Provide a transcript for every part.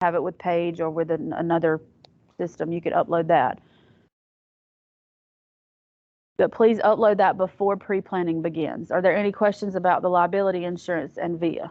have it with Paige or with another system, you could upload that. But please upload that before pre-planning begins. Are there any questions about the liability insurance and VIA?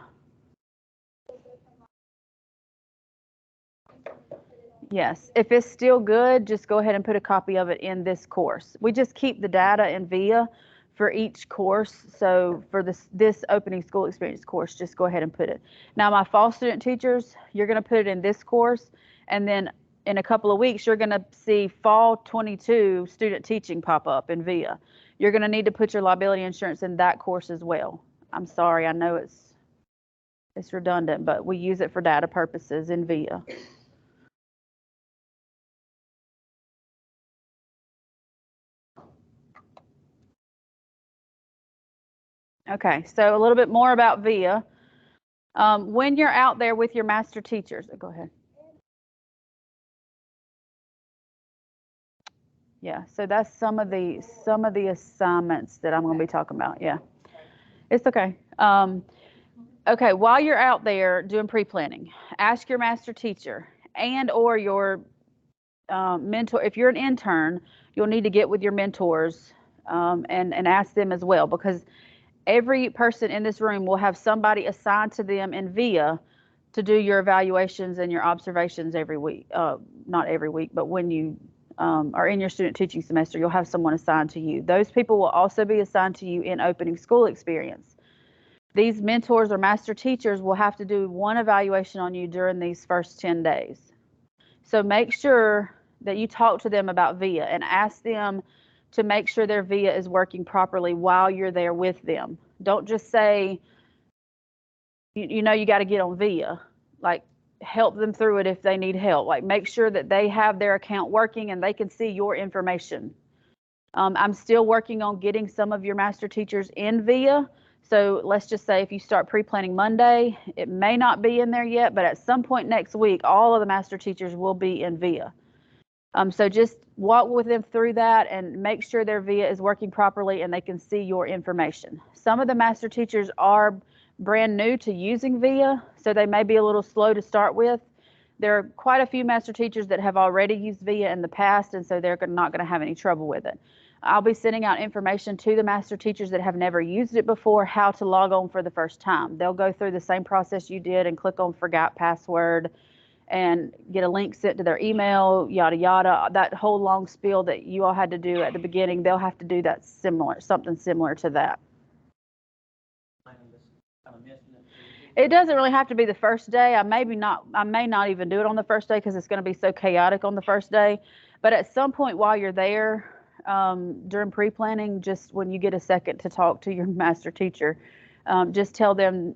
Yes, if it's still good, just go ahead and put a copy of it in this course. We just keep the data in VIA for each course. So for this opening school experience course, just go ahead and put it. Now my fall student teachers, you're going to put it in this course, and then in a couple of weeks, you're going to see fall 22 student teaching pop up in VIA. You're going to need to put your liability insurance in that course as well. I'm sorry, I know it's redundant, but we use it for data purposes in VIA. Okay, so a little bit more about VIA. When you're out there with your master teachers, go ahead. Yeah, so that's some of the assignments that I'm going to be talking about. Yeah, it's okay. Okay, while you're out there doing pre-planning, ask your master teacher and or your mentor. If you're an intern, you'll need to get with your mentors and ask them as well, because every person in this room will have somebody assigned to them in VIA to do your evaluations and your observations every week. Not every week, but when you are in your student teaching semester, you'll have someone assigned to you. Those people will also be assigned to you in opening school experience. These mentors or master teachers will have to do one evaluation on you during these first 10 days. So make sure that you talk to them about VIA and ask them to make sure their VIA is working properly while you're there with them. Don't just say, you know, you got to get on VIA. Like, help them through it if they need help. Like, make sure that they have their account working and they can see your information. I'm still working on getting some of your master teachers in VIA. So let's just say if you start pre-planning Monday, it may not be in there yet, but at some point next week, all of the master teachers will be in VIA. So just walk with them through that and make sure their VIA is working properly and they can see your information. Some of the master teachers are brand new to using VIA, so they may be a little slow to start with. There are quite a few master teachers that have already used VIA in the past, and so they're not going to have any trouble with it. I'll be sending out information to the master teachers that have never used it before, how to log on for the first time. They'll go through the same process you did and click on forgot password and get a link sent to their email, yada, yada. That whole long spiel that you all had to do at the beginning, they'll have to do that something similar to that. It doesn't really have to be the first day. I may not even do it on the first day because it's going to be so chaotic on the first day. But at some point while you're there, during pre-planning, just when you get a second to talk to your master teacher, just tell them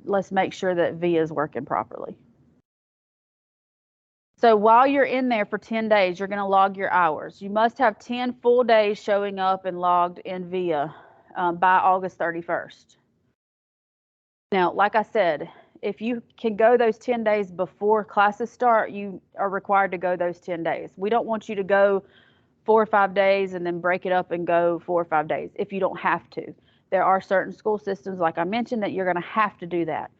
let's make sure that VIA is working properly. So while you're in there for 10 days, you're going to log your hours. You must have 10 full days showing up and logged in VIA by August 31st. Now, like I said, if you can go those 10 days before classes start, you are required to go those 10 days. We don't want you to go 4 or 5 days and then break it up and go 4 or 5 days if you don't have to. There are certain school systems, like I mentioned, that you're going to have to do that.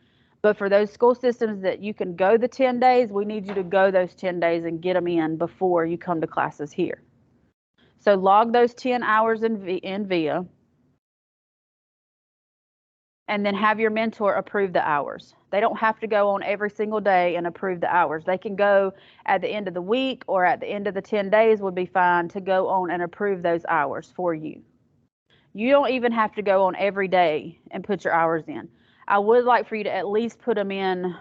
But for those school systems that you can go the 10 days, we need you to go those 10 days and get them in before you come to classes here. So log those 10 hours in VIA, and then have your mentor approve the hours. They don't have to go on every single day and approve the hours. They can go at the end of the week or at the end of the 10 days would be fine to go on and approve those hours for you. You don't even have to go on every day and put your hours in. I would like for you to at least put them in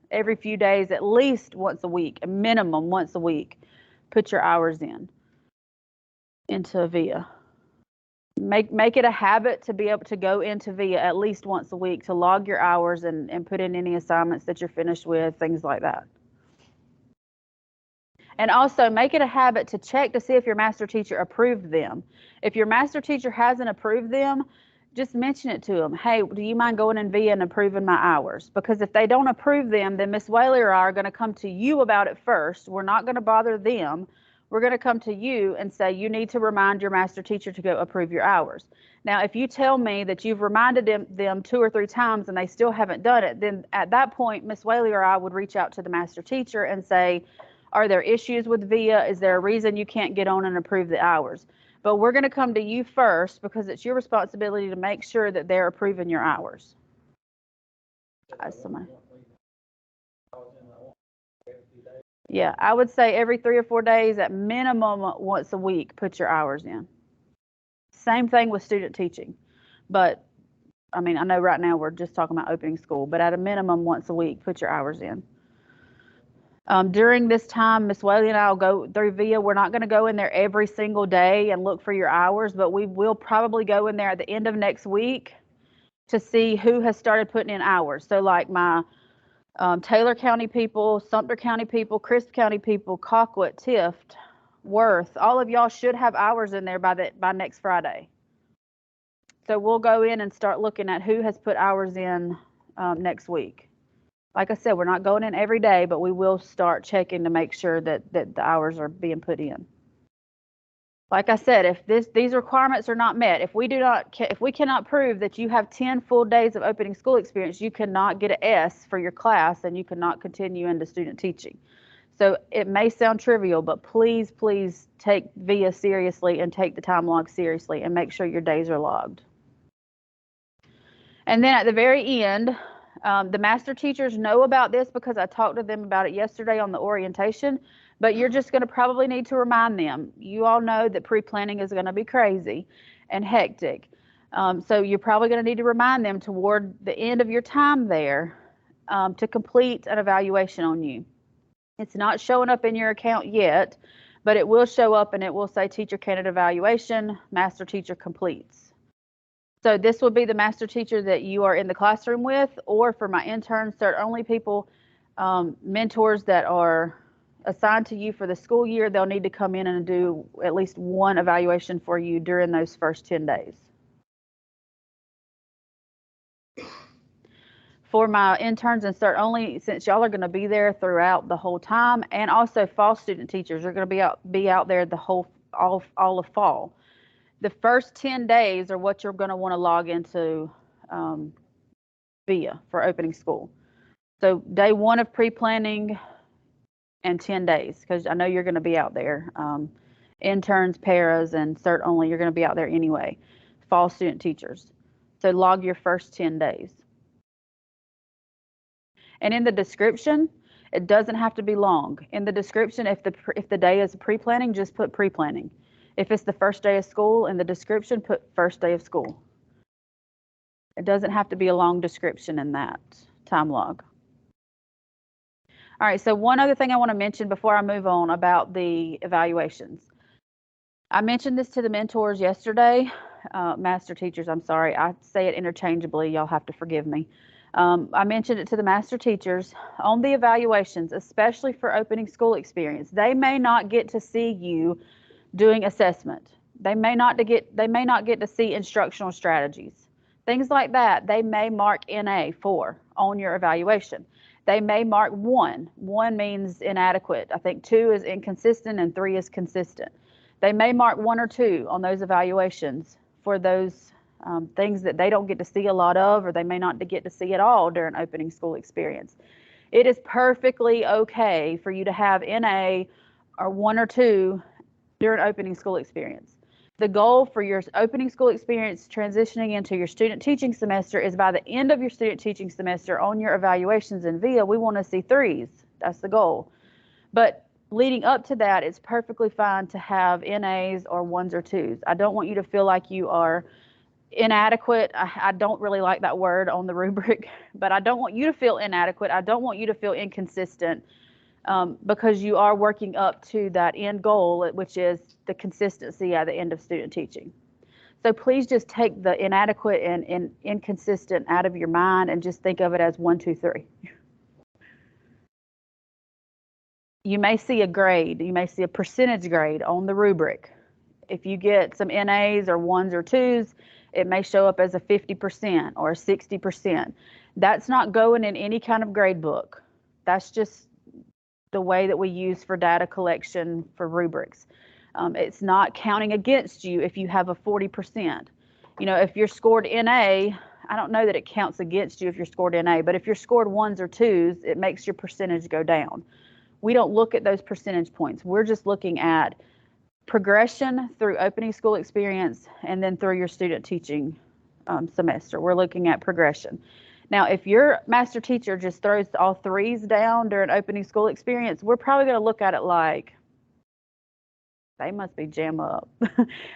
every few days, at least once a week, a minimum once a week. Put your hours into VIA. Make it a habit to be able to go into VIA at least once a week to log your hours and put in any assignments that you're finished with, things like that. And also make it a habit to check to see if your master teacher approved them. If your master teacher hasn't approved them, just mention it to them. Hey, do you mind going in VIA and approving my hours? Because if they don't approve them, then Miss Whaley or I are going to come to you about it first. We're not going to bother them. we're going to come to you and say, you need to remind your master teacher to go approve your hours. Now, if you tell me that you've reminded them 2 or 3 times and they still haven't done it, then at that point, Miss Whaley or I would reach out to the master teacher and say, are there issues with VIA? Is there a reason you can't get on and approve the hours? But we're going to come to you first because it's your responsibility to make sure that they're approving your hours. Yeah, I would say every 3 or 4 days, at minimum once a week, put your hours in. Same thing with student teaching. But I mean, I know right now we're just talking about opening school, but at a minimum once a week, put your hours in. During this time, Miss Whaley and I will go through VIA. We're not going to go in there every single day and look for your hours, but we will probably go in there at the end of next week to see who has started putting in hours. So like my Taylor County people, Sumter County people, Crisp County people, Colquitt, Tift, Worth, all of y'all should have hours in there by next Friday. So we'll go in and start looking at who has put hours in next week. Like I said, we're not going in every day, but we will start checking to make sure that the hours are being put in. Like I said, if these requirements are not met, if we cannot prove that you have 10 full days of opening school experience, you cannot get an S for your class and you cannot continue into student teaching. So it may sound trivial, but please, please take VIA seriously and take the time log seriously and make sure your days are logged. And then at the very end, the master teachers know about this because I talked to them about it yesterday on the orientation, but you're just going to probably need to remind them. You all know that pre-planning is going to be crazy and hectic. So you're probably going to need to remind them toward the end of your time there to complete an evaluation on you. It's not showing up in your account yet, but it will show up and it will say teacher candidate evaluation, master teacher completes. So this will be the master teacher that you are in the classroom with, or for my interns, cert only people, mentors that are assigned to you for the school year, they'll need to come in and do at least one evaluation for you during those first 10 days. For my interns and cert only, since y'all are going to be there throughout the whole time, and also fall student teachers are going to be out there the whole all of fall. The first 10 days are what you're going to want to log into VIA for opening school. So day 1 of pre-planning and 10 days, because I know you're going to be out there. Interns, paras, and cert only, you're going to be out there anyway. Fall student teachers. So log your first 10 days. And in the description, it doesn't have to be long. In the description, if the day is pre-planning, just put pre-planning. If it's the first day of school, in the description, put first day of school. It doesn't have to be a long description in that time log. All right, so one other thing I want to mention before I move on about the evaluations. I mentioned this to the mentors yesterday, master teachers, I'm sorry. I say it interchangeably, y'all have to forgive me. I mentioned it to the master teachers on the evaluations, especially for opening school experience. They may not get to see you doing assessment. They may not get to see instructional strategies. Things like that, they may mark NA for on your evaluation. They may mark 1. 1 means inadequate. I think 2 is inconsistent and 3 is consistent. They may mark 1 or 2 on those evaluations for those things that they don't get to see a lot of, or they may not get to see at all during opening school experience. It is perfectly okay for you to have NA or 1 or 2 during opening school experience. The goal for your opening school experience transitioning into your student teaching semester is by the end of your student teaching semester on your evaluations in VIA, we want to see 3s. That's the goal. But leading up to that, it's perfectly fine to have NAs or 1s or 2s. I don't want you to feel like you are inadequate. I don't really like that word on the rubric, but I don't want you to feel inadequate. I don't want you to feel inconsistent. Because you are working up to that end goal, which is the consistency at the end of student teaching. So please just take the inadequate and inconsistent out of your mind and just think of it as 1, 2, 3. You may see a grade, you may see a percentage grade on the rubric. If you get some NAs or 1s or 2s, it may show up as a 50% or a 60%. That's not going in any kind of grade book. That's just the way that we use for data collection for rubrics. It's not counting against you if you have a 40%. You know, if you're scored NA, I don't know that it counts against you if you're scored NA, but if you're scored 1s or 2s, it makes your percentage go down. We don't look at those percentage points. We're just looking at progression through opening school experience and then through your student teaching semester. We're looking at progression. Now, if your master teacher just throws all 3s down during opening school experience, we're probably going to look at it like, they must be jam up.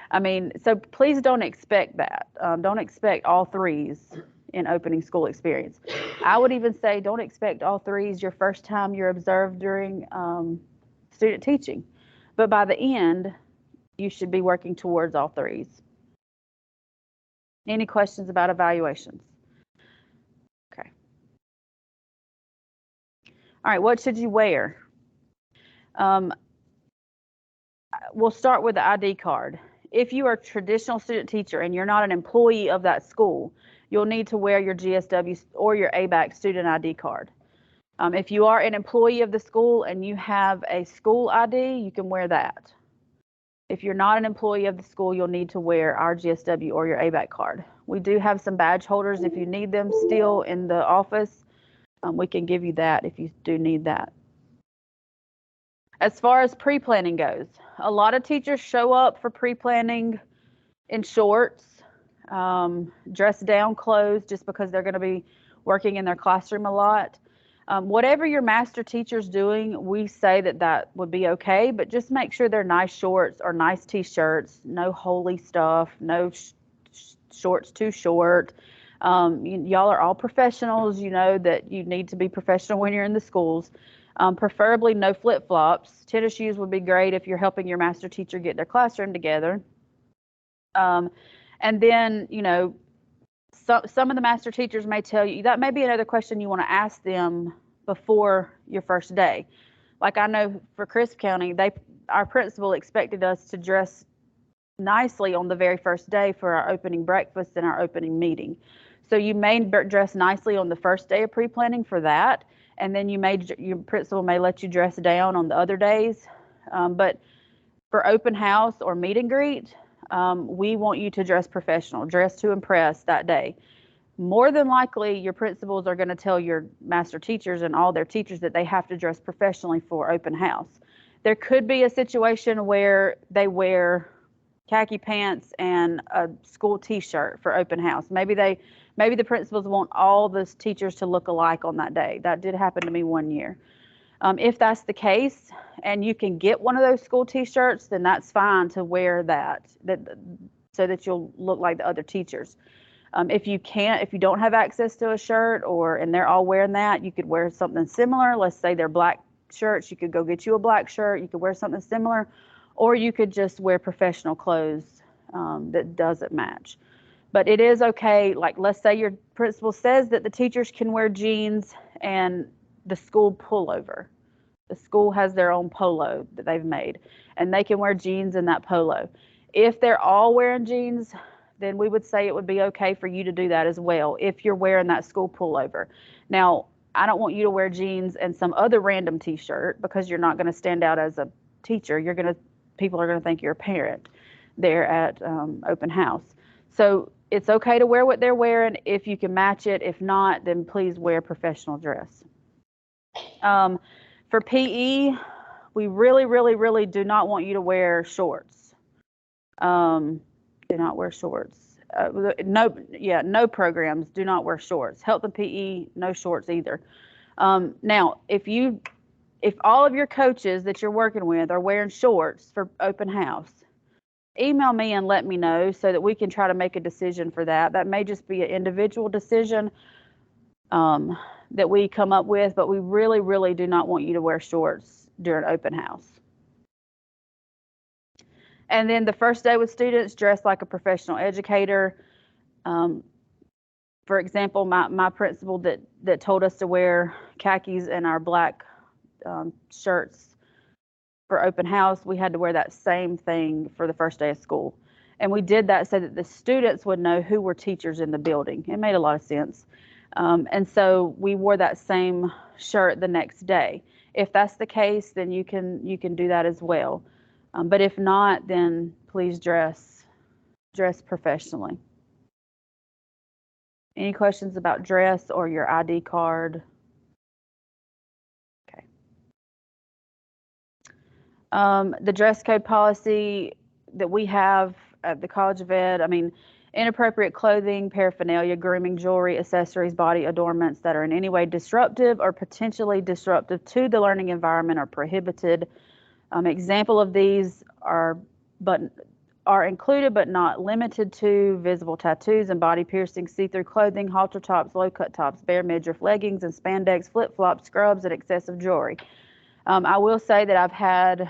I mean, so please don't expect that. Don't expect all 3s in opening school experience. I would even say don't expect all 3s your first time you're observed during student teaching. But by the end, you should be working towards all 3s. Any questions about evaluations? Okay. All right, what should you wear? We'll start with the ID card. If you are a traditional student teacher and you're not an employee of that school, you'll need to wear your GSW or your ABAC student ID card. If you are an employee of the school and you have a school ID, you can wear that. If you're not an employee of the school, you'll need to wear our GSW or your ABAC card. We do have some badge holders if you need them still in the office. We can give you that if you do need that. As far as pre-planning goes, a lot of teachers show up for pre-planning in shorts, dress down clothes just because they're going to be working in their classroom a lot. Whatever your master teacher's doing, we say that would be okay, but just make sure they're nice shorts or nice t-shirts, no holey stuff, no shorts too short. Y'all are all professionals. You know that you need to be professional when you're in the schools. Preferably no flip-flops. Tennis shoes would be great if you're helping your master teacher get their classroom together. And then, you know, some of the master teachers may tell you, that may be another question you want to ask them before your first day. Like I know for Crisp County, our principal expected us to dress nicely on the very first day for our opening breakfast and our opening meeting. So you may dress nicely on the first day of pre-planning for that, and then your principal may let you dress down on the other days. But for open house or meet and greet, we want you to dress professional, dress to impress that day. More than likely, your principals are going to tell your master teachers and all their teachers that they have to dress professionally for open house. There could be a situation where they wear khaki pants and a school t-shirt for open house. Maybe the principals want all the teachers to look alike on that day. That did happen to me one year. If that's the case and you can get one of those school t-shirts, then that's fine to wear that so that you'll look like the other teachers. If you don't have access to a shirt and they're all wearing that, you could wear something similar. Let's say they're black shirts, you could go get you a black shirt. You could wear something similar, or you could just wear professional clothes that doesn't match. But it is okay. Like, let's say your principal says that the teachers can wear jeans and the school pullover. The school has their own polo that they've made, and they can wear jeans in that polo. If they're all wearing jeans, then we would say it would be okay for you to do that as well if you're wearing that school pullover. Now, I don't want you to wear jeans and some other random t-shirt because you're not going to stand out as a teacher. People are going to think you're a parent there at open house. So it's okay to wear what they're wearing if you can match it. If not, then please wear professional dress. For PE, we really, really, really do not want you to wear shorts. Do not wear shorts. No programs do not wear shorts. Health and PE, no shorts either. Now, if all of your coaches that you're working with are wearing shorts for open house, email me and let me know so that we can try to make a decision for that. That may just be an individual decision that we come up with, but we really, really do not want you to wear shorts during open house. And then the first day with students, dress like a professional educator. For example, my principal that told us to wear khakis and our black shirts for open house, we had to wear that same thing for the first day of school. And we did that so that the students would know who were teachers in the building. It made a lot of sense. And so we wore that same shirt the next day. If that's the case, then you can do that as well. But if not, then please dress professionally. Any questions about dress or your ID card? Okay. The dress code policy that we have at the College of Ed, I mean, inappropriate clothing, paraphernalia, grooming, jewelry, accessories, body adornments that are in any way disruptive or potentially disruptive to the learning environment are prohibited. Example of these are included but not limited to visible tattoos and body piercings, see-through clothing, halter tops, low-cut tops, bare midriff leggings and spandex, flip-flops, scrubs, and excessive jewelry. I will say that I've had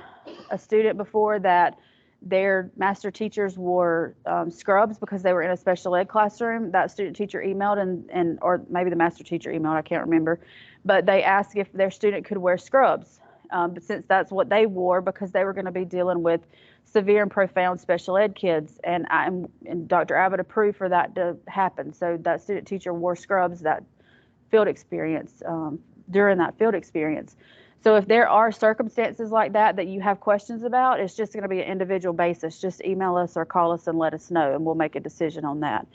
a student before that their master teachers wore scrubs because they were in a special ed classroom. That student teacher emailed and or maybe the master teacher emailed, I can't remember, but they asked if their student could wear scrubs. But since that's what they wore, because they were going to be dealing with severe and profound special ed kids, and Dr. Abbott approved for that to happen. So that student teacher wore scrubs that field experience during that field experience. So if there are circumstances like that that you have questions about, it's just going to be an individual basis. Just email us or call us and let us know, and we'll make a decision on that.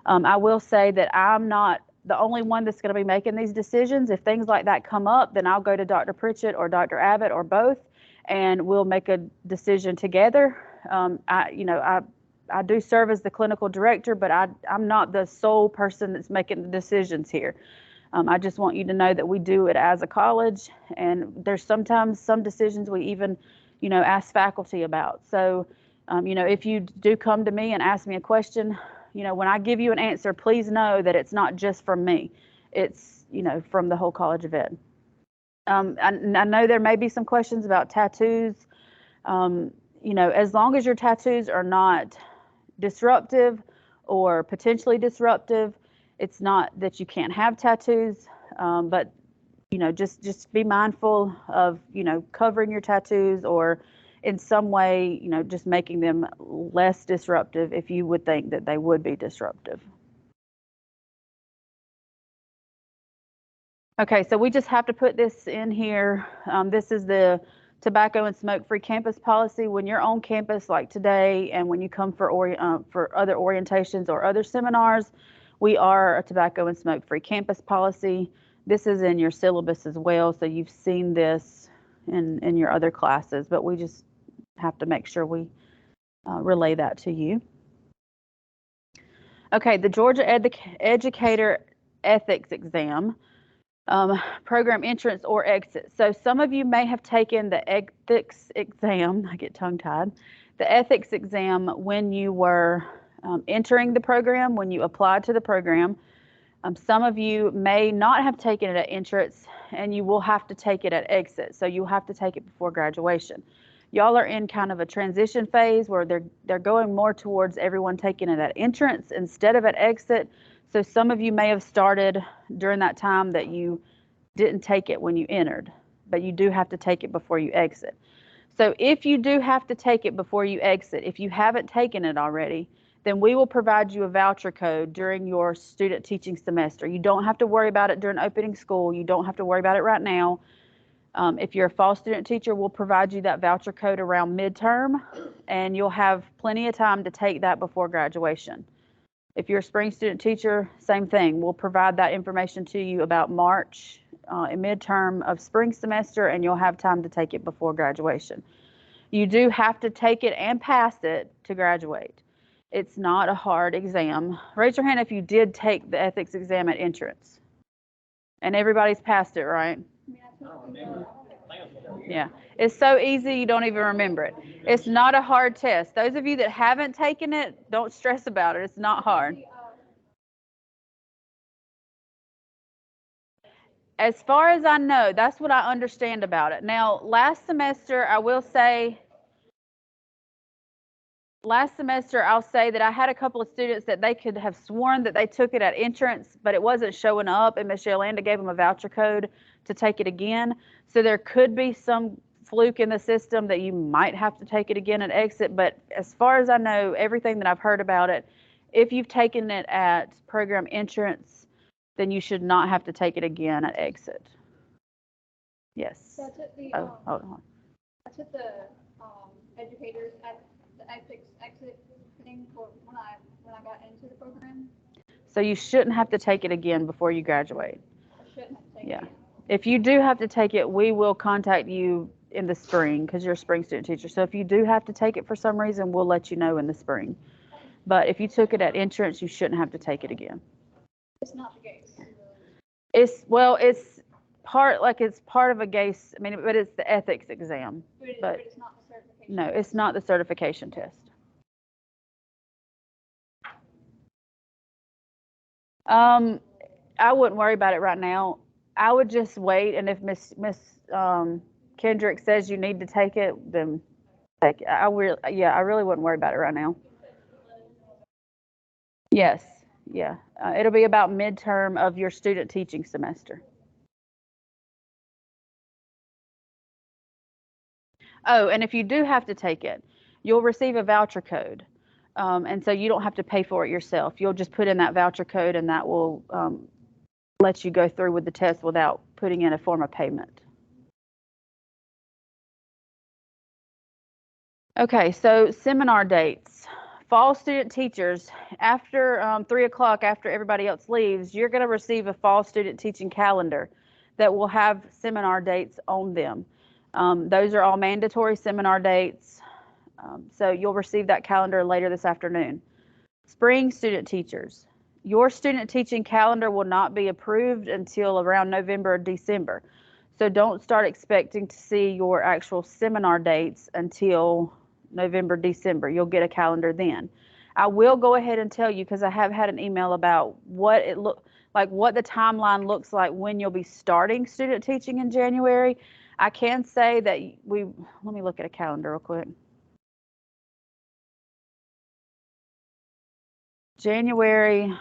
I will say that I'm not the only one that's going to be making these decisions. If things like that come up, then I'll go to Dr. Pritchett or Dr. Abbott or both, and we'll make a decision together. I do serve as the clinical director, but I'm not the sole person that's making the decisions here. I just want you to know that we do it as a college, and there's sometimes some decisions we even, ask faculty about. So, if you do come to me and ask me a question, when I give you an answer, please know that it's not just from me. It's, from the whole College of Ed. I know there may be some questions about tattoos. As long as your tattoos are not disruptive or potentially disruptive, it's not that you can't have tattoos, but just be mindful of covering your tattoos or in some way just making them less disruptive if you would think that they would be disruptive. Okay, so we just have to put this in here. This is the tobacco and smoke-free campus policy. When you're on campus like today, and when you come for other orientations or other seminars, we are a tobacco and smoke-free campus policy. This is in your syllabus as well, so you've seen this in your other classes, but we just have to make sure we relay that to you. Okay, the Georgia Educator Ethics Exam, program entrance or exit. So some of you may have taken the ethics exam, I get tongue-tied, the ethics exam when you were entering the program, when you applied to the program. Some of you may not have taken it at entrance, and you will have to take it at exit. So you'll have to take it before graduation. Y'all are in kind of a transition phase where they're going more towards everyone taking it at entrance instead of at exit. So some of you may have started during that time that you didn't take it when you entered, but you do have to take it before you exit. So if you do have to take it before you exit, if you haven't taken it already, then we will provide you a voucher code during your student teaching semester. You don't have to worry about it during opening school. You don't have to worry about it right now. If you're a fall student teacher, we'll provide you that voucher code around midterm, and you'll have plenty of time to take that before graduation. If you're a spring student teacher, same thing. We'll provide that information to you about March in midterm of spring semester, and you'll have time to take it before graduation. You do have to take it and pass it to graduate. It's not a hard exam. Raise your hand if you did take the ethics exam at entrance. And everybody's passed it, right? Yeah, it's so easy you don't even remember it. It's not a hard test. Those of you that haven't taken it, don't stress about it. It's not hard. As far as I know, that's what I understand about it. Now, last semester, I'll say that I had a couple of students that they could have sworn that they took it at entrance, but it wasn't showing up, and Ms. Yolanda gave them a voucher code to take it again. So there could be some fluke in the system that you might have to take it again at exit, but as far as I know, everything that I've heard about it, if you've taken it at program entrance, then you should not have to take it again at exit. Yes. So I took the Hold on. educators at the ethics exit thing for when I got into the program. So you shouldn't have to take it again before you graduate. I shouldn't have to take Yeah. it again. If you do have to take it, we will contact you in the spring because you're a spring student teacher. So if you do have to take it for some reason, we'll let you know in the spring. But if you took it at entrance, you shouldn't have to take it again. It's not the case. It's part of a GACE. I mean, but it's the ethics exam. But it's not the certification. No, it's not the certification test. I wouldn't worry about it right now. I would just wait, and if Miss Kendrick says you need to take it, then take it. I really wouldn't worry about it right now. Yes, yeah. It'll be about midterm of your student teaching semester. Oh, and if you do have to take it, you'll receive a voucher code. And so you don't have to pay for it yourself. You'll just put in that voucher code, and that will let you go through with the test without putting in a form of payment. Okay, so seminar dates. Fall student teachers, after 3 o'clock, after everybody else leaves, you're going to receive a fall student teaching calendar that will have seminar dates on them. Those are all mandatory seminar dates. So you'll receive that calendar later this afternoon. Spring student teachers, your student teaching calendar will not be approved until around November or December. So don't start expecting to see your actual seminar dates until November, December. You'll get a calendar then. I will go ahead and tell you, because I have had an email about what it what the timeline looks like when you'll be starting student teaching in January. I can say that let me look at a calendar real quick. January,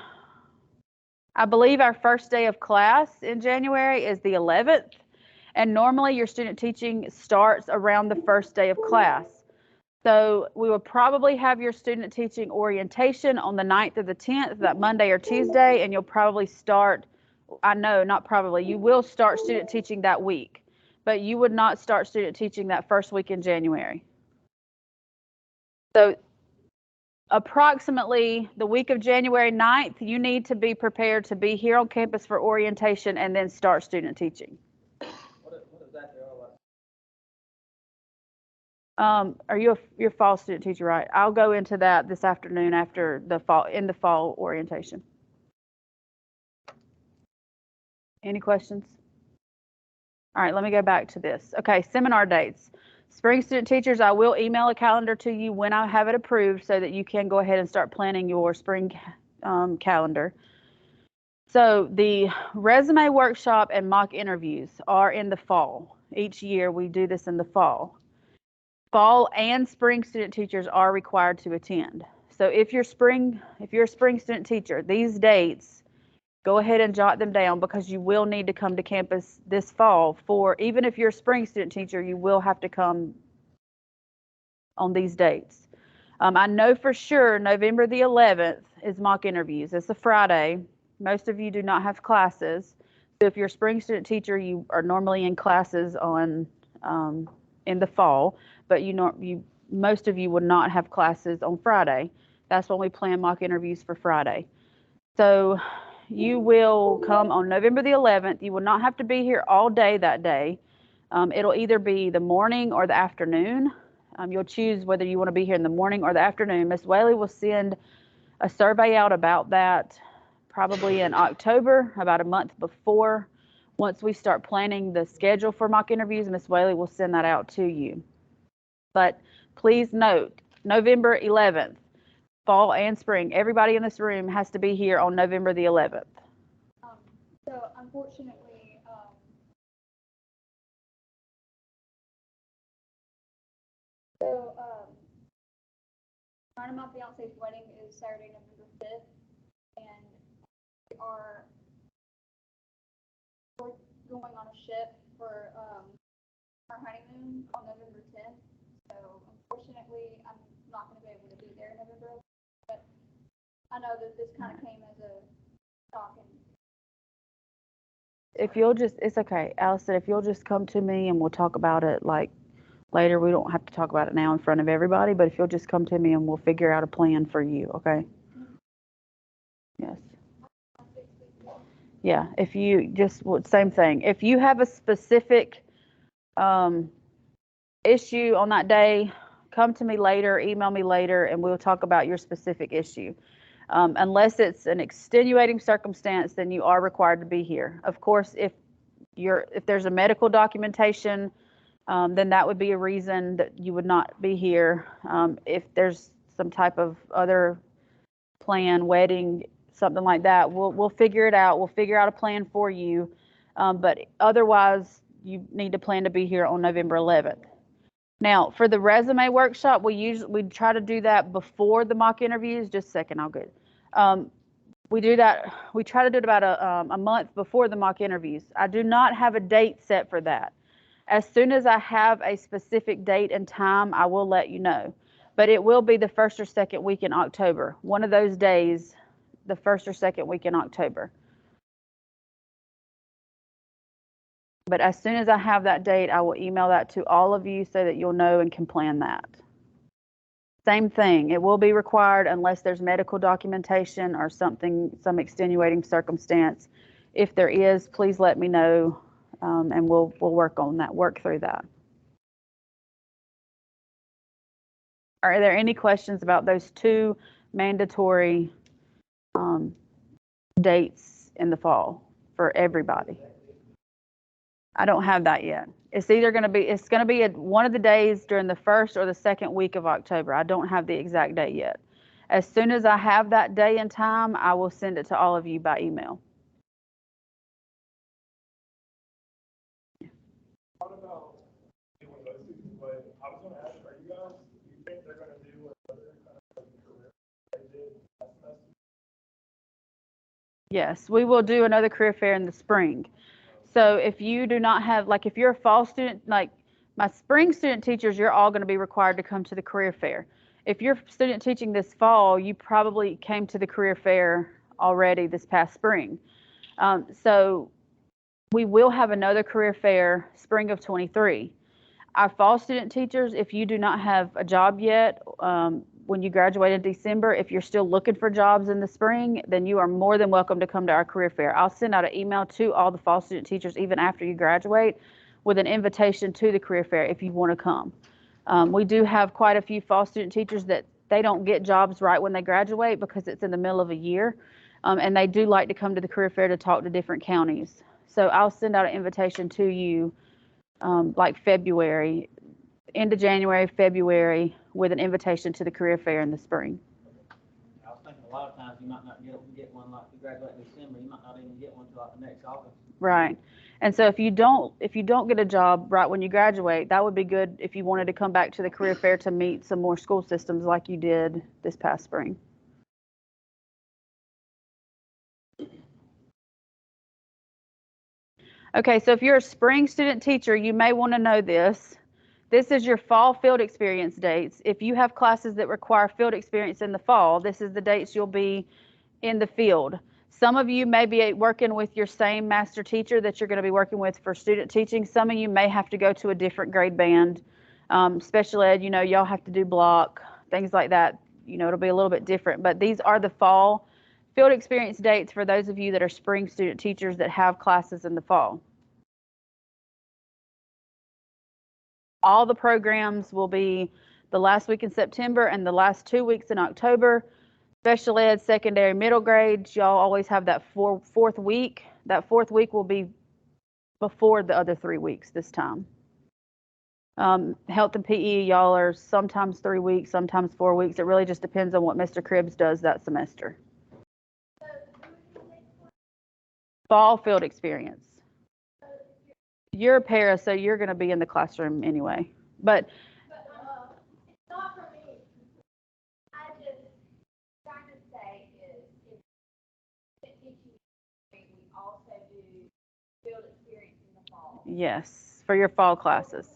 I believe our first day of class in January is the 11th, and normally your student teaching starts around the first day of class. So we will probably have your student teaching orientation on the 9th or the 10th, that Monday or Tuesday, and you'll probably start, you will start student teaching that week, but you would not start student teaching that first week in January. So approximately the week of January 9th, you need to be prepared to be here on campus for orientation and then start student teaching. What is that? Are you your fall student teacher, right? I'll go into that this afternoon after the fall orientation. Any questions? All right, let me go back to this. Okay, seminar dates. Spring student teachers, I will email a calendar to you when I have it approved so that you can go ahead and start planning your spring calendar. So the resume workshop and mock interviews are in the fall. Each year we do this in the fall. Fall and spring student teachers are required to attend. So if you're a spring student teacher, these dates, go ahead and jot them down because you will need to come to campus this fall even if you're a spring student teacher, you will have to come on these dates. I know for sure November the 11th is mock interviews. It's a Friday. Most of you do not have classes. So if you're a spring student teacher, you are normally in classes in the fall, but most of you would not have classes on Friday. That's when we plan mock interviews for Friday. So you will come on November the 11th. You will not have to be here all day that day. It'll either be the morning or the afternoon. You'll choose whether you want to be here in the morning or the afternoon. Ms. Whaley will send a survey out about that probably in October, about a month before. Once we start planning the schedule for mock interviews, Ms. Whaley will send that out to you. But please note, November 11th, fall and spring, everybody in this room has to be here on November the 11th. So unfortunately, mine and my fiance's wedding is Saturday, November 5th, and we are going on a ship for our honeymoon on November 10th. So unfortunately, I'm not going to be able to be there in November. But I know that this kind of came as a shock, and if you'll just, it's okay. Allison, if you'll just come to me and we'll talk about it like later. We don't have to talk about it now in front of everybody, but if you'll just come to me and we'll figure out a plan for you, okay? Yes. Yeah, if you just, well, same thing. If you have a specific issue on that day, come to me later, email me later, and we'll talk about your specific issue. Unless it's an extenuating circumstance, then you are required to be here. Of course, if there's a medical documentation, then that would be a reason that you would not be here. If there's some type of other plan, wedding, something like that, we'll figure it out. We'll figure out a plan for you. But otherwise, you need to plan to be here on November 11th. Now, for the resume workshop, we try to do that before the mock interviews. Just a second, I'll get. We do that. We try to do it about a month before the mock interviews. I do not have a date set for that. As soon as I have a specific date and time, I will let you know. But it will be the first or second week in October. One of those days, the first or second week in October. But as soon as I have that date, I will email that to all of you so that you'll know and can plan that. Same thing, it will be required unless there's medical documentation or something, some extenuating circumstance. If there is, please let me know, and we'll work on that, work through that. Are there any questions about those two mandatory dates in the fall for everybody? I don't have that yet. It's either going to be, one of the days during the first or the second week of October. I don't have the exact date yet. As soon as I have that day and time, I will send it to all of you by email. What about doing those two? But I was going to ask, do you think they're going to do another kind of career they did last semester? Yes, we will do another career fair in the spring. So if you do not have, like if you're a fall student, like my spring student teachers, you're all going to be required to come to the career fair. If you're student teaching this fall, you probably came to the career fair already this past spring. So we will have another career fair spring of 23. Our fall student teachers, if you do not have a job yet, when you graduate in December, if you're still looking for jobs in the spring, then you are more than welcome to come to our career fair. I'll send out an email to all the fall student teachers even after you graduate with an invitation to the career fair if you want to come. We do have quite a few fall student teachers that they don't get jobs right when they graduate because it's in the middle of a year, and they do like to come to the career fair to talk to different counties. So I'll send out an invitation to you like February, end of January, February, with an invitation to the career fair in the spring. I was thinking a lot of times you might not get one like you graduate in December, you might not even get one till like the next August. Right. And so if you don't get a job right when you graduate, that would be good if you wanted to come back to the career fair to meet some more school systems like you did this past spring. Okay, so if you're a spring student teacher, you may want to know this. This is your fall field experience dates. If you have classes that require field experience in the fall, this is the dates you'll be in the field. Some of you may be working with your same master teacher that you're going to be working with for student teaching. Some of you may have to go to a different grade band. Special ed, y'all have to do block, things like that. It'll be a little bit different, but these are the fall field experience dates for those of you that are spring student teachers that have classes in the fall. All the programs will be the last week in September and the last 2 weeks in October. Special ed, secondary, middle grades, y'all always have that fourth week. That fourth week will be before the other 3 weeks this time. Health and PE, y'all are sometimes 3 weeks, sometimes 4 weeks. It really just depends on what Mr. Cribbs does that semester. Fall field experience. You're a para, so you're going to be in the classroom anyway. But it's not for me. I just trying to say is if we also do field experience in the fall. yes, for your fall classes.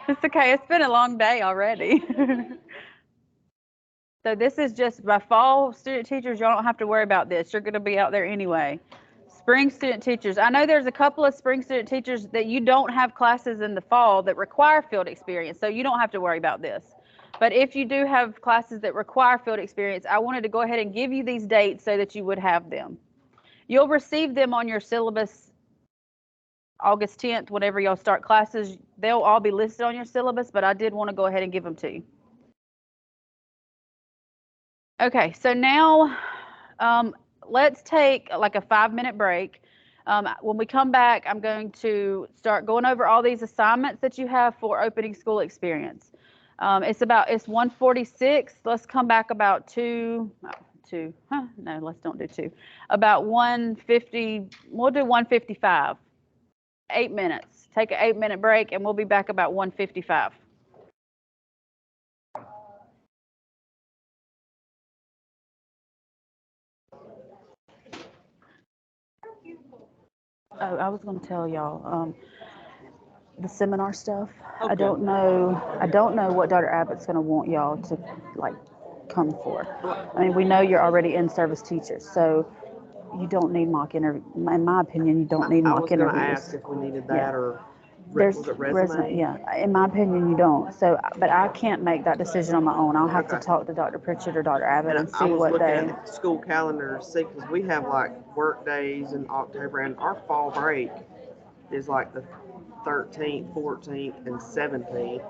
It's okay. It's been a long day already. So this is just by fall student teachers, y'all don't have to worry about this. You're going to be out there anyway. Spring student teachers. I know there's a couple of spring student teachers that you don't have classes in the fall that require field experience, so you don't have to worry about this. But if you do have classes that require field experience, I wanted to go ahead and give you these dates so that you would have them. You'll receive them on your syllabus August 10th, whenever y'all start classes. They'll all be listed on your syllabus, but I did want to go ahead and give them to you. Okay, so now let's take like a 5-minute break. When we come back, I'm going to start going over all these assignments that you have for opening school experience. It's 1:46. Let's come back about no, let's don't do 2. About 1:50, we'll do 1:55. 8 minutes. Take an 8-minute break and we'll be back about 1:55. Oh, I was going to tell y'all the seminar stuff. Okay. I don't know what Dr. Abbott's going to want y'all to like come for. I mean, we know you're already in-service teachers, so you don't need mock interview. In my opinion, you don't need mock interviews. I was going to ask if we needed that Yeah. or There's was it resume? Yeah, in my opinion, you don't. So, but I can't make that decision on my own. I'll have to Okay. talk to Dr. Pritchard or Dr. Abbott and And I see was what looking they. at the school calendar to see because we have like work days in October and our fall break is like the 13th, 14th, and 17th,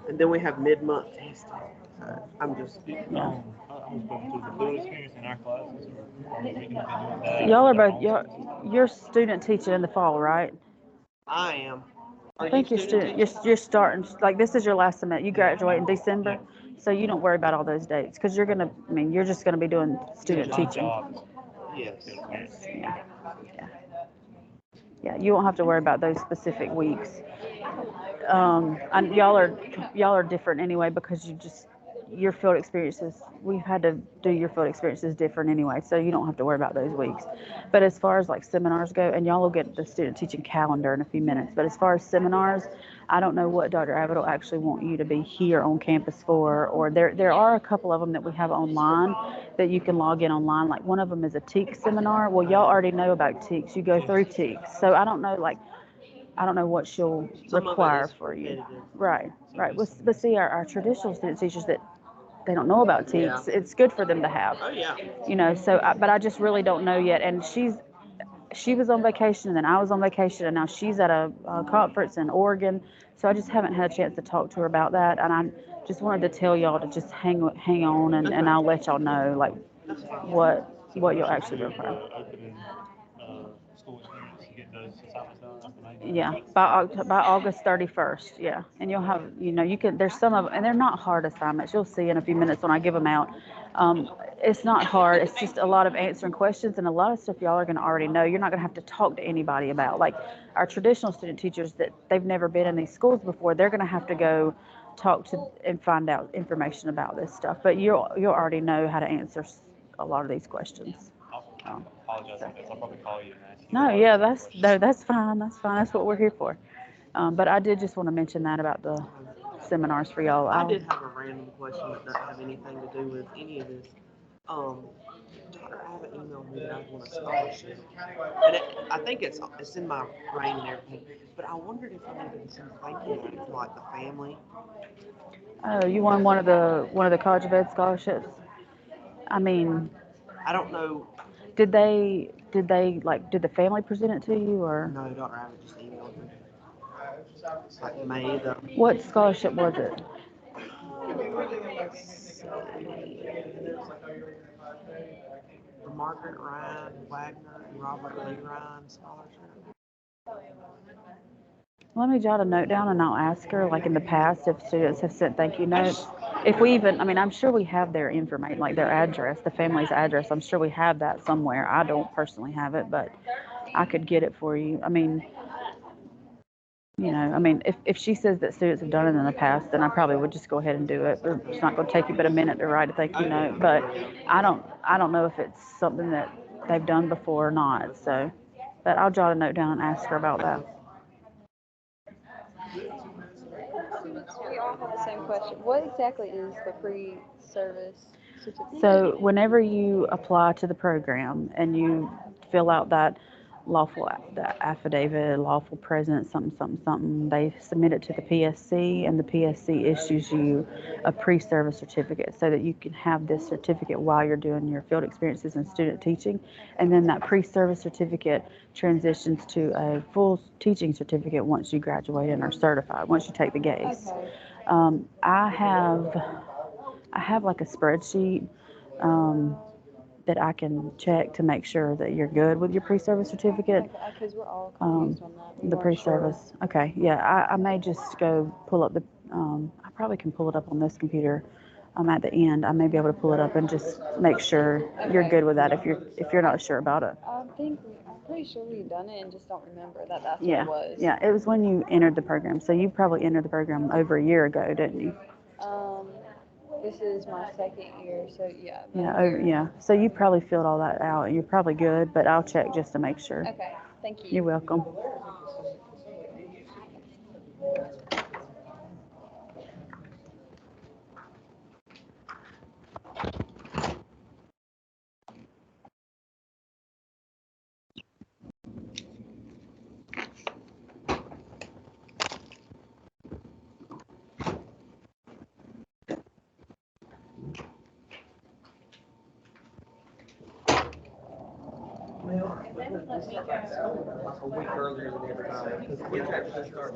and then we have mid-month testing. So I'm just Yeah. I was going through the field experience in our classes, or we can be doing that. Y'all are at our both own schools. you're student teaching in the fall, right? I am. I think you're starting like this is your last semester. You graduate in December, so you don't worry about all those dates because you're gonna. I mean, you're just gonna be doing student My teaching. job is Yes. field experience. Yeah. Yeah, you won't have to worry about those specific weeks. And y'all are different anyway because your field experiences. We've had to do your field experiences different anyway, so you don't have to worry about those weeks. But as far as like seminars go, and y'all will get the student teaching calendar in a few minutes. But as far as seminars, I don't know what Dr. Abbott will actually want you to be here on campus for, or there are a couple of them that we have online that you can log in online. Like one of them is a TEAC seminar. Well, y'all already know about TEACs. You go through TEACs, so I don't know what she'll Some of it require is for you. repetitive. Right. But see, our traditional student teachers that they don't know about TEACs, Yeah. it's good for them to have. Oh yeah. So but I just really don't know yet. And she was on vacation, and then I was on vacation, and now she's at a conference in Oregon. So I just haven't had a chance to talk to her about that. And I just wanted to tell y'all to just hang on, and I'll let y'all know like That's fine. what So you'll we should actually do require. the opening school experience to get those assignments done. Maybe. Yeah, by August 31st. Yeah, and you'll have you can. There's some of, and they're not hard assignments. You'll see in a few minutes when I give them out. It's not hard. It's just a lot of answering questions and a lot of stuff y'all are going to already know. You're not going to have to talk to anybody about. Like our traditional student teachers that they've never been in these schools before, they're going to have to go talk to and find out information about this stuff. But you'll already know how to answer a lot of these questions. I apologize for this. I'll probably call you and ask you. No, yeah, that's fine. That's fine. That's what we're here for. But I did just want to mention that about the seminars for y'all. I did have a random question that doesn't have anything to do with any of this. Dr. Abbott emailed me that I want a scholarship, and I think it's in my brain and everything. But I wondered if I needed to send a thank you note to like the family. Oh, you won one of the College of Ed scholarships. I mean, I don't know. did they did the family present it to you or No, Dr. Abbott just emailed me. Like May the. what scholarship was it? The Margaret Ryan Wagner and Robert Lee Ryan scholarship. Let me jot a note down and I'll ask her, like in the past, if students have sent thank you notes. If we even, I mean, I'm sure we have their information, like their address, the family's address. I'm sure we have that somewhere. I don't personally have it, but I could get it for you. I mean, if she says that students have done it in the past, then I probably would just go ahead and do it. It's not going to take you but a minute to write a thank you note, but I don't know if it's something that they've done before or not. So, but I'll jot a note down and ask her about that. We all have the same question. What exactly is the service certificate? So whenever you apply to the program and you fill out that that affidavit, lawful presence, something, something, something, they submit it to the PSC, and the PSC issues you a pre-service certificate so that you can have this certificate while you're doing your field experiences and student teaching. And then that pre-service certificate transitions to a full teaching certificate once you graduate and are certified, once you take the GACE. I have like a spreadsheet that I can check to make sure that you're good with your pre-service certificate. Because we're all Um, confused on that. We The weren't sure. pre-service. Okay, yeah, I may just go pull up I probably can pull it up on this computer. At the end, I may be able to pull it up and just make sure you're Okay. good with that if you're not sure about it. I'm pretty sure we've done it and just don't remember that that's Yeah, what it was. yeah, it was when you entered the program. So you probably entered the program over a year ago, didn't you? This is my second year, so yeah. about Yeah, a year. yeah. So you probably filled all that out. You're probably good, but I'll check just to make sure. Okay, thank you. You're welcome. A week earlier than every time, because kids actually start.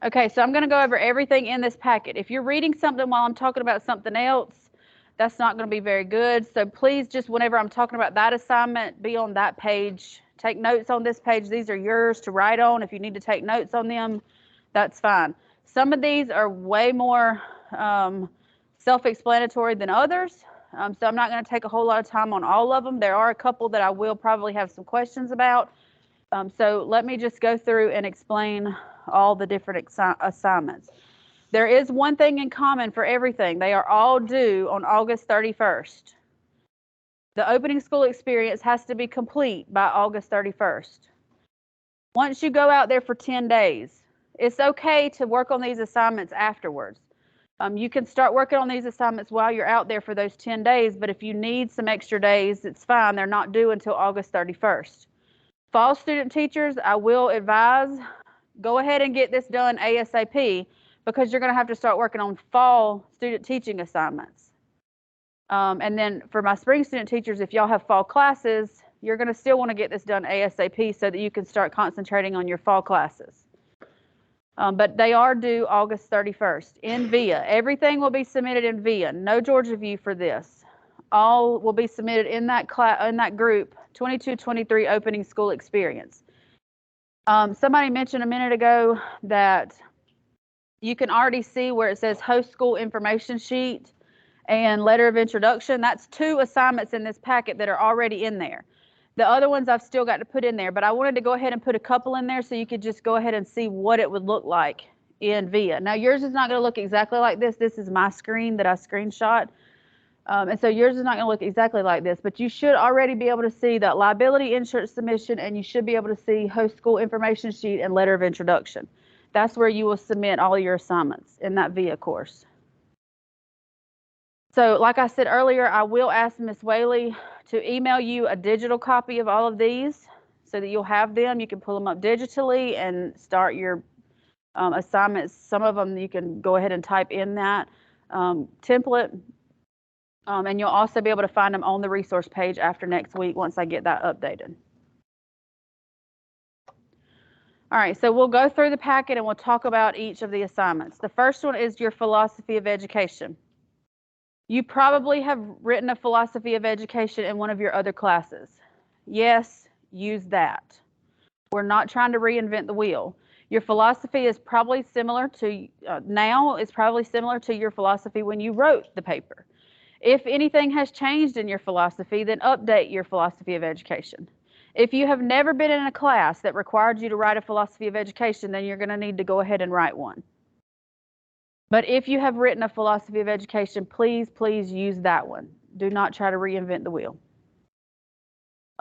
Okay, so I'm going to go over everything in this packet. If you're reading something while I'm talking about something else, that's not going to be very good. So please, just whenever I'm talking about that assignment, be on that page. Take notes on this page. These are yours to write on. If you need to take notes on them, that's fine. Some of these are way more self-explanatory than others. So I'm not going to take a whole lot of time on all of them. There are a couple that I will probably have some questions about. So let me just go through and explain all the different assignments. There is one thing in common for everything. They are all due on August 31st. The opening school experience has to be complete by August 31st. Once you go out there for 10 days, it's okay to work on these assignments afterwards. You can start working on these assignments while you're out there for those 10 days, but if you need some extra days, it's fine. They're not due until August 31st. Fall student teachers, I will advise, go ahead and get this done ASAP because you're going to have to start working on fall student teaching assignments. And then for my spring student teachers, if y'all have fall classes, you're going to still want to get this done ASAP so that you can start concentrating on your fall classes. But they are due August 31st in VIA. Everything will be submitted in VIA. No Georgia View for this. All will be submitted in that group, 22-23 opening school experience. Somebody mentioned a minute ago that you can already see where it says host school information sheet and letter of introduction. That's 2 assignments in this packet that are already in there. The other ones I've still got to put in there, but I wanted to go ahead and put a couple in there so you could just go ahead and see what it would look like in VIA. Now yours is not going to look exactly like this. This is my screen that I screenshot. And so yours is not going to look exactly like this, but you should already be able to see that liability insurance submission, and you should be able to see host school information sheet and letter of introduction. That's where you will submit all your assignments in that VIA course. So like I said earlier, I will ask Ms. Whaley to email you a digital copy of all of these so that you'll have them. You can pull them up digitally and start your assignments. Some of them you can go ahead and type in that template. And you'll also be able to find them on the resource page after next week once I get that updated. All right, so we'll go through the packet and we'll talk about each of the assignments. The first one is your philosophy of education. You probably have written a philosophy of education in one of your other classes. Yes, use that. We're not trying to reinvent the wheel. Your philosophy is probably similar to, now is probably similar to your philosophy when you wrote the paper. If anything has changed in your philosophy, then update your philosophy of education. If you have never been in a class that required you to write a philosophy of education, then you're going to need to go ahead and write one. But if you have written a philosophy of education, please use that one. Do not try to reinvent the wheel.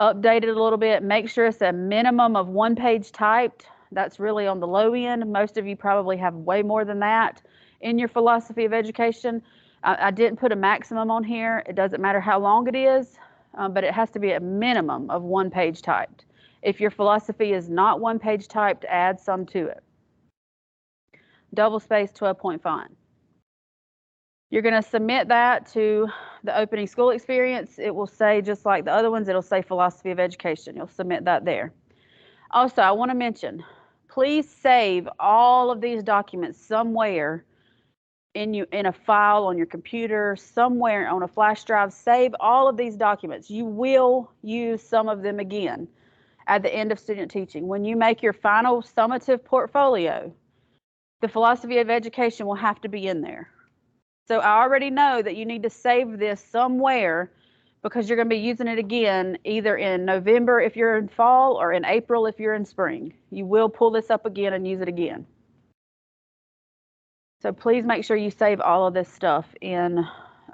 Update it a little bit. Make sure it's a minimum of 1 page typed. That's really on the low end. Most of you probably have way more than that in your philosophy of education. I didn't put a maximum on here. It doesn't matter how long it is, but it has to be a minimum of 1 page typed. If your philosophy is not 1 page typed, add some to it. Double space 12-point font. You're going to submit that to the opening school experience. It will say, just like the other ones, it'll say philosophy of education. You'll submit that there. Also, I want to mention, please save all of these documents somewhere in a file on your computer, somewhere on a flash drive. Save all of these documents. You will use some of them again at the end of student teaching. When you make your final summative portfolio, the philosophy of education will have to be in there. So I already know that you need to save this somewhere because you're going to be using it again either in November if you're in fall or in April if you're in spring. You will pull this up again and use it again. So please make sure you save all of this stuff in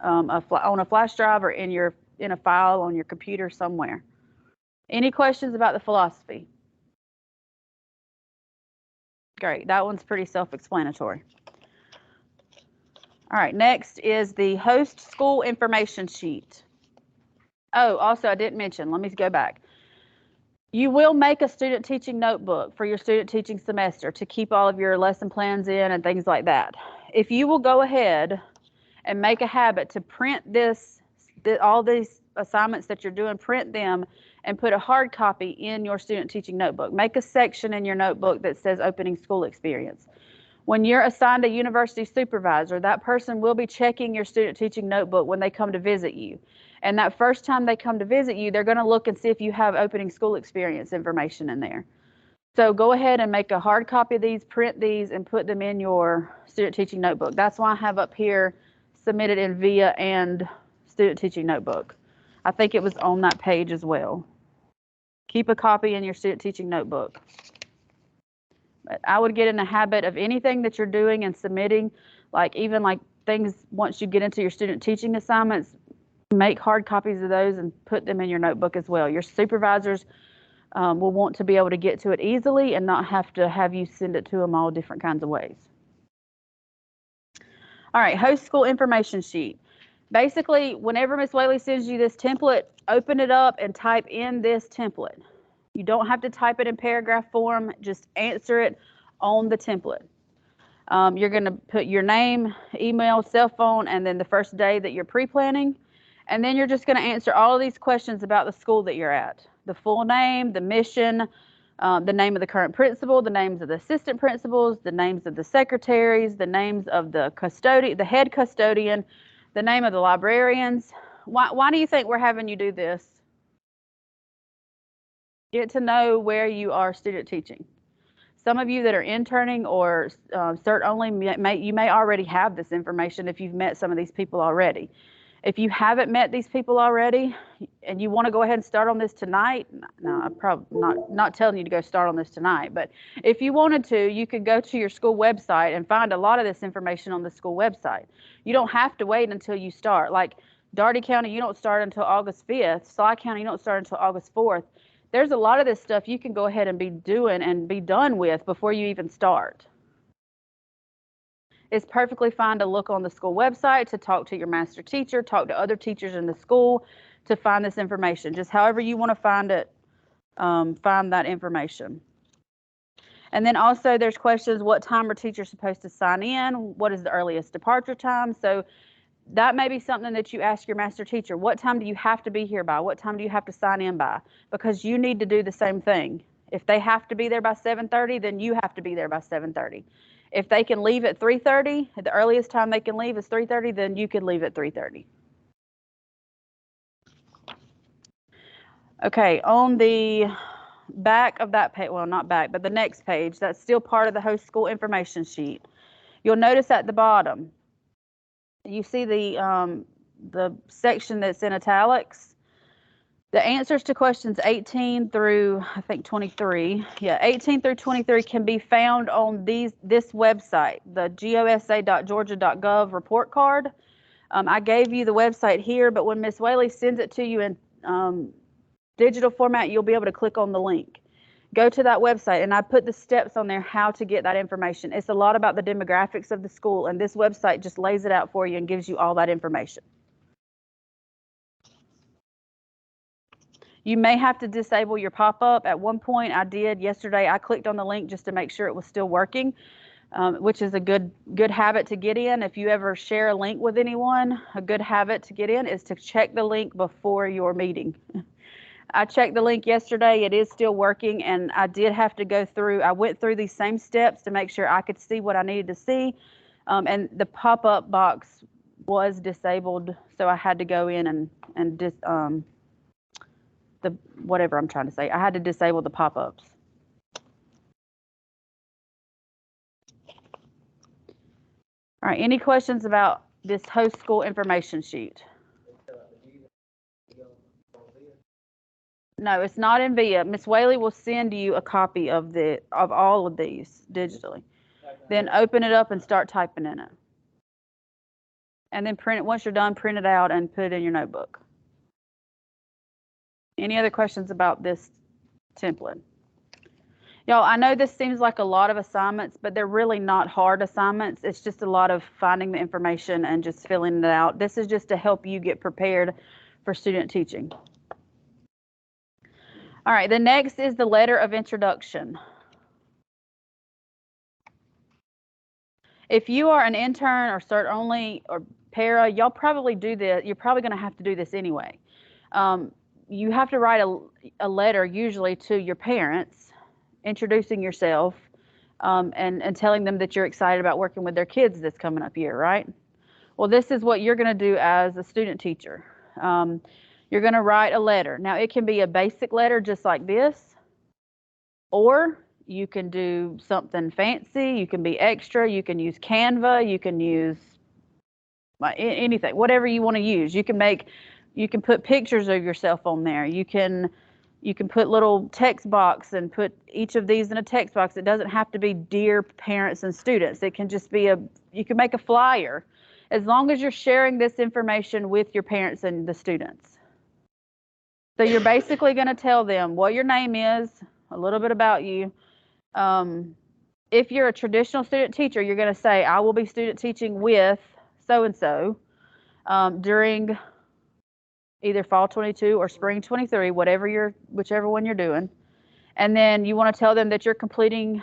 on a flash drive or in a file on your computer somewhere. Any questions about the philosophy? Great, that one's pretty self-explanatory. All right, next is the host school information sheet. Oh, also I didn't mention, let me go back. You will make a student teaching notebook for your student teaching semester to keep all of your lesson plans in and things like that. If you will go ahead and make a habit to print all these assignments that you're doing, print them and put a hard copy in your student teaching notebook. Make a section in your notebook that says opening school experience. When you're assigned a university supervisor, that person will be checking your student teaching notebook when they come to visit you. And that first time they come to visit you, they're going to look and see if you have opening school experience information in there. So go ahead and make a hard copy of these, print these, and put them in your student teaching notebook. That's why I have up here submitted in VIA and student teaching notebook. I think it was on that page as well. Keep a copy in your student teaching notebook. But I would get in the habit of anything that you're doing and submitting, like even like things once you get into your student teaching assignments, make hard copies of those and put them in your notebook as well. Your supervisors will want to be able to get to it easily and not have to have you send it to them all different kinds of ways. All right, host school information sheet. Basically, whenever Ms. Whaley sends you this template, open it up and type in this template. You don't have to type it in paragraph form, just answer it on the template. You're going to put your name, email, cell phone, and then the first day that you're pre-planning. And then you're just going to answer all of these questions about the school that you're at. The full name, the mission, the name of the current principal, the names of the assistant principals, the names of the secretaries, the names of the custodian, the head custodian, the name of the librarians. Why do you think we're having you do this? Get to know where you are student teaching. Some of you that are interning or cert only, you may already have this information if you've met some of these people already. If you haven't met these people already and you want to go ahead and start on this tonight, no, I'm probably not telling you to go start on this tonight, but if you wanted to, you could go to your school website and find a lot of this information on the school website. You don't have to wait until you start. Like Daugherty County, you don't start until August 5th. Sly County, you don't start until August 4th. There's a lot of this stuff you can go ahead and be doing and be done with before you even start. It's perfectly fine to look on the school website, to talk to your master teacher, talk to other teachers in the school to find this information. Just however you want to find it, find that information. And then also there's questions, what time are teachers supposed to sign in? What is the earliest departure time? So that may be something that you ask your master teacher. What time do you have to be here by? What time do you have to sign in by? Because you need to do the same thing. If they have to be there by 7:30, then you have to be there by 7:30. If they can leave at 3:30, the earliest time they can leave is 3:30, then you can leave at 3:30. Okay, on the back of that page, well, not back, but the next page, that's still part of the host school information sheet. You'll notice at the bottom, you see the section that's in italics. The answers to questions 18 through, I think, 23. Yeah, 18 through 23 can be found on this website, the gosa.georgia.gov report card. I gave you the website here, but when Ms. Whaley sends it to you in digital format, you'll be able to click on the link. Go to that website, and I put the steps on there how to get that information. It's a lot about the demographics of the school, and this website just lays it out for you and gives you all that information. You may have to disable your pop-up. At one point I did yesterday. I clicked on the link just to make sure it was still working, which is a good habit to get in. If you ever share a link with anyone, a good habit to get in is to check the link before your meeting. I checked the link yesterday. It is still working, and I did have to go through. I went through these same steps to make sure I could see what I needed to see, and the pop-up box was disabled, so I had to go in and whatever I'm trying to say. I had to disable the pop-ups. All right, any questions about this host school information sheet? No, it's not in VIA. Ms. Whaley will send you a copy of all of these digitally. Then open it up and start typing in it. And then print it. Once you're done, print it out and put it in your notebook. Any other questions about this template? Y'all, I know this seems like a lot of assignments, but they're really not hard assignments. It's just a lot of finding the information and just filling it out. This is just to help you get prepared for student teaching. All right, the next is the letter of introduction. If you are an intern or cert only or para, y'all probably do this. You're probably going to have to do this anyway. You have to write a letter usually to your parents introducing yourself, and telling them that you're excited about working with their kids this coming up year, right? Well, this is what you're going to do as a student teacher. You're going to write a letter. Now, it can be a basic letter just like this, or you can do something fancy. You can be extra. You can use Canva. You can use anything, whatever you want to use. You can put pictures of yourself on there. You can put little text box and put each of these in a text box. It doesn't have to be dear parents and students. It can just be you can make a flyer, as long as you're sharing this information with your parents and the students. So you're basically going to tell them what your name is, a little bit about you. If you're a traditional student teacher, you're going to say, I will be student teaching with so-and-so during either fall 22 or spring 23, whichever one you're doing. And then you want to tell them that you're completing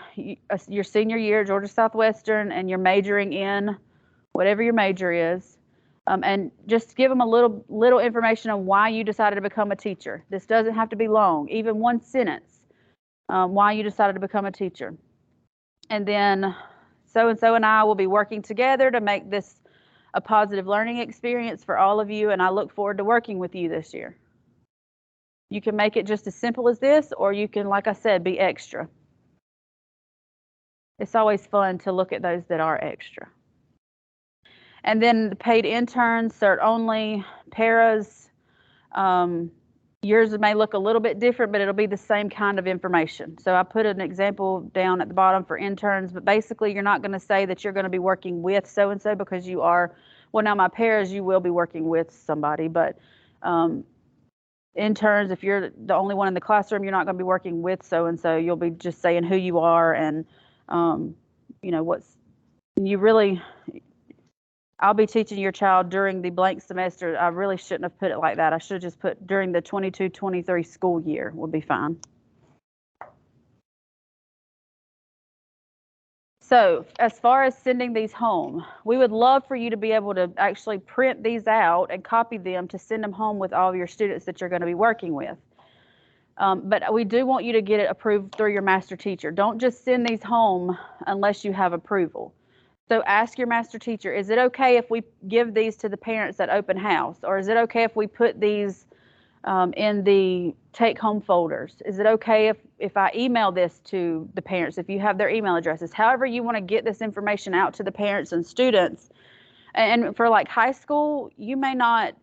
your senior year at Georgia Southwestern and you're majoring in whatever your major is. And just give them a little information on why you decided to become a teacher. This doesn't have to be long, even one sentence, why you decided to become a teacher. And then so-and-so and I will be working together to make this a positive learning experience for all of you, and I look forward to working with you this year. You can make it just as simple as this, or you can, like I said, be extra. It's always fun to look at those that are extra. And then the paid interns, cert only, paras, yours may look a little bit different, but it'll be the same kind of information. So I put an example down at the bottom for interns, but basically you're not going to say that you're going to be working with so-and-so because you are, well, now my paras, you will be working with somebody, but interns, if you're the only one in the classroom, you're not going to be working with so-and-so. You'll be just saying who you are and, I'll be teaching your child during the blank semester. I really shouldn't have put it like that. I should have just put during the 22-23 school year would be fine. So as far as sending these home, we would love for you to be able to actually print these out and copy them to send them home with all of your students that you're going to be working with. But we do want you to get it approved through your master teacher. Don't just send these home unless you have approval. So ask your master teacher, is it okay if we give these to the parents at open house? Or is it okay if we put these in the take-home folders? Is it okay if I email this to the parents, if you have their email addresses? However you want to get this information out to the parents and students. And for like high school, you may not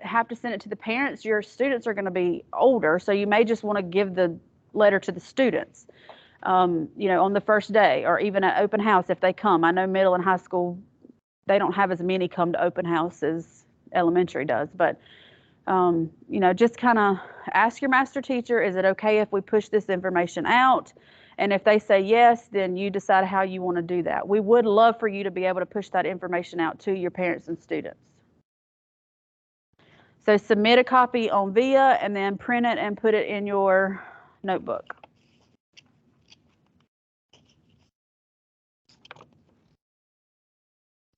have to send it to the parents. Your students are going to be older, so you may just want to give the letter to the students. On the first day, or even at open house if they come. I know middle and high school, they don't have as many come to open house as elementary does, but just kind of ask your master teacher, is it okay if we push this information out? And if they say yes, then you decide how you want to do that. We would love for you to be able to push that information out to your parents and students. So submit a copy on VIA and then print it and put it in your notebook.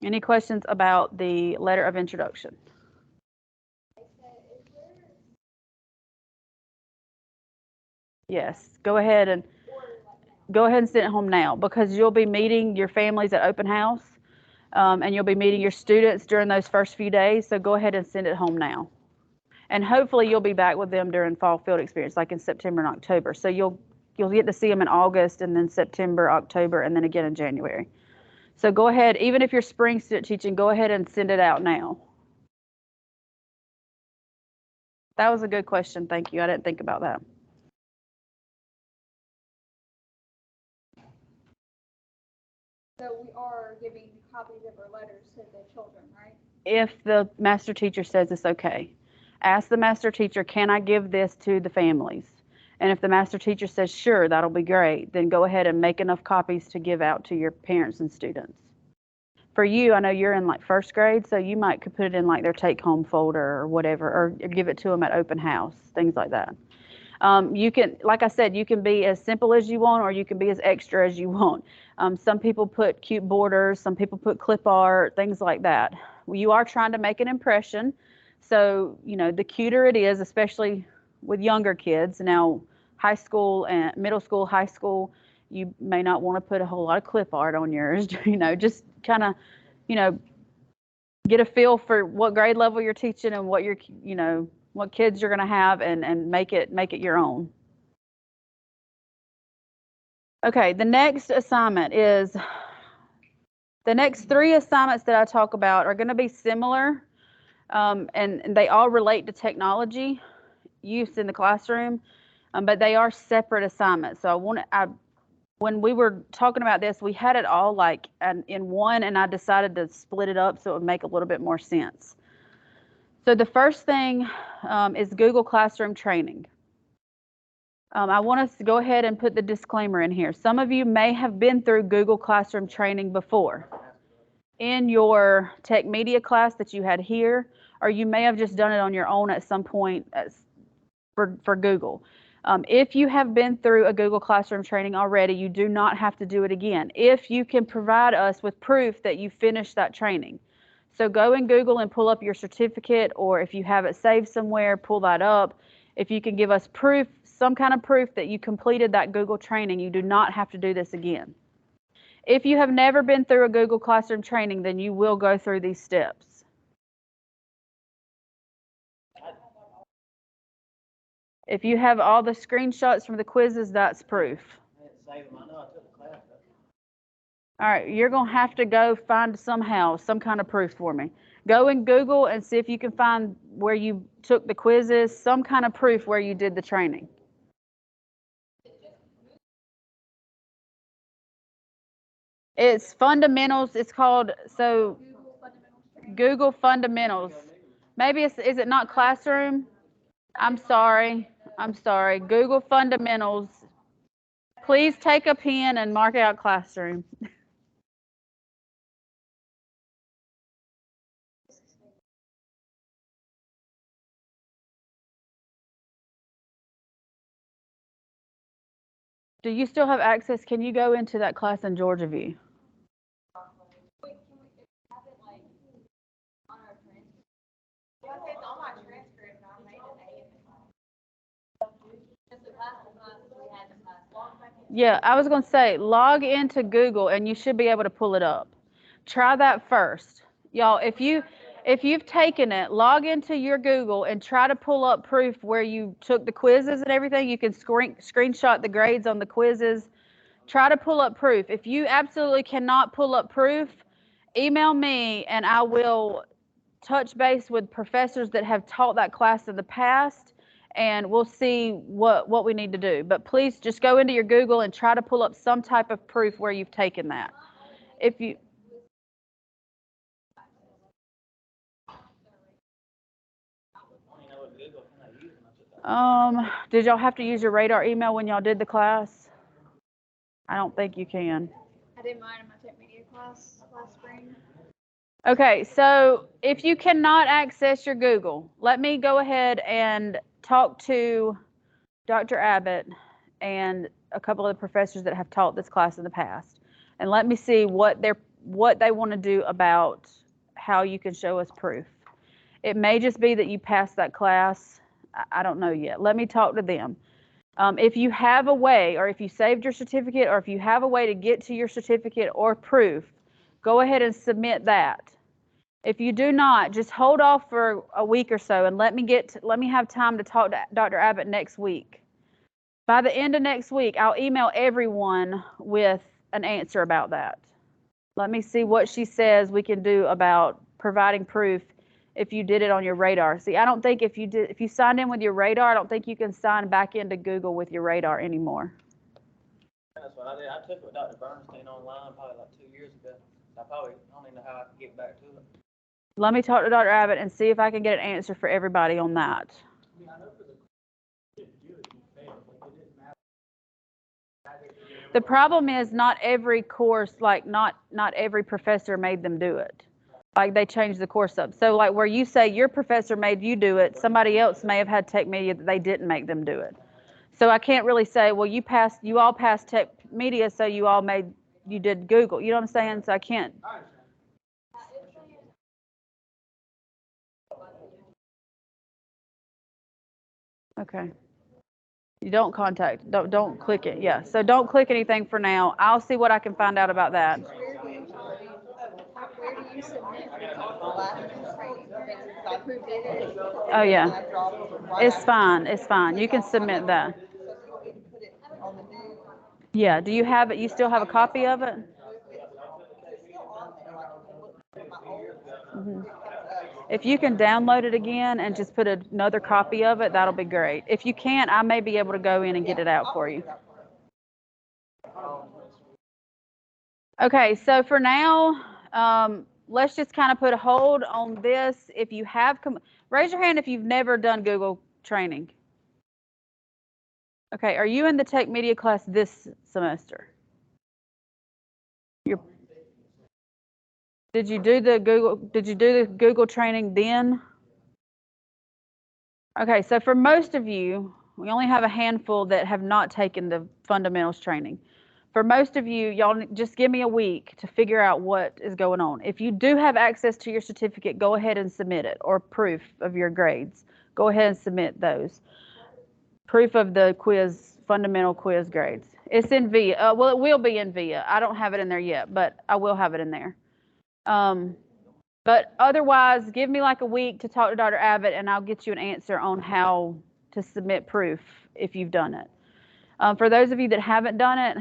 Any questions about the letter of introduction? Yes, go ahead and send it home now, because you'll be meeting your families at open house, and you'll be meeting your students during those first few days. So go ahead and send it home now. And hopefully you'll be back with them during fall field experience, like in September and October. So you'll get to see them in August, and then September, October, and then again in January. So go ahead, even if you're spring student teaching, go ahead and send it out now. That was a good question. Thank you. I didn't think about that. So we are giving copies of our letters to the children, right? If the master teacher says it's okay, ask the master teacher, can I give this to the families? And if the master teacher says, sure, that'll be great, then go ahead and make enough copies to give out to your parents and students. For you, I know you're in like first grade, so you might could put it in like their take-home folder or whatever, or give it to them at open house, things like that. You can, like I said, you can be as simple as you want, or you can be as extra as you want. Some people put cute borders, some people put clip art, things like that. You are trying to make an impression. So, the cuter it is, especially with younger kids. Now, high school and middle school, high school, You may not want to put a whole lot of clip art on yours, just kind of, get a feel for what grade level you're teaching and what what kids you're going to have, and make it your own. Okay, the next assignment is, the next 3 assignments that I talk about are going to be similar, and they all relate to technology use in the classroom, but they are separate assignments. So when we were talking about this, we had it all like in one, and I decided to split it up so it would make a little bit more sense. So the first thing is Google Classroom training. I want us to go ahead and put the disclaimer in here. Some of you may have been through Google Classroom training before in your tech media class that you had here, or you may have just done it on your own at some point for Google. If you have been through a Google Classroom training already, you do not have to do it again if you can provide us with proof that you finished that training. So go in Google and pull up your certificate, or if you have it saved somewhere, pull that up. If you can give us proof, some kind of proof that you completed that Google training, you do not have to do this again. If you have never been through a Google Classroom training, then you will go through these steps. If you have all the screenshots from the quizzes, that's proof. I didn't save them. I know I took the class. All right, you're going to have to go find some kind of proof for me. Go in Google and see if you can find where you took the quizzes, some kind of proof where you did the training. It's fundamentals. It's called, so Google Fundamentals. Maybe is it not Classroom? I'm sorry. Google Fundamentals. Please take a pen and mark out Classroom. Do you still have access? Can you go into that class in Georgia View? Wait, can we have it like on our transcript? Yeah, it's on my transcript, and I made an A in the class. Just the class we had the class. Yeah, I was going to say, log into Google and you should be able to pull it up. Try that first. Y'all, if you've taken it, log into your Google and try to pull up proof where you took the quizzes and everything. You can screenshot the grades on the quizzes. Try to pull up proof. If you absolutely cannot pull up proof, email me and I will touch base with professors that have taught that class in the past, and we'll see what we need to do. But please just go into your Google and try to pull up some type of proof where you've taken that. If you did y'all have to use your radar email when y'all did the class? I don't think you can. I did mine in my tech media class last spring. Okay, so if you cannot access your Google, let me go ahead and talk to Dr. Abbott and a couple of the professors that have taught this class in the past, and let me see what they want to do about how you can show us proof. It may just be that you passed that class. I don't know yet. Let me talk to them. If you have a way, or if you saved your certificate, or if you have a way to get to your certificate or proof, go ahead and submit that. If you do not, just hold off for a week or so and let me have time to talk to Dr. Abbott next week. By the end of next week, I'll email everyone with an answer about that. Let me see what she says we can do about providing proof if you did it on your radar. See, I don't think if you signed in with your radar, I don't think you can sign back into Google with your radar anymore. That's what I did. I took it with Dr. Bernstein online probably like 2 years ago. I probably don't even know how I can get back to it. Let me talk to Dr. Abbott and see if I can get an answer for everybody on that. The problem is not every course, like not every professor made them do it. Like they changed the course up. So like where you say your professor made you do it, somebody else may have had tech media that they didn't make them do it. So I can't really say, well, you all passed tech media, so you did Google. You know what I'm saying? So I can't. Okay. You don't contact, don't click it, yeah. So don't click anything for now. I'll see what I can find out about that. Where do you submit the last training? Because who did it? Oh, yeah. And I dropped it right It's after. fine, it's fine. You can submit that. So if you want me to put it on the new, Yeah, do you have it, you still have a copy of it? it's still on there, like, if you look at my old, Mhm. it comes up. If you can download it again and just put another copy of it, that'll be great. If you can't, I may be able to go in and get it out for you. Okay, so for now, let's just kind of put a hold on this. If you have, raise your hand if you've never done Google training. Okay, are you in the tech media class this semester? Did you do the Google training then? Okay, so for most of you, we only have a handful that have not taken the fundamentals training. For most of you, y'all just give me a week to figure out what is going on. If you do have access to your certificate, go ahead and submit it, or proof of your grades. Go ahead and submit those. Proof of the quiz, fundamental quiz grades. It's in VIA. Well, it will be in VIA. I don't have it in there yet, but I will have it in there. But otherwise, give me like a week to talk to Dr. Abbott, and I'll get you an answer on how to submit proof if you've done it. For those of you that haven't done it,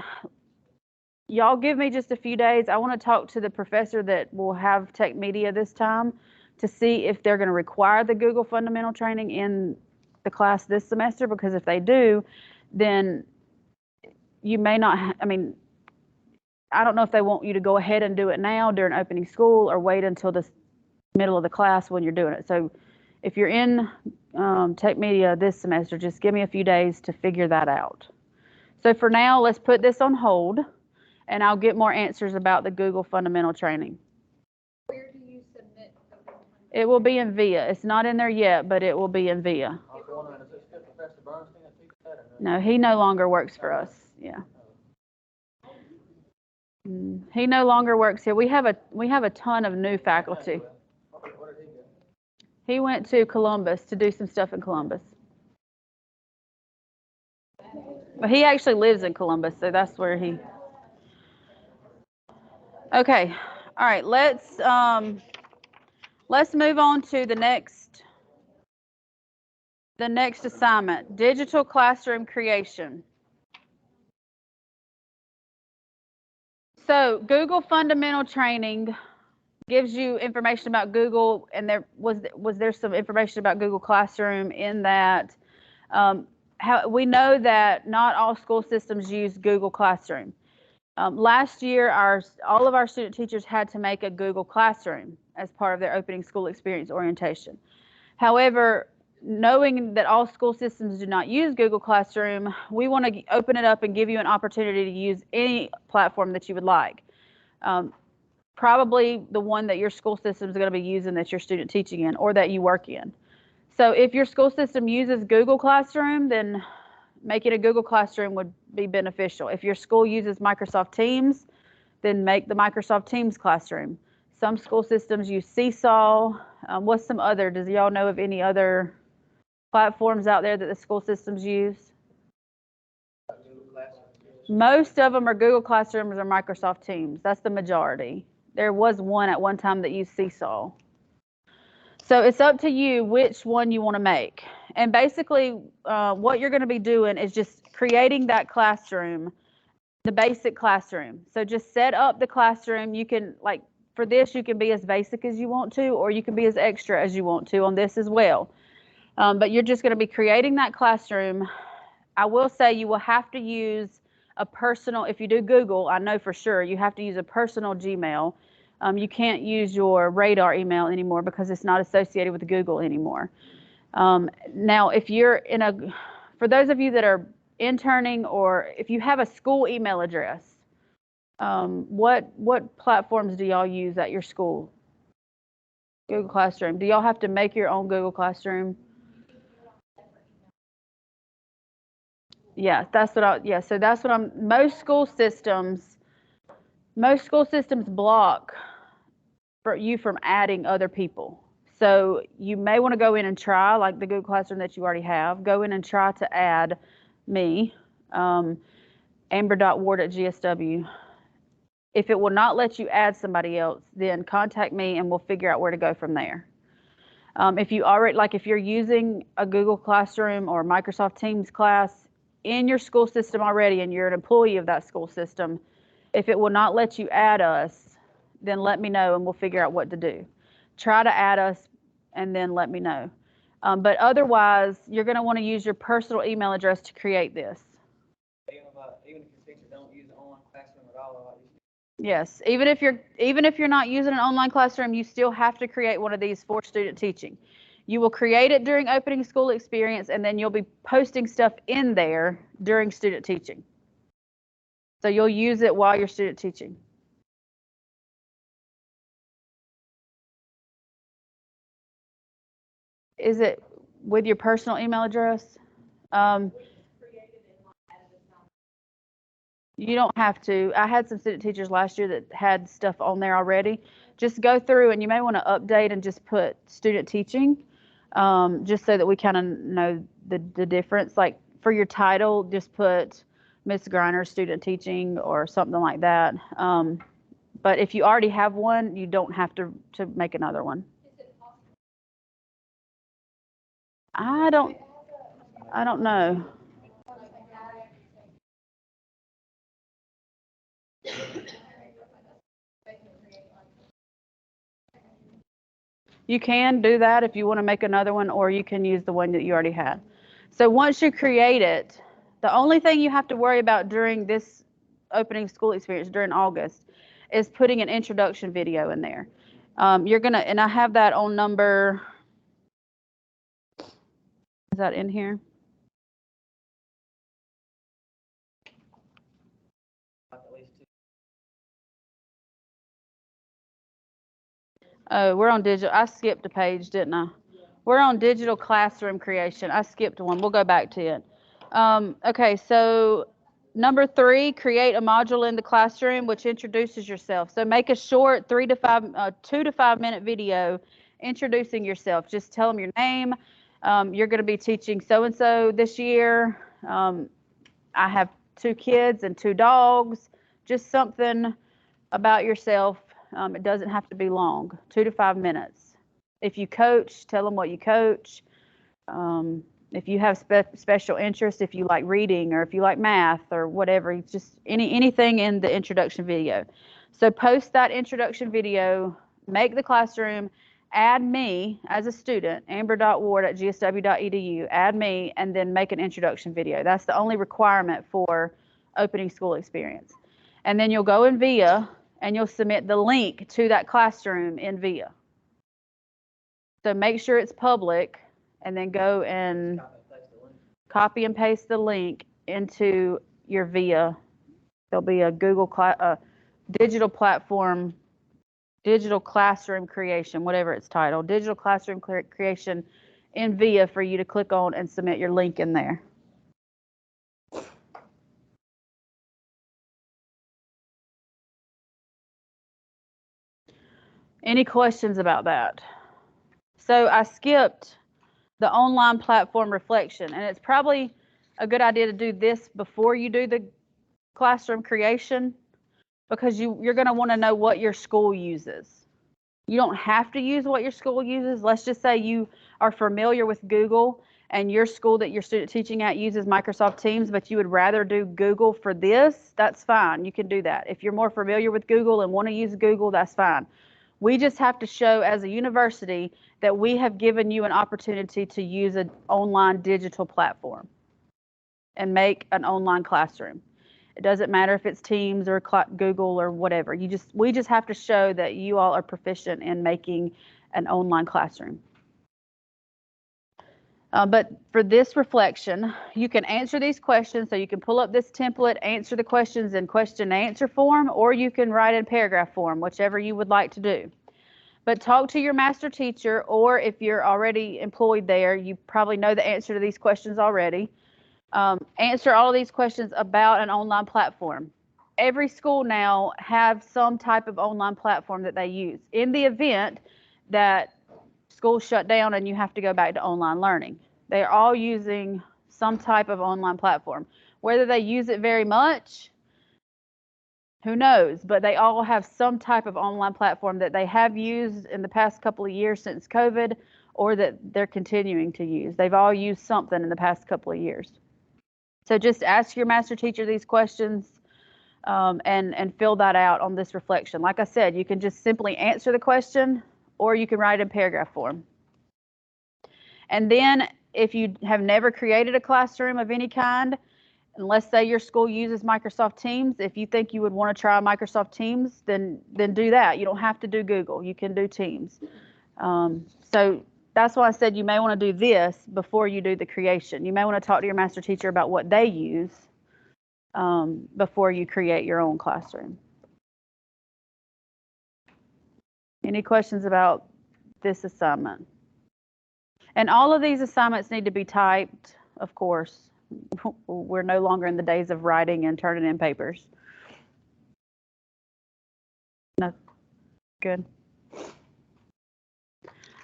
y'all give me just a few days. I want to talk to the professor that will have tech media this time to see if they're going to require the Google fundamental training in the class this semester, because if they do, then you may not, I mean, I don't know if they want you to go ahead and do it now during opening school or wait until the middle of the class when you're doing it. So if you're in tech media this semester, just give me a few days to figure that out. So for now, let's put this on hold, and I'll get more answers about the Google fundamental training. Where do you submit? It will be in VIA. It's not in there yet, but it will be in VIA. I was wondering, is this good Professor Bernstein that teaches that or No, he no longer works for us. Yeah. He no longer works here. We have a ton of new faculty. Where did he go? He went to Columbus to do some stuff in Columbus. But he actually lives in Columbus, so that's where he. Okay. All right, let's move on to the next assignment, digital classroom creation. So Google fundamental training gives you information about Google, and there was there some information about Google Classroom in that. How we know that not all school systems use Google Classroom. Last year, all of our student teachers had to make a Google Classroom as part of their opening school experience orientation. However, knowing that all school systems do not use Google Classroom, we want to open it up and give you an opportunity to use any platform that you would like. Probably the one that your school system is going to be using that you're student teaching in or that you work in. So if your school system uses Google Classroom, then making a Google Classroom would be beneficial. If your school uses Microsoft Teams, then make the Microsoft Teams classroom. Some school systems use Seesaw. What's some other, does y'all know of any other platforms out there that the school systems use? Most of them are Google Classrooms or Microsoft Teams. That's the majority. There was one at one time that used Seesaw. So it's up to you which one you want to make. And basically what you're going to be doing is just creating that classroom, the basic classroom. So just set up the classroom. You can, like for this, you can be as basic as you want to, or you can be as extra as you want to on this as well. But you're just going to be creating that classroom. I will say you will have to use a personal, if you do Google, I know for sure, you have to use a personal Gmail. You can't use your Radar email anymore because it's not associated with Google anymore. Now, if you're in for those of you that are interning, or if you have a school email address, what platforms do y'all use at your school? Google Classroom. Do y'all have to make your own Google Classroom? Yeah, that's what so that's what most school systems block for you from adding other people. So you may want to go in and try, like the Google Classroom that you already have, go in and try to add me, amber.ward@GSW. If it will not let you add somebody else, then contact me and we'll figure out where to go from there. If you already, like if you're using a Google Classroom or Microsoft Teams class in your school system already and you're an employee of that school system, if it will not let you add us, then let me know and we'll figure out what to do. Try to add us and then let me know. But otherwise, you're going to want to use your personal email address to create this. Even if your teacher don't use an online classroom at all, like Yes, even if you're not using an online classroom, you still have to create one of these for student teaching. You will create it during opening school experience, and then you'll be posting stuff in there during student teaching. So you'll use it while you're student teaching. Is it with your personal email address? You don't have to. I had some student teachers last year that had stuff on there already. Just go through and you may want to update and just put student teaching, just so that we kind of know the difference. Like for your title, just put Miss Griner student teaching or something like that. But if you already have one, you don't have to make another one. I don't know. You can do that if you want to make another one, or you can use the one that you already had. So once you create it, the only thing you have to worry about during this opening school experience during August is putting an introduction video in there. You're gonna, and I have that on number, is that in here? at least two. Oh, we're on digital. I skipped a page, didn't I? We're on digital classroom creation. I skipped one. We'll go back to it. Okay, so number 3, create a module in the classroom which introduces yourself. So make a short 2 to 5 minute video introducing yourself. Just tell them your name. You're going to be teaching so-and-so this year. I have 2 kids and 2 dogs. Just something about yourself. It doesn't have to be long, 2 to 5 minutes. If you coach, tell them what you coach. If you have special interest, if you like reading or if you like math or whatever, just anything in the introduction video. So post that introduction video, make the classroom, add me as a student, amber.ward@gsw.edu, add me, and then make an introduction video. That's the only requirement for opening school experience. And then you'll go in VIA and you'll submit the link to that classroom in VIA. So make sure it's public and then go and copy and paste the link into your VIA. There'll be a Google digital platform, digital classroom creation, whatever it's titled, digital classroom creation in VIA for you to click on and submit your link in there. Any questions about that? So I skipped the online platform reflection, and it's probably a good idea to do this before you do the classroom creation, because you're going to want to know what your school uses. You don't have to use what your school uses. Let's just say you are familiar with Google and your school that you're student teaching at uses Microsoft Teams, but you would rather do Google for this, that's fine. You can do that. If you're more familiar with Google and want to use Google, that's fine. We just have to show as a university that we have given you an opportunity to use an online digital platform and make an online classroom. It doesn't matter if it's Teams or Google or whatever. We just have to show that you all are proficient in making an online classroom. But for this reflection, you can answer these questions. So you can pull up this template, answer the questions in question and answer form, or you can write in paragraph form, whichever you would like to do. But talk to your master teacher, or if you're already employed there, you probably know the answer to these questions already. Answer all of these questions about an online platform. Every school now have some type of online platform that they use in the event that schools shut down and you have to go back to online learning. They're all using some type of online platform. Whether they use it very much, who knows? But they all have some type of online platform that they have used in the past couple of years since COVID, or that they're continuing to use. They've all used something in the past couple of years. So just ask your master teacher these questions and fill that out on this reflection. Like I said, you can just simply answer the question, or you can write it in paragraph form. And then if you have never created a classroom of any kind, and let's say your school uses Microsoft Teams, if you think you would want to try Microsoft Teams, then do that. You don't have to do Google. You can do Teams. So that's why I said you may want to do this before you do the creation. You may want to talk to your master teacher about what they use before you create your own classroom. Any questions about this assignment? And all of these assignments need to be typed, of course. We're no longer in the days of writing and turning in papers. No, good.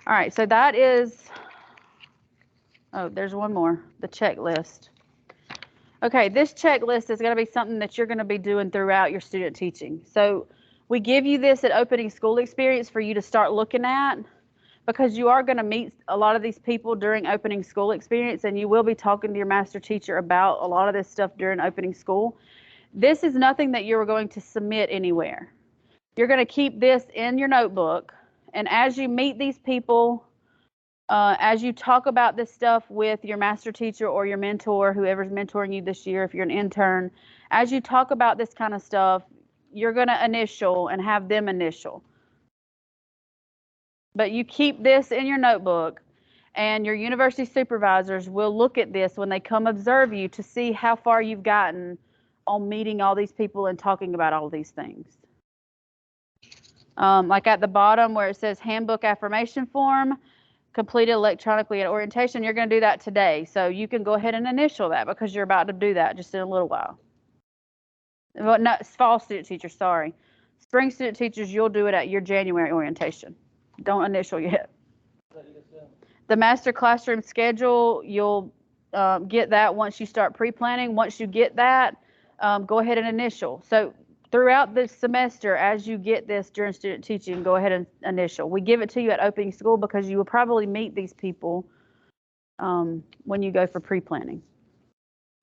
All right, so that is, oh, there's one more, the checklist. Okay, this checklist is going to be something that you're going to be doing throughout your student teaching. So we give you this at Opening School Experience for you to start looking at, because you are going to meet a lot of these people during Opening School Experience, and you will be talking to your master teacher about a lot of this stuff during Opening School. This is nothing that you're going to submit anywhere. You're going to keep this in your notebook, and as you meet these people, as you talk about this stuff with your master teacher or your mentor, whoever's mentoring you this year, if you're an intern, as you talk about this kind of stuff, you're going to initial and have them initial. But you keep this in your notebook, and your university supervisors will look at this when they come observe you to see how far you've gotten on meeting all these people and talking about all these things. Like at the bottom where it says handbook affirmation form, completed electronically at orientation, you're going to do that today. So you can go ahead and initial that because you're about to do that just in a little while. Well, no, fall student teachers, sorry. Spring student teachers, you'll do it at your January orientation. Don't initial yet. The master classroom schedule, you'll get that once you start pre-planning. Once you get that, go ahead and initial. So throughout the semester, as you get this during student teaching, go ahead and initial. We give it to you at Opening School because you will probably meet these people when you go for pre-planning.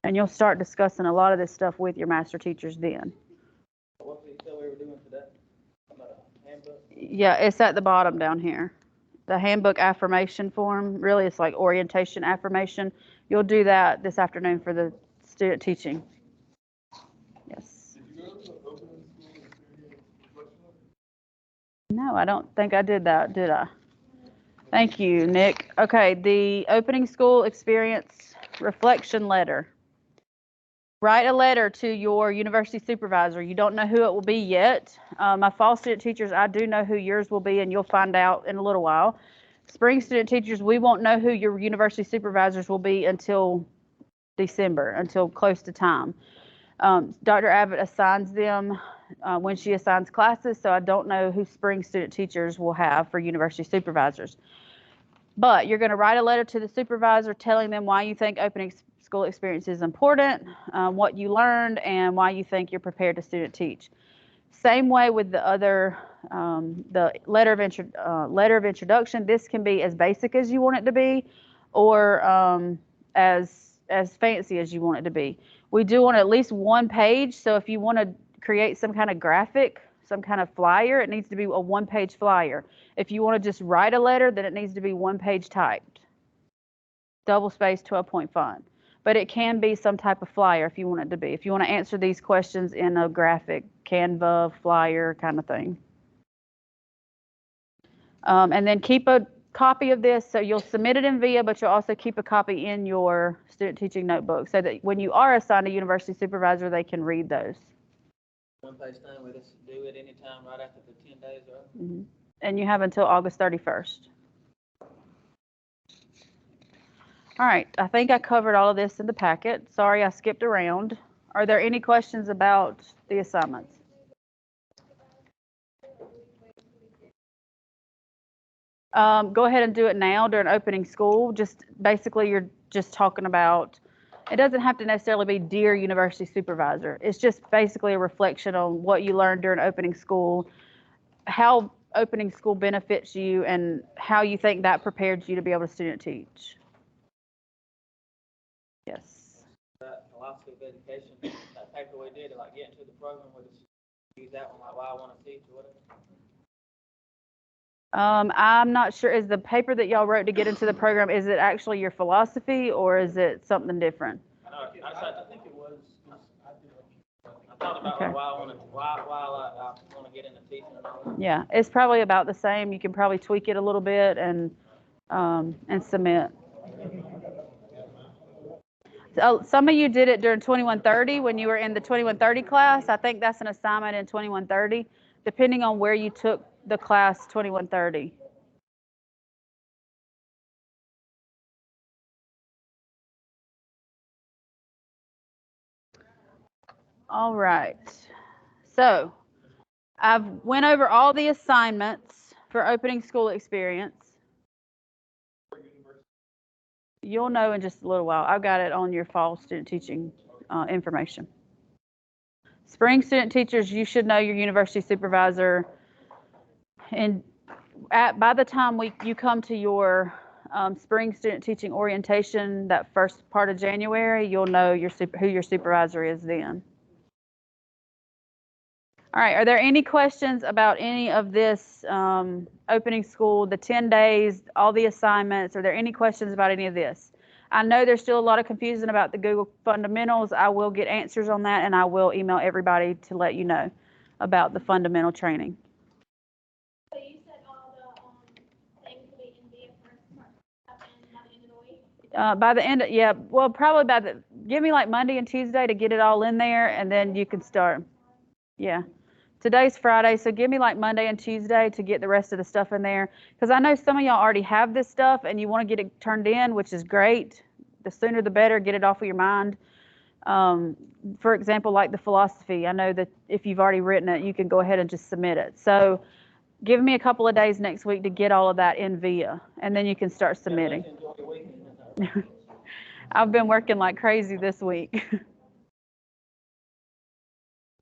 And you'll start discussing a lot of this stuff with your master teachers then. What did you say we were doing today? Handbook? Yeah, it's at the bottom down here. The handbook affirmation form, really it's like orientation affirmation. You'll do that this afternoon for the student teaching. Yes. Did you go to the Opening School Experience reflection? No, I don't think I did that, did I? Thank you, Nick. Okay, the Opening School Experience reflection letter. Write a letter to your university supervisor. You don't know who it will be yet. My fall student teachers, I do know who yours will be, and you'll find out in a little while. Spring student teachers, we won't know who your university supervisors will be until December, until close to time. Dr. Abbott assigns them when she assigns classes, so I don't know who spring student teachers will have for university supervisors. But you're going to write a letter to the supervisor telling them why you think Opening School Experience is important, what you learned, and why you think you're prepared to student teach. Same way with the other, the letter of introduction. This can be as basic as you want it to be, or as fancy as you want it to be. We do want at least one page, so if you want to create some kind of graphic, some kind of flyer, it needs to be a one-page flyer. If you want to just write a letter, then it needs to be one page typed, double-spaced, 12-point font. But it can be some type of flyer if you want it to be. If you want to answer these questions in a graphic, Canva, flyer kind of thing. And then keep a copy of this. So you'll submit it in VIA, but you'll also keep a copy in your student teaching notebook so that when you are assigned a university supervisor, they can read those. One page thing, we just do it anytime right after the 10 days are up. Mm-hmm. And you have until August 31st. All right, I think I covered all of this in the packet. Sorry I skipped around. Are there any questions about the assignments? Go ahead and do it now during Opening School. Just basically, you're just talking about It doesn't have to necessarily be Dear University Supervisor. It's just basically a reflection on what you learned during opening school, how opening school benefits you, and how you think that prepared you to be able to student teach. Yes. That philosophy of education, that paper we did, like get into the program, we just use that one, like why I want to teach or whatever. I'm not sure, is the paper that y'all wrote to get into the program, is it actually your philosophy or is it something different? I think it was, I thought about Okay. like, why I want to get into teaching and all that. Yeah, it's probably about the same. You can probably tweak it a little bit and submit. So some of you did it during 2130 when you were in the 2130 class. I think that's an assignment in 2130, depending on where you took the class 2130. All right. So I've went over all the assignments for opening school experience. You'll know in just a little while. I've got it on your fall student teaching information. Spring student teachers, you should know your university supervisor. And by the time you come to your spring student teaching orientation, that first part of January, you'll know who your supervisor is then. All right, are there any questions about any of this opening school, the 10 days, all the assignments? Are there any questions about any of this? I know there's still a lot of confusion about the Google fundamentals. I will get answers on that, and I will email everybody to let you know about the fundamental training. So you said all the things will be in the first by the end of the week? By the end of, yeah, well, probably give me like Monday and Tuesday to get it all in there, and then you can start. Yeah. Today's Friday, so give me like Monday and Tuesday to get the rest of the stuff in there. Because I know some of y'all already have this stuff and you want to get it turned in, which is great. The sooner the better, get it off of your mind. For example, like the philosophy, I know that if you've already written it, you can go ahead and just submit it. So give me a couple of days next week to get all of that in VIA, and then you can start submitting. Enjoy your weekend. I've been working like crazy this week.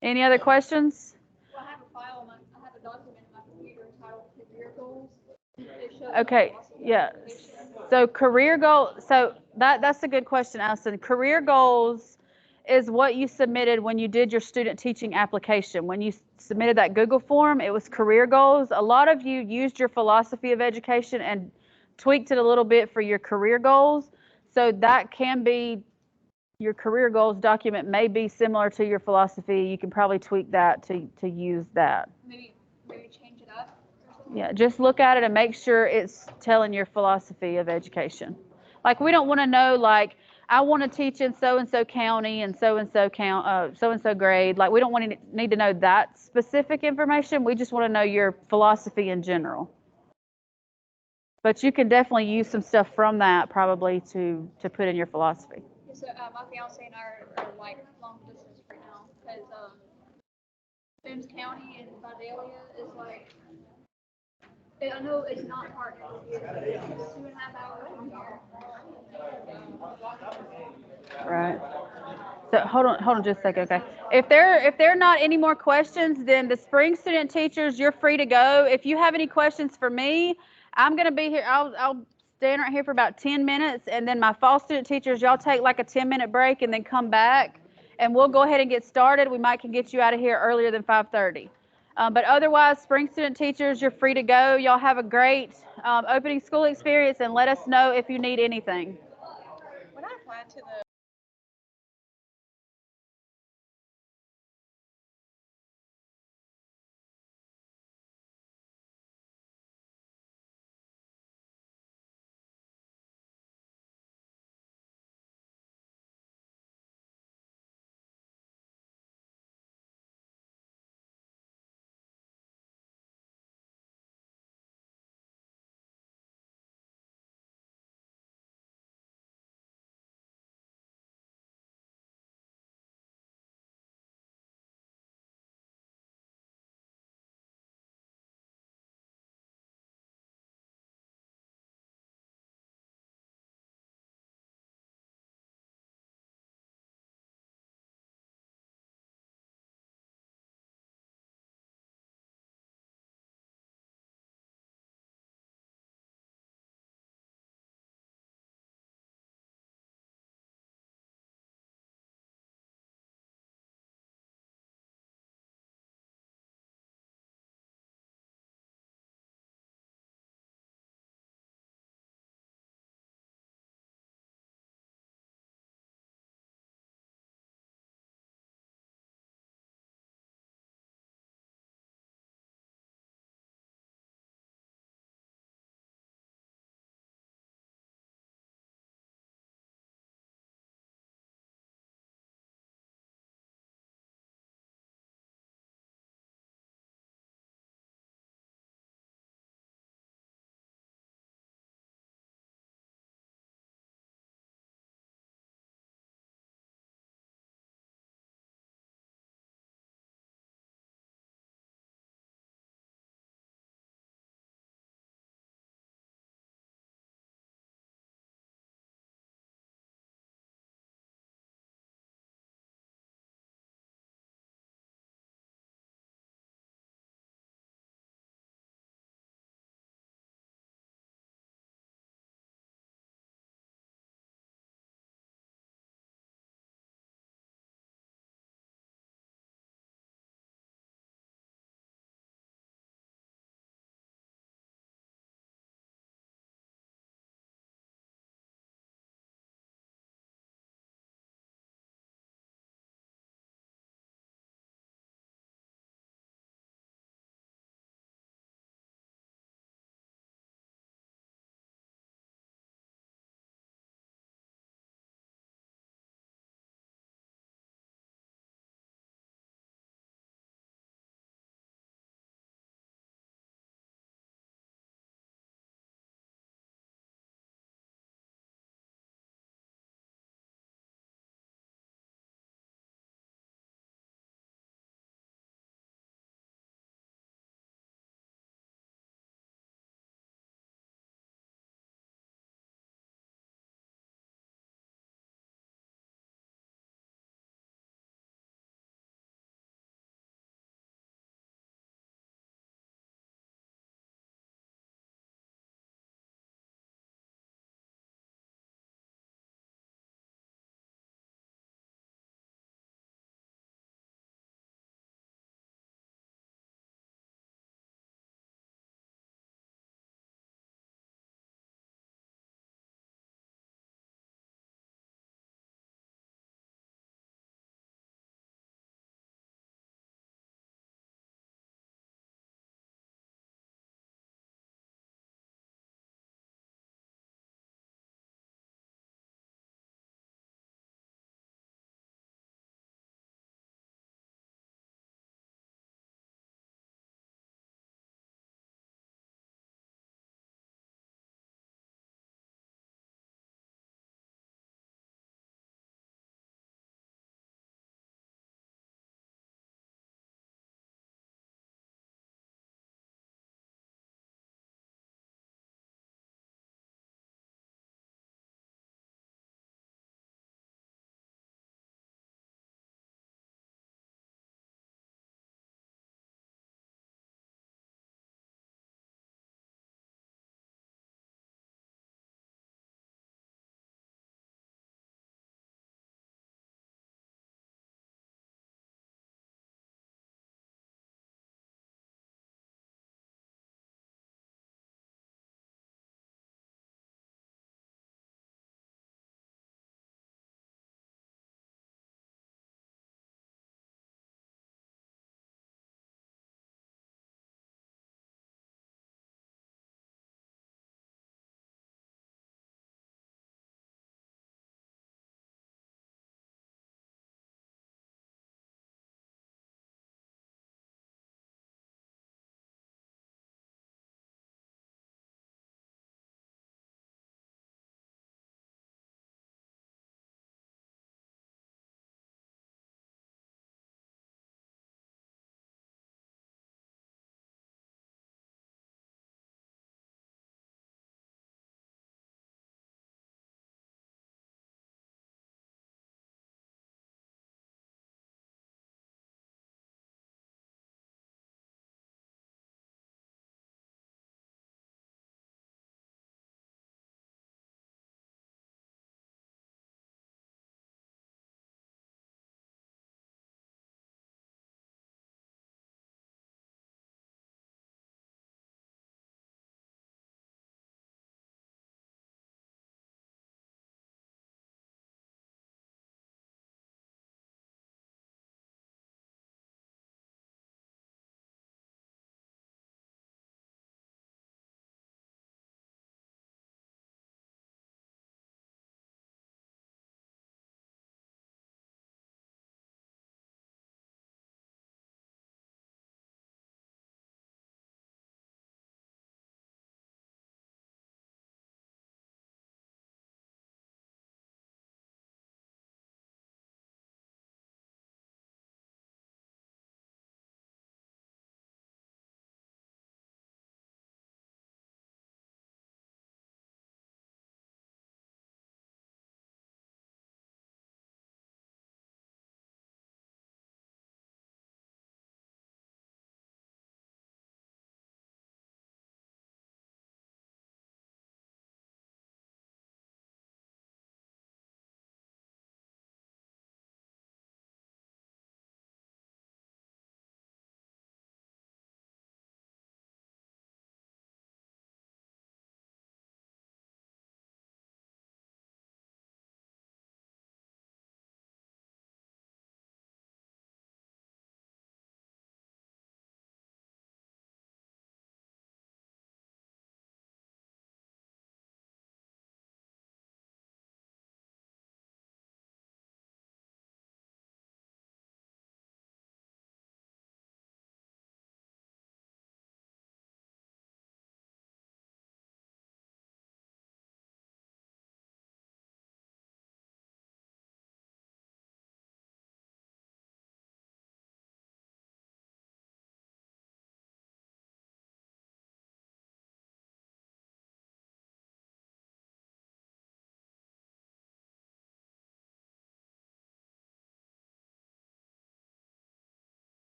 Any other questions? Well, I have a file, I have a document in my computer entitled Career Goals. It shows Okay, the philosophy of yeah. education. So career goal, so that's a good question, Allison. Career goals is what you submitted when you did your student teaching application. When you submitted that Google form, it was career goals. A lot of you used your philosophy of education and tweaked it a little bit for your career goals. So that can be, your career goals document may be similar to your philosophy. You can probably tweak that to use that. Maybe change it up or something. Yeah, just look at it and make sure it's telling your philosophy of education. Like, we don't want to know, like, I want to teach in so-and-so county and so-and-so grade. Like, we don't want to need to know that specific information. We just want to know your philosophy in general. But you can definitely use some stuff from that probably to put in your philosophy. So my fiance and I are like long distance right now because Sims County and Vidalia is like, I know it's not hard to get, but it's 2.5 hours from here. Right. So hold on just a second, okay? If there are not any more questions, then the spring student teachers, you're free to go. If you have any questions for me, I'm gonna be here. I'll stand right here for about 10 minutes, and then my fall student teachers, y'all take like a 10-minute break and then come back, and we'll go ahead and get started. We might can get you out of here earlier than 5:30. But otherwise, spring student teachers, you're free to go. Y'all have a great opening school experience, and let us know if you need anything. When I applied to the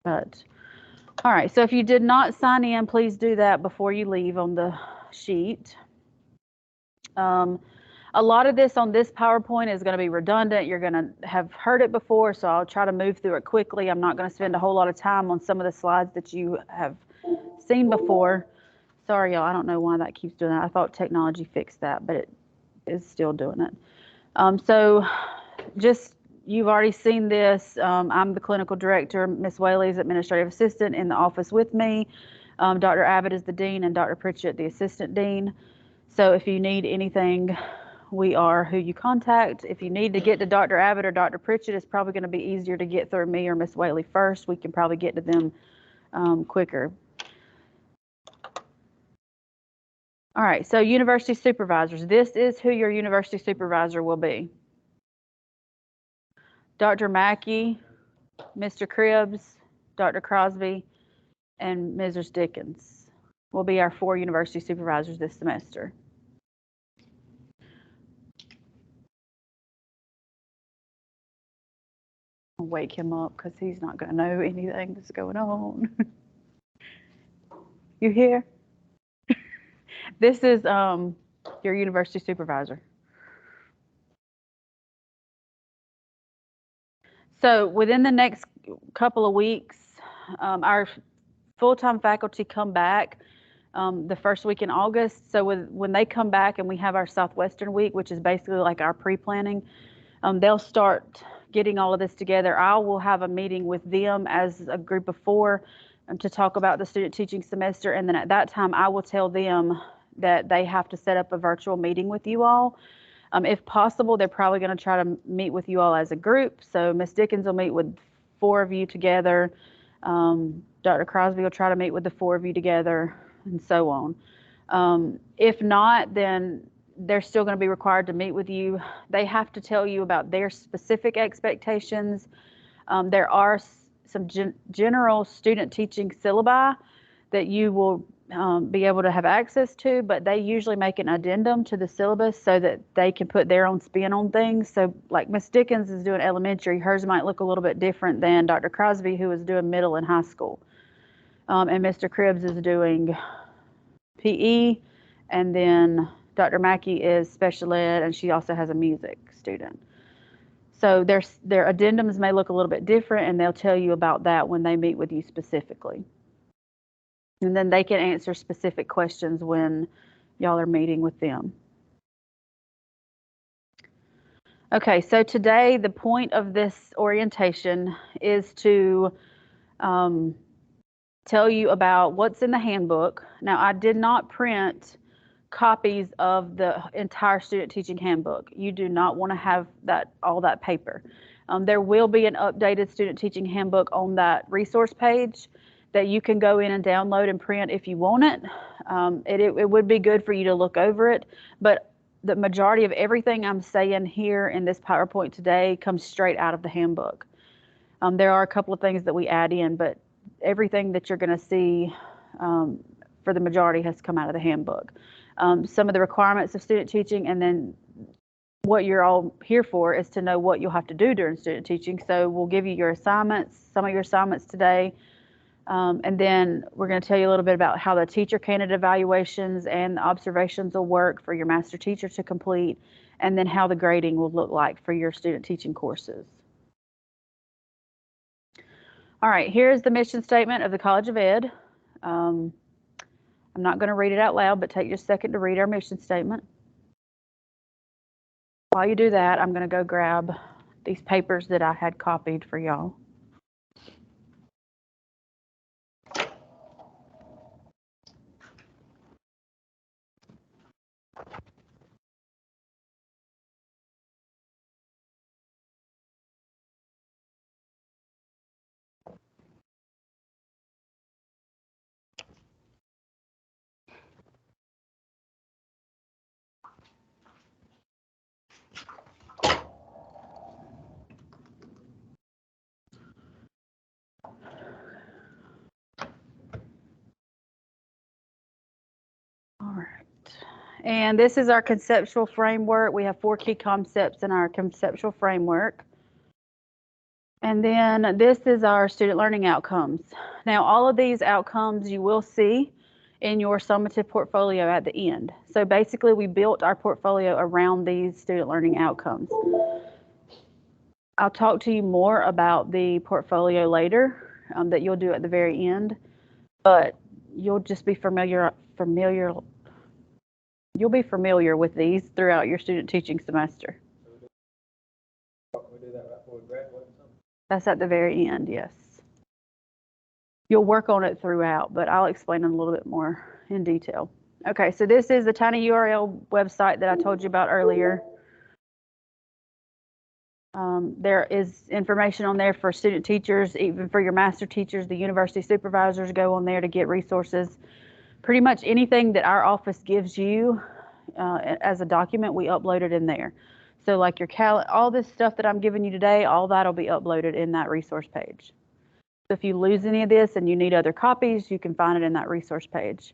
But, all right, so if you did not sign in, please do that before you leave on the sheet. A lot of this on this PowerPoint is going to be redundant. You're going to have heard it before, so I'll try to move through it quickly. I'm not going to spend a whole lot of time on some of the slides that you have seen before. Sorry, y'all, I don't know why that keeps doing that. I thought technology fixed that, but it is still doing it. So just, you've already seen this. I'm the clinical director. Ms. Whaley is administrative assistant in the office with me. Dr. Abbott is the dean and Dr. Pritchett the assistant dean. So if you need anything, we are who you contact. If you need to get to Dr. Abbott or Dr. Pritchett, it's probably going to be easier to get through me or Ms. Whaley first. We can probably get to them quicker. All right, so university supervisors. This is who your university supervisor will be. Dr. Mackey, Mr. Cribbs, Dr. Crosby, and Mrs. Dickens will be our 4 university supervisors this semester. I'll wake him up because he's not going to know anything that's going on. You here? This is your university supervisor. So within the next couple of weeks, our full-time faculty come back the first week in August. So when they come back and we have our Southwestern week, which is basically like our pre-planning, they'll start getting all of this together. I will have a meeting with them as a group of 4 to talk about the student teaching semester. And then at that time, I will tell them that they have to set up a virtual meeting with you all. If possible, they're probably going to try to meet with you all as a group. So Ms. Dickens will meet with 4 of you together. Dr. Crosby will try to meet with the 4 of you together, and so on. If not, then they're still going to be required to meet with you. They have to tell you about their specific expectations. There are some general student teaching syllabi that you will be able to have access to, but they usually make an addendum to the syllabus so that they can put their own spin on things. So like Ms. Dickens is doing elementary, hers might look a little bit different than Dr. Crosby, who is doing middle and high school. And Mr. Cribbs is doing PE, and then Dr. Mackey is special ed, and she also has a music student. So their addendums may look a little bit different, and they'll tell you about that when they meet with you specifically. And then they can answer specific questions when y'all are meeting with them. Okay, so today the point of this orientation is to tell you about what's in the handbook. Now, I did not print copies of the entire student teaching handbook. You do not want to have all that paper. There will be an updated student teaching handbook on that resource page that you can go in and download and print if you want it. It would be good for you to look over it, but the majority of everything I'm saying here in this PowerPoint today comes straight out of the handbook. There are a couple of things that we add in, but everything that you're going to see for the majority has come out of the handbook. Some of the requirements of student teaching, and then what you're all here for is to know what you'll have to do during student teaching. So we'll give you your assignments, some of your assignments today. And then we're going to tell you a little bit about how the teacher candidate evaluations and the observations will work for your master teacher to complete, and then how the grading will look like for your student teaching courses. All right, here's the mission statement of the College of Ed. I'm not going to read it out loud, but take just a second to read our mission statement. While you do that, I'm going to go grab these papers that I had copied for y'all. All right. And this is our conceptual framework. We have 4 key concepts in our conceptual framework. And then this is our student learning outcomes. Now, all of these outcomes you will see in your summative portfolio at the end. So basically, we built our portfolio around these student learning outcomes. I'll talk to you more about the portfolio later that you'll do at the very end, but you'll just be familiar with these throughout your student teaching semester. We do that right before we graduate or something? That's at the very end, yes. You'll work on it throughout, but I'll explain it a little bit more in detail. Okay, so this is the tinyURL website that I told you about earlier. There is information on there for student teachers, even for your master teachers. The university supervisors go on there to get resources. Pretty much anything that our office gives you as a document, we upload it in there. So like your all this stuff that I'm giving you today, all that'll be uploaded in that resource page. So if you lose any of this and you need other copies, you can find it in that resource page.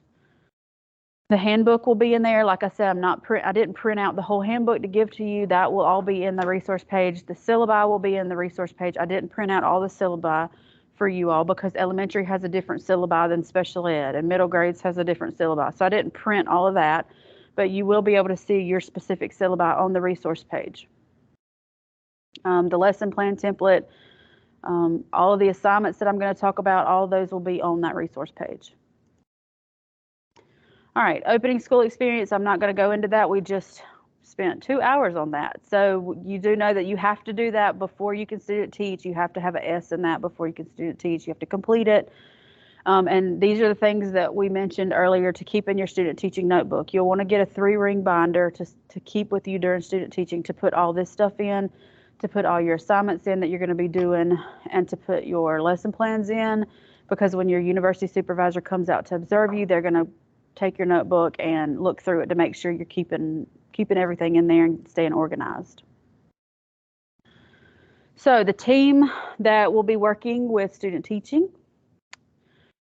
The handbook will be in there. Like I said, I didn't print out the whole handbook to give to you. That will all be in the resource page. The syllabi will be in the resource page. I didn't print out all the syllabi for you all because elementary has a different syllabi than special ed, and middle grades has a different syllabi. So I didn't print all of that, but you will be able to see your specific syllabi on the resource page. The lesson plan template, all of the assignments that I'm going to talk about, all of those will be on that resource page. All right, opening school experience, I'm not going to go into that. We just spent 2 hours on that. So you do know that you have to do that before you can student teach. You have to have an S in that before you can student teach. You have to complete it. And these are the things that we mentioned earlier to keep in your student teaching notebook. You'll want to get a 3-ring binder to keep with you during student teaching, to put all this stuff in, to put all your assignments in that you're going to be doing, and to put your lesson plans in, because when your university supervisor comes out to observe you, they're going to take your notebook and look through it to make sure you're keeping everything in there and staying organized. So the team that will be working with student teaching,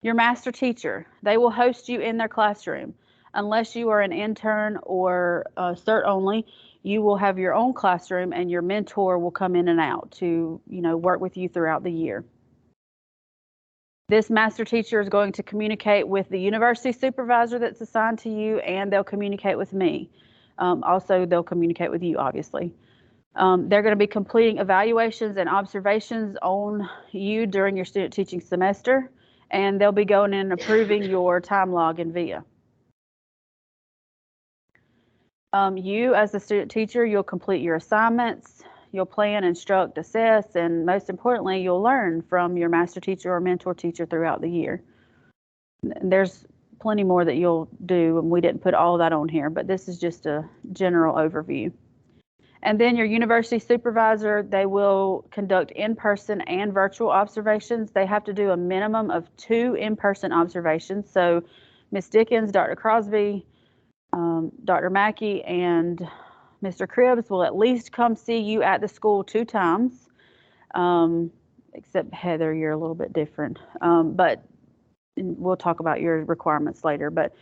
your master teacher, they will host you in their classroom. Unless you are an intern or cert only, you will have your own classroom, and your mentor will come in and out to, work with you throughout the year. This master teacher is going to communicate with the university supervisor that's assigned to you, and they'll communicate with me. Also, they'll communicate with you, obviously. They're going to be completing evaluations and observations on you during your student teaching semester, and they'll be going in and approving your time log in VIA. You, as the student teacher, you'll complete your assignments. You'll plan, instruct, assess, and most importantly, you'll learn from your master teacher or mentor teacher throughout the year. There's plenty more that you'll do, and we didn't put all of that on here, but this is just a general overview. And then your university supervisor, they will conduct in-person and virtual observations. They have to do a minimum of 2 in-person observations. So Ms. Dickens, Dr. Crosby, Dr. Mackey, and Mr. Cribbs will at least come see you at the school 2 times, except Heather, you're a little bit different, but we'll talk about your requirements later. But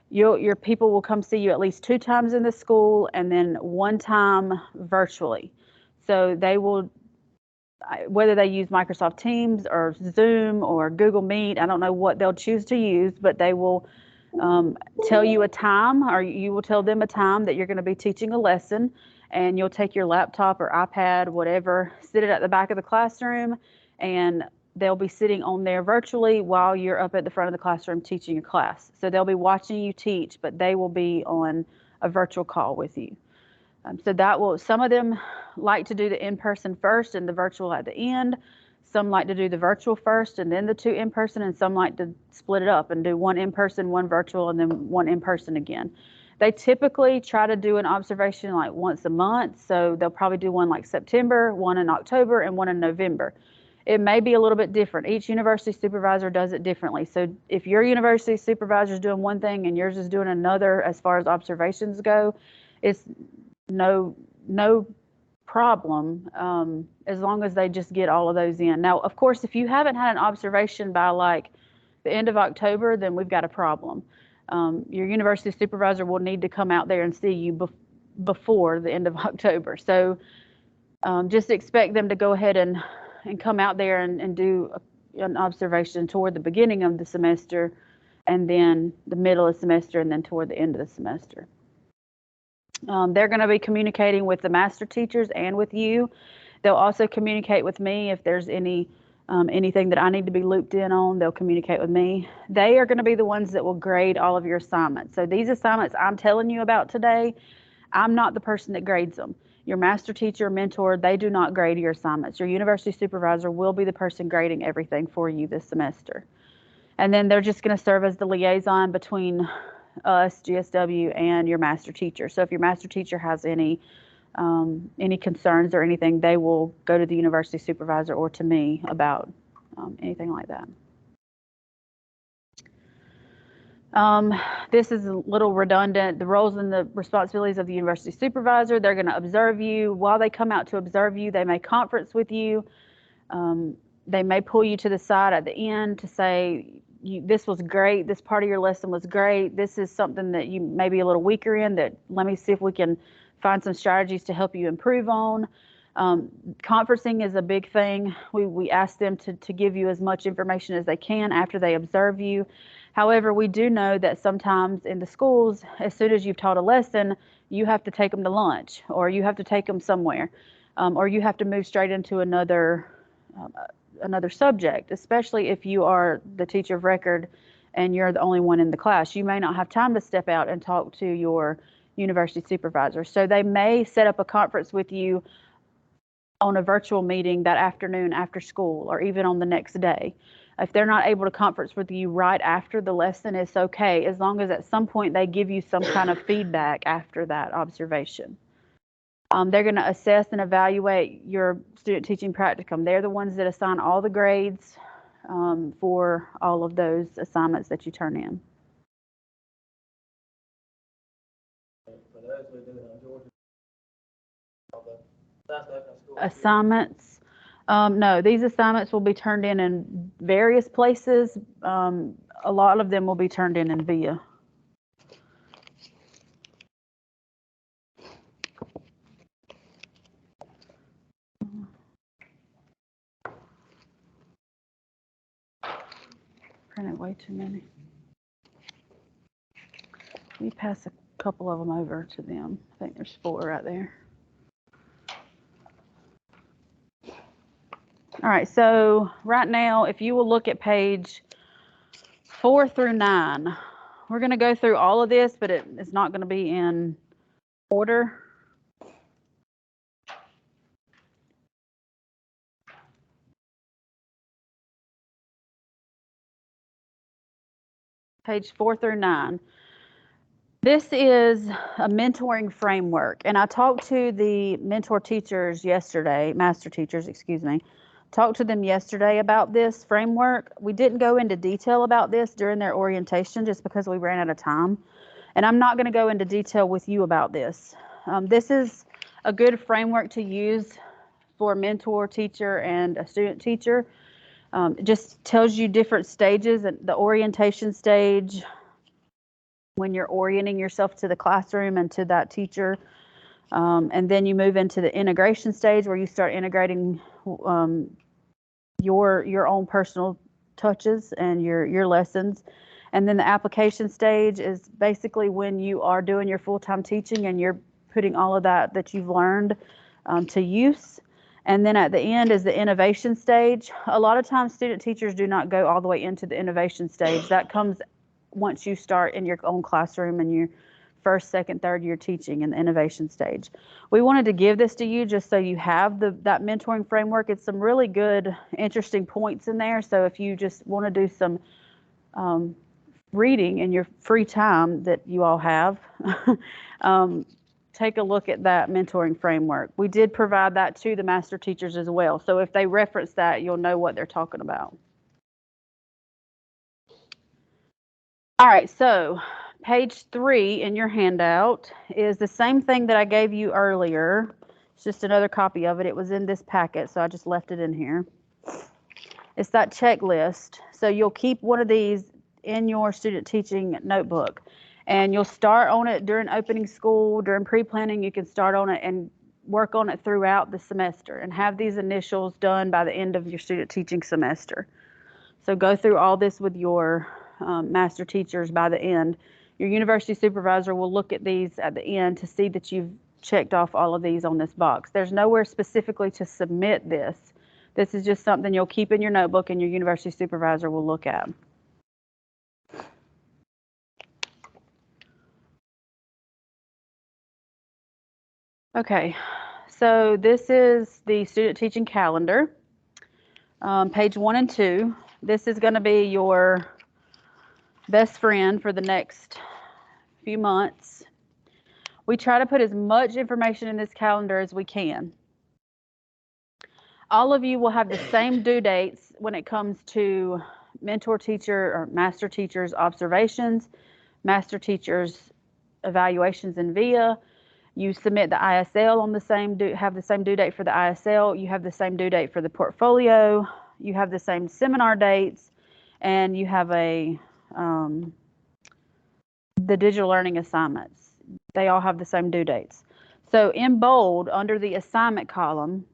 Your people will come see you at least 2 times in the school and then 1 time virtually. So they will, whether they use Microsoft Teams or Zoom or Google Meet, I don't know what they'll choose to use, but they will tell you a time, or you will tell them a time that you're going to be teaching a lesson, and you'll take your laptop or iPad, whatever, sit it at the back of the classroom, and they'll be sitting on there virtually while you're up at the front of the classroom teaching your class. So they'll be watching you teach, but they will be on a virtual call with you. So that will, some of them like to do the in-person first and the virtual at the end. Some like to do the virtual first and then the 2 in-person, and some like to split it up and do 1 in-person, 1 virtual, and then 1 in-person again. They typically try to do an observation like once a month, so they'll probably do 1 like September, 1 in October, and 1 in November. It may be a little bit different. Each university supervisor does it differently. So if your university supervisor is doing one thing and yours is doing another as far as observations go, it's no problem, as long as they just get all of those in. Now, of course, if you haven't had an observation by like the end of October, then we've got a problem. Your university supervisor will need to come out there and see you before the end of October. So just expect them to go ahead and come out there and do an observation toward the beginning of the semester, and then the middle of the semester, and then toward the end of the semester. They're going to be communicating with the master teachers and with you. They'll also communicate with me if there's anything that I need to be looped in on. They'll communicate with me. They are going to be the ones that will grade all of your assignments. So these assignments I'm telling you about today, I'm not the person that grades them. Your master teacher, mentor, they do not grade your assignments. Your university supervisor will be the person grading everything for you this semester. And then they're just going to serve as the liaison between us, GSW, and your master teacher. So if your master teacher has any concerns or anything, they will go to the university supervisor or to me about anything like that. This is a little redundant. The roles and the responsibilities of the university supervisor: they're going to observe you. While they come out to observe you, they may conference with you. They may pull you to the side at the end to say, this was great, this part of your lesson was great, this is something that you may be a little weaker in, that let me see if we can find some strategies to help you improve on. Conferencing is a big thing. We ask them to give you as much information as they can after they observe you. However, we do know that sometimes in the schools, as soon as you've taught a lesson, you have to take them to lunch, or you have to take them somewhere, or you have to move straight into another subject, especially if you are the teacher of record and you're the only one in the class. You may not have time to step out and talk to your university supervisor. So they may set up a conference with you on a virtual meeting that afternoon after school, or even on the next day. If they're not able to conference with you right after the lesson, it's okay, as long as at some point they give you some kind of feedback after that observation. They're going to assess and evaluate your student teaching practicum. They're the ones that assign all the grades for all of those assignments that you turn in. For those we do it on Georgia. That's up in school. Assignments, no, these assignments will be turned in various places. A lot of them will be turned in VIA. Printed way too many. We pass a couple of them over to them. I think there's 4 right there. All right, so right now, if you will look at page 4 through 9, we're going to go through all of this, but it's not going to be in order. Page 4 through 9. This is a mentoring framework, and I talked to the mentor teachers yesterday, master teachers, excuse me. Talked to them yesterday about this framework. We didn't go into detail about this during their orientation just because we ran out of time. And I'm not going to go into detail with you about this. This is a good framework to use for a mentor teacher and a student teacher. It just tells you different stages, the orientation stage, when you're orienting yourself to the classroom and to that teacher. And then you move into the integration stage where you start integrating your own personal touches and your lessons. And then the application stage is basically when you are doing your full-time teaching and you're putting all of that you've learned to use. And then at the end is the innovation stage. A lot of times student teachers do not go all the way into the innovation stage. That comes once you start in your own classroom and your first, second, third year teaching in the innovation stage. We wanted to give this to you just so you have that mentoring framework. It's some really good, interesting points in there. So if you just want to do some reading in your free time that you all have, take a look at that mentoring framework. We did provide that to the master teachers as well. So if they reference that, you'll know what they're talking about. All right, so page 3 in your handout is the same thing that I gave you earlier. It's just another copy of it. It was in this packet, so I just left it in here. It's that checklist. So you'll keep one of these in your student teaching notebook, and you'll start on it during opening school, during pre-planning. You can start on it and work on it throughout the semester and have these initials done by the end of your student teaching semester. So go through all this with your master teachers by the end. Your university supervisor will look at these at the end to see that you've checked off all of these on this box. There's nowhere specifically to submit this. This is just something you'll keep in your notebook and your university supervisor will look at. Okay, so this is the student teaching calendar, page 1 and 2. This is going to be your best friend for the next few months. We try to put as much information in this calendar as we can. All of you will have the same due dates when it comes to mentor teacher or master teachers observations, master teachers evaluations in VIA. You submit the ISL on the same have the same due date for the ISL. You have the same due date for the portfolio. You have the same seminar dates, and you have the digital learning assignments. They all have the same due dates. So in bold, under the assignment column,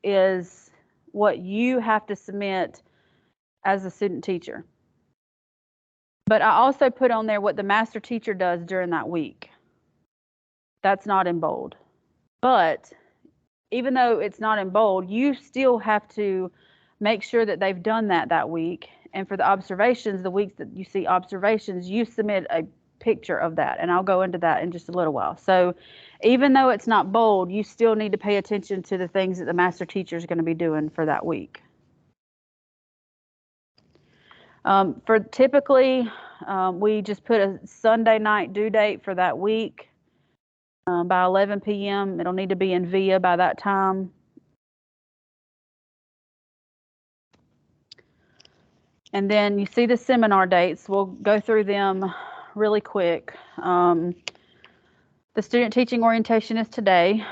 is what you have to submit as a student teacher. But I also put on there what the master teacher does during that week. That's not in bold. But even though it's not in bold, you still have to make sure that they've done that week. And for the observations, the weeks that you see observations, you submit a picture of that. And I'll go into that in just a little while. So even though it's not bold, you still need to pay attention to the things that the master teacher is going to be doing for that week. For typically, we just put a Sunday night due date for that week by 11 p.m. It'll need to be in VIA by that time. And then you see the seminar dates. We'll go through them really quick. The student teaching orientation is today,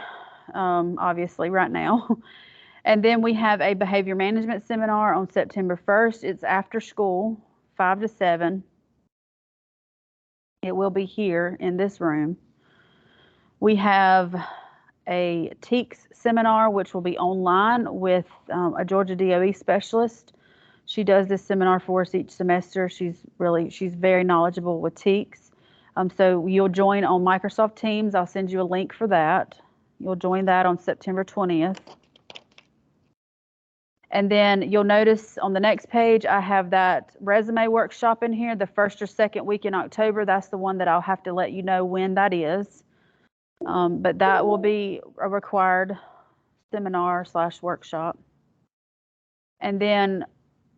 obviously right now. And then we have a behavior management seminar on September 1st. It's after school, 5 to 7. It will be here in this room. We have a TEKS seminar, which will be online with a Georgia DOE specialist. She does this seminar for us each semester. She's very knowledgeable with TEKS. So you'll join on Microsoft Teams. I'll send you a link for that. You'll join that on September 20th. And then you'll notice on the next page, I have that resume workshop in here, the first or second week in October. That's the one that I'll have to let you know when that is. But that will be a required seminar/workshop. And then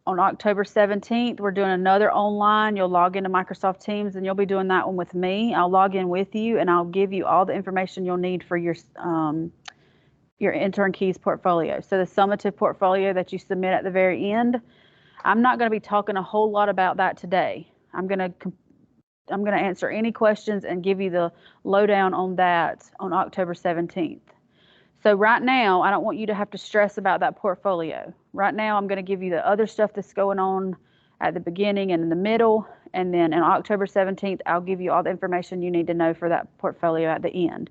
on October 17th, we're doing another online. You'll log into Microsoft Teams and you'll be doing that one with me. I'll log in with you and I'll give you all the information you'll need for your Intern Keys portfolio. So the summative portfolio that you submit at the very end, I'm not going to be talking a whole lot about that today. I'm going to answer any questions and give you the lowdown on that on October 17th. So right now, I don't want you to have to stress about that portfolio. Right now, I'm going to give you the other stuff that's going on at the beginning and in the middle, And then on October 17th, I'll give you all the information you need to know for that portfolio at the end.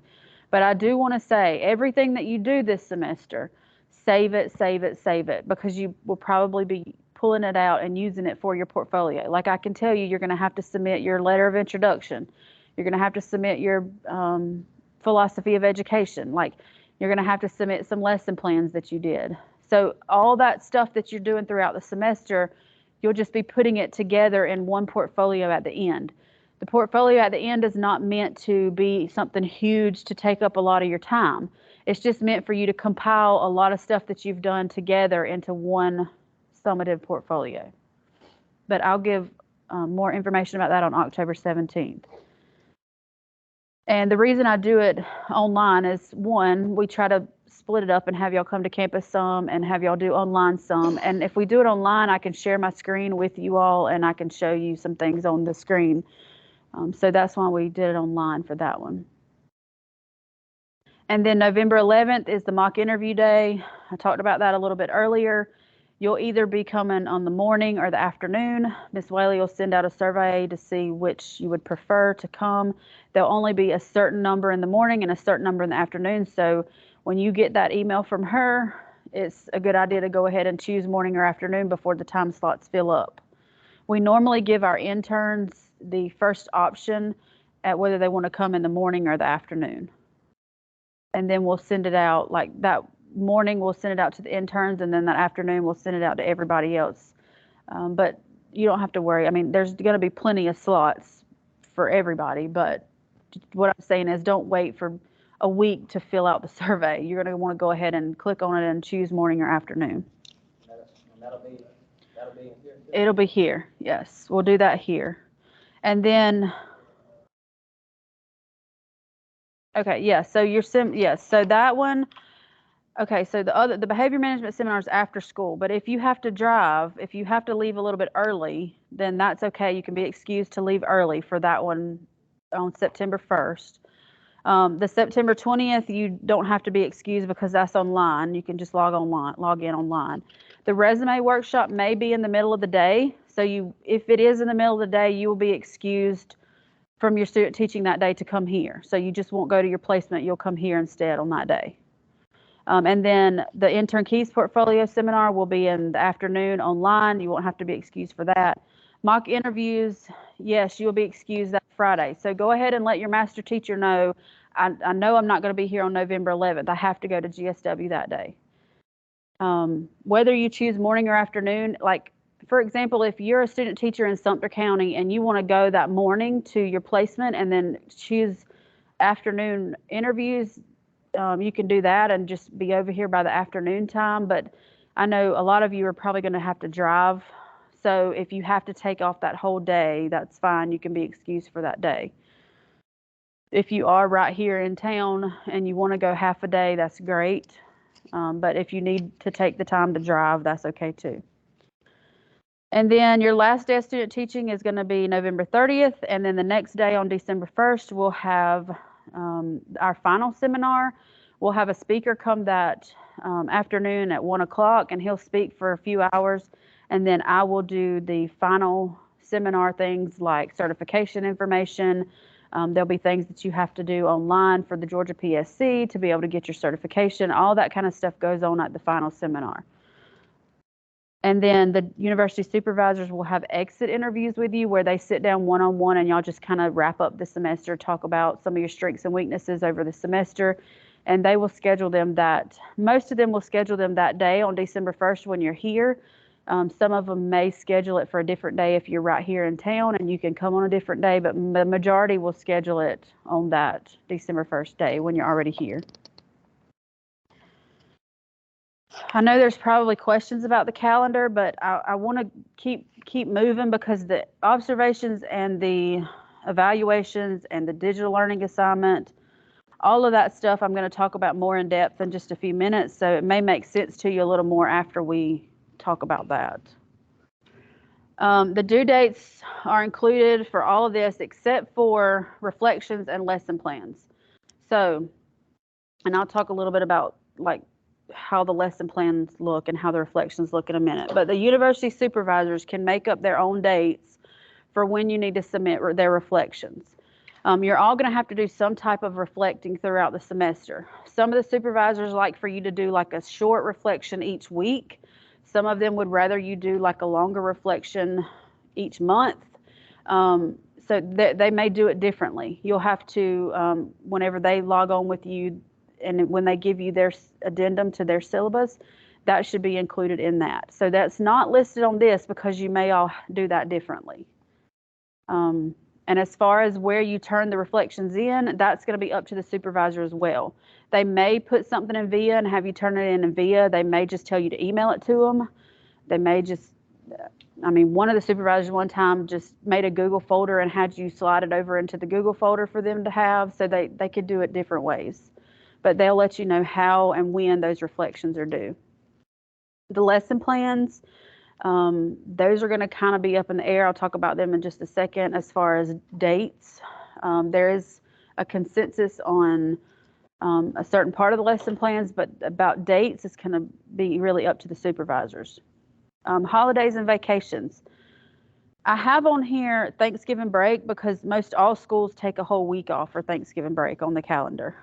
But I do want to say everything that you do this semester, save it, save it, save it, because you will probably be pulling it out and using it for your portfolio. Like I can tell you, you're going to have to submit your letter of introduction. You're going to have to submit your philosophy of education. Like you're going to have to submit some lesson plans that you did. So all that stuff that you're doing throughout the semester, you'll just be putting it together in one portfolio at the end. The portfolio at the end is not meant to be something huge to take up a lot of your time. It's just meant for you to compile a lot of stuff that you've done together into one summative portfolio. But I'll give more information about that on October 17th. And the reason I do it online is, one, we try to split it up and have y'all come to campus some and have y'all do online some. And if we do it online, I can share my screen with you all and I can show you some things on the screen. So that's why we did it online for that one. And then November 11th is the mock interview day. I talked about that a little bit earlier. You'll either be coming on the morning or the afternoon. Ms. Whaley will send out a survey to see which you would prefer to come. There'll only be a certain number in the morning and a certain number in the afternoon. So when you get that email from her, it's a good idea to go ahead and choose morning or afternoon before the time slots fill up. We normally give our interns the first option at whether they want to come in the morning or the afternoon. And then we'll send it out, like that morning we'll send it out to the interns, and then that afternoon we'll send it out to everybody else. But you don't have to worry. I mean, there's going to be plenty of slots for everybody, but what I'm saying is don't wait for a week to fill out the survey. You're going to want to go ahead and click on it and choose morning or afternoon. And that'll be in here. It'll be here. Yes, we'll do that here. And then, okay, yeah, so your so that one, okay, so the behavior management seminar is after school, but if you have to drive, if you have to leave a little bit early, then that's okay. You can be excused to leave early for that one on September 1st. The September 20th, you don't have to be excused because that's online. You can just log in online. The resume workshop may be in the middle of the day. So if it is in the middle of the day, you will be excused from your student teaching that day to come here. So you just won't go to your placement. You'll come here instead on that day. And then the intern keys portfolio seminar will be in the afternoon online. You won't have to be excused for that. Mock interviews, yes, you'll be excused that Friday. So go ahead and let your master teacher know, I know I'm not going to be here on November 11th. I have to go to GSW that day. Whether you choose morning or afternoon, like for example, if you're a student teacher in Sumter County and you want to go that morning to your placement and then choose afternoon interviews, you can do that and just be over here by the afternoon time. But I know a lot of you are probably going to have to drive. So if you have to take off that whole day, that's fine. You can be excused for that day. If you are right here in town and you want to go half a day, that's great. But if you need to take the time to drive, that's okay too. And then your last day of student teaching is going to be November 30th. And then the next day on December 1st, we'll have our final seminar. We'll have a speaker come that afternoon at 1 o'clock, and he'll speak for a few hours. And then I will do the final seminar things like certification information. There'll be things that you have to do online for the Georgia PSC to be able to get your certification. All that kind of stuff goes on at the final seminar. And then the university supervisors will have exit interviews with you where they sit down one-on-one and y'all just kind of wrap up the semester, talk about some of your strengths and weaknesses over the semester. And they will schedule them most of them will schedule them that day on December 1st when you're here. Some of them may schedule it for a different day if you're right here in town and you can come on a different day, but the majority will schedule it on that December 1st day when you're already here. I know there's probably questions about the calendar, but I want to keep moving because the observations and the evaluations and the digital learning assignment, all of that stuff I'm going to talk about more in depth in just a few minutes, so it may make sense to you a little more after we talk about that. The due dates are included for all of this except for reflections and lesson plans. So, and I'll talk a little bit about like how the lesson plans look and how the reflections look in a minute. But the university supervisors can make up their own dates for when you need to submit their reflections. You're all going to have to do some type of reflecting throughout the semester. Some of the supervisors like for you to do like a short reflection each week. Some of them would rather you do like a longer reflection each month. So they may do it differently. You'll have to, whenever they log on with you and when they give you their addendum to their syllabus, that should be included in that. So that's not listed on this because you may all do that differently. And as far as where you turn the reflections in, that's going to be up to the supervisor as well. They may put something in VIA and have you turn it in VIA. They may just tell you to email it to them. They may just, I mean, one of the supervisors one time just made a Google folder and had you slide it over into the Google folder for them to have. So they could do it different ways. But they'll let you know how and when those reflections are due. The lesson plans, those are going to kind of be up in the air. I'll talk about them in just a second. As far as dates, there is a consensus on a certain part of the lesson plans, but about dates is going to be really up to the supervisors. Holidays and vacations. I have on here Thanksgiving break because most all schools take a whole week off for Thanksgiving break on the calendar.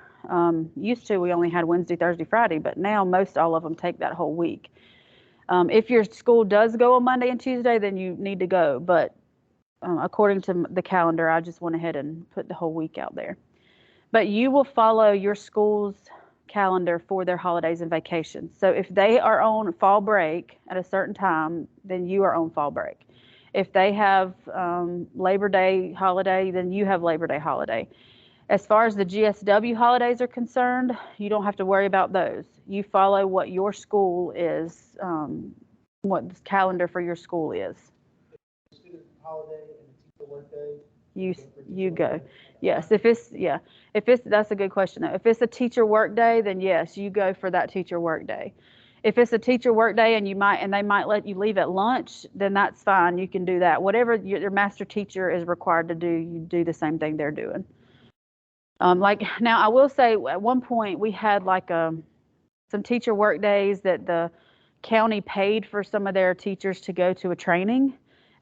Used to, we only had Wednesday, Thursday, Friday, but now most all of them take that whole week. If your school does go on Monday and Tuesday, then you need to go. But according to the calendar, I just went ahead and put the whole week out there. But you will follow your school's calendar for their holidays and vacations. So if they are on fall break at a certain time, then you are on fall break. If they have Labor Day holiday, then you have Labor Day holiday. As far as the GSW holidays are concerned, you don't have to worry about those. You follow what your school is, what the calendar for your school is. Student holiday and teacher workday. You go. Yes, if it's that's a good question though. If it's a teacher work day, then yes, you go for that teacher work day. If it's a teacher work day and they might let you leave at lunch, then that's fine. You can do that. Whatever your master teacher is required to do, you do the same thing they're doing. Like now, I will say at one point we had like some teacher work days that the county paid for some of their teachers to go to a training,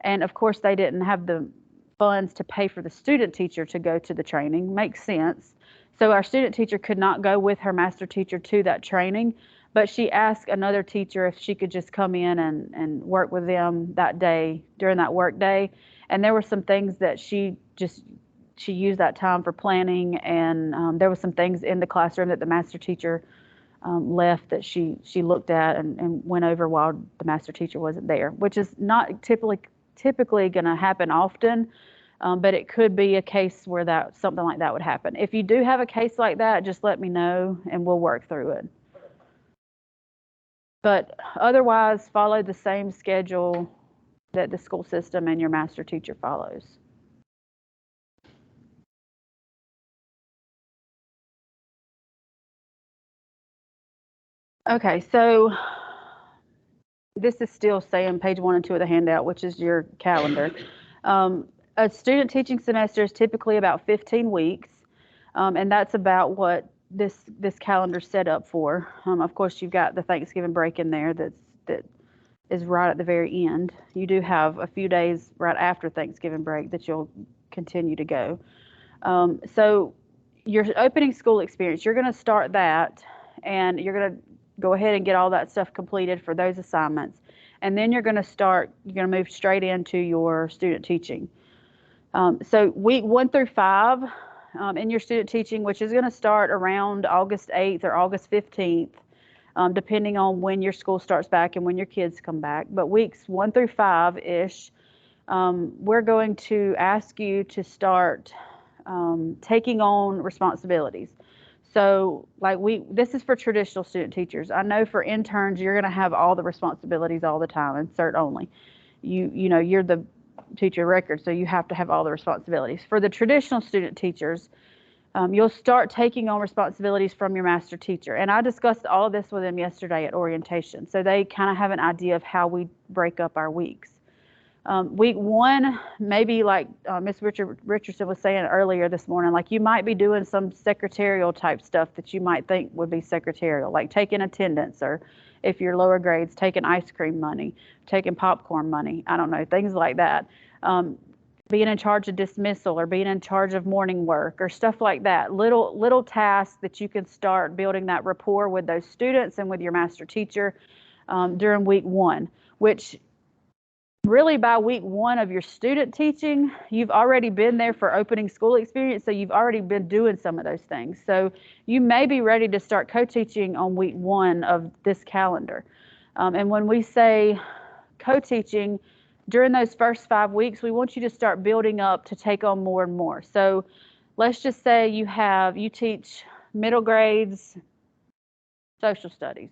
and of course they didn't have the funds to pay for the student teacher to go to the training. Makes sense. So our student teacher could not go with her master teacher to that training, but she asked another teacher if she could just come in and work with them that day during that work day. And there were some things that she used that time for planning, and there was some things in the classroom that the master teacher left that she looked at and went over while the master teacher wasn't there, which is not typically going to happen often, but it could be a case where something like that would happen. If you do have a case like that, just let me know and we'll work through it. But otherwise, follow the same schedule that the school system and your master teacher follows. Okay, so this is still saying page 1 and 2 of the handout, which is your calendar. A student teaching semester is typically about 15 weeks, and that's about what this calendar's set up for. Of course, you've got the Thanksgiving break in there that is right at the very end. You do have a few days right after Thanksgiving break that you'll continue to go. So your opening school experience, you're going to start that, and you're going to go ahead and get all that stuff completed for those assignments. And then you're going to move straight into your student teaching. So week 1 through 5 in your student teaching, which is going to start around August 8th or August 15th, depending on when your school starts back and when your kids come back. But weeks 1 through 5-ish, we're going to ask you to start taking on responsibilities. So this is for traditional student teachers. I know for interns, you're going to have all the responsibilities all the time, insert only. You're the teacher record, so you have to have all the responsibilities. For the traditional student teachers, you'll start taking on responsibilities from your master teacher. And I discussed all of this with them yesterday at orientation. So they kind of have an idea of how we break up our weeks. Week 1, maybe like Ms. Richardson was saying earlier this morning, like you might be doing some secretarial type stuff that you might think would be secretarial, like taking attendance, or if you're lower grades, taking ice cream money, taking popcorn money, I don't know, things like that. being in charge of dismissal or being in charge of morning work or stuff like that. Little tasks that you can start building that rapport with those students and with your master teacher during week 1, which really by week 1 of your student teaching, you've already been there for opening school experience, so you've already been doing some of those things. So you may be ready to start co-teaching on week 1 of this calendar. And when we say co-teaching, during those first 5 weeks, we want you to start building up to take on more and more. So let's just say you teach middle grades social studies,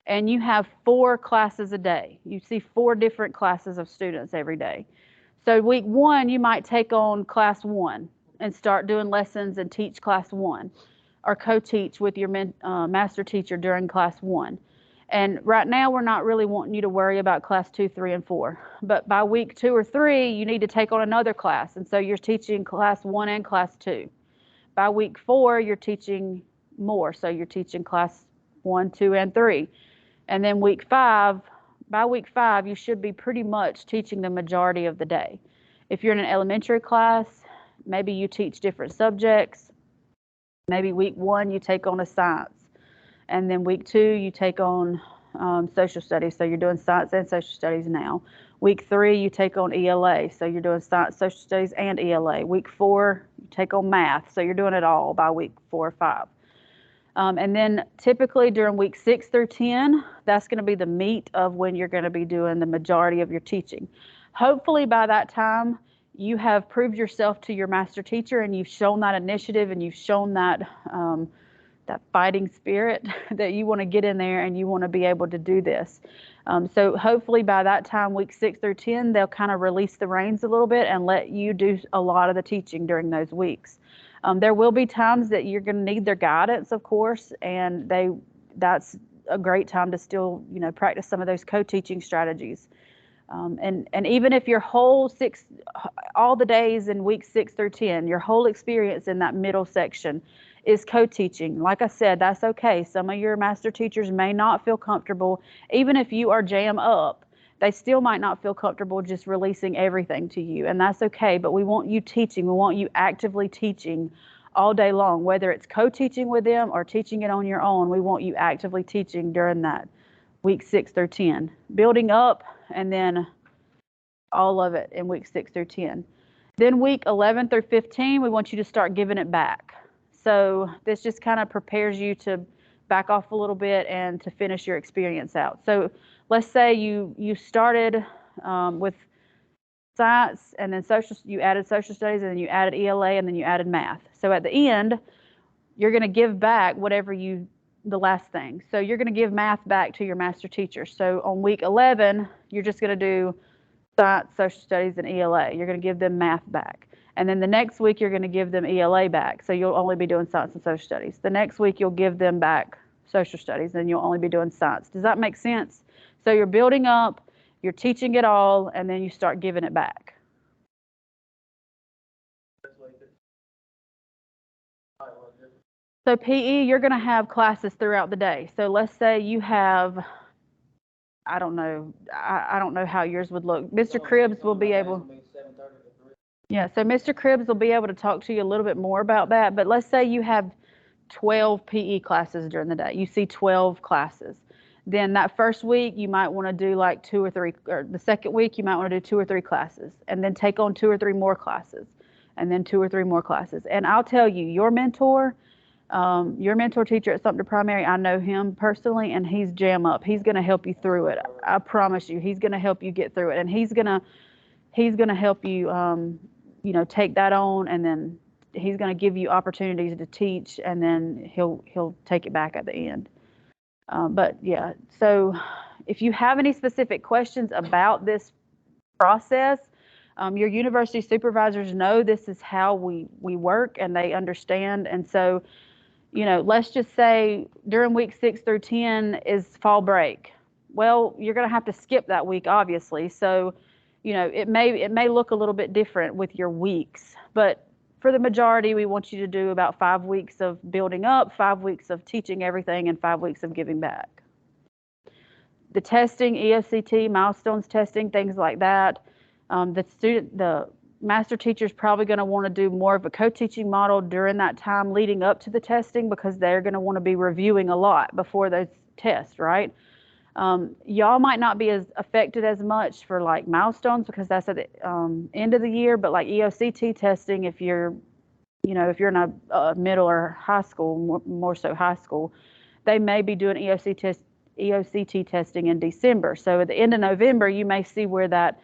and you have 4 classes a day. You see 4 different classes of students every day. So week 1, you might take on class 1 and start doing lessons and teach class 1, or co-teach with your master teacher during class 1. And right now, we're not really wanting you to worry about class 2, 3, and 4. But by week 2 or 3, you need to take on another class. And so you're teaching class 1 and class 2. By week 4, you're teaching more. So you're teaching class 1, 2, and 3. And then by week 5, you should be pretty much teaching the majority of the day. If you're in an elementary class, maybe you teach different subjects. Maybe week 1, you take on a science. And then week 2, you take on social studies. So you're doing science and social studies now. Week 3, you take on ELA. So you're doing science, social studies, and ELA. Week 4, you take on math. So you're doing it all by week 4 or 5. And then typically during week 6 through 10, that's going to be the meat of when you're going to be doing the majority of your teaching. Hopefully by that time, you have proved yourself to your master teacher and you've shown that initiative and you've shown that that fighting spirit that you want to get in there and you want to be able to do this. So hopefully by that time, week 6 through 10, they'll kind of release the reins a little bit and let you do a lot of the teaching during those weeks. There will be times that you're going to need their guidance, of course, and that's a great time to still, practice some of those co-teaching strategies. And even if your all the days in week 6 through 10, your whole experience in that middle section is co-teaching. Like I said, that's okay. Some of your master teachers may not feel comfortable, even if you are jam up, they still might not feel comfortable just releasing everything to you, and that's okay. But we want you teaching. We want you actively teaching all day long, whether it's co-teaching with them or teaching it on your own. We want you actively teaching during that week 6 through 10, building up, and then all of it in week 6 through 10. Then week 11 through 15, we want you to start giving it back. So this just kind of prepares you to back off a little bit and to finish your experience out. So let's say you started with science, and then you added social studies, and then you added ELA, and then you added math. So at the end, you're going to give back the last thing. So you're going to give math back to your master teacher. So on week 11, you're just going to do science, social studies, and ELA. You're going to give them math back. And then the next week, you're going to give them ELA back. So you'll only be doing science and social studies. The next week, you'll give them back social studies, and you'll only be doing science. Does that make sense? So you're building up, you're teaching it all, and then you start giving it back. So PE, you're going to have classes throughout the day. So let's say you have, I don't know how yours would look. Mr. Cribbs will be able. Yeah, so Mr. Cribbs will be able to talk to you a little bit more about that. But let's say you have 12 PE classes during the day. You see 12 classes. Then that first week, you might want to do like 2 or 3, or the second week, you might want to do 2 or 3 classes, and then take on 2 or 3 more classes, and then 2 or 3 more classes. And I'll tell you, your mentor teacher at Sumter Primary, I know him personally, and he's jam up. He's going to help you through it. I promise you, he's going to help you get through it, and he's going to help you, take that on, and then he's going to give you opportunities to teach, and then he'll take it back at the end. But yeah, so if you have any specific questions about this process, your university supervisors know this is how we work, and they understand. And so, let's just say during week 6 through 10 is fall break. Well, you're going to have to skip that week, obviously. So, it may look a little bit different with your weeks, but for the majority, we want you to do about 5 weeks of building up, 5 weeks of teaching everything, and 5 weeks of giving back. The testing, EOCT, milestones testing, things like that. The master teacher's probably going to want to do more of a co-teaching model during that time leading up to the testing, because they're going to want to be reviewing a lot before those tests, right? Y'all might not be as affected as much for like milestones, because that's at the end of the year, but like EOCT testing, if you're in a middle or high school, more so high school, they may be doing EOCT testing in December. So at the end of November, you may see where that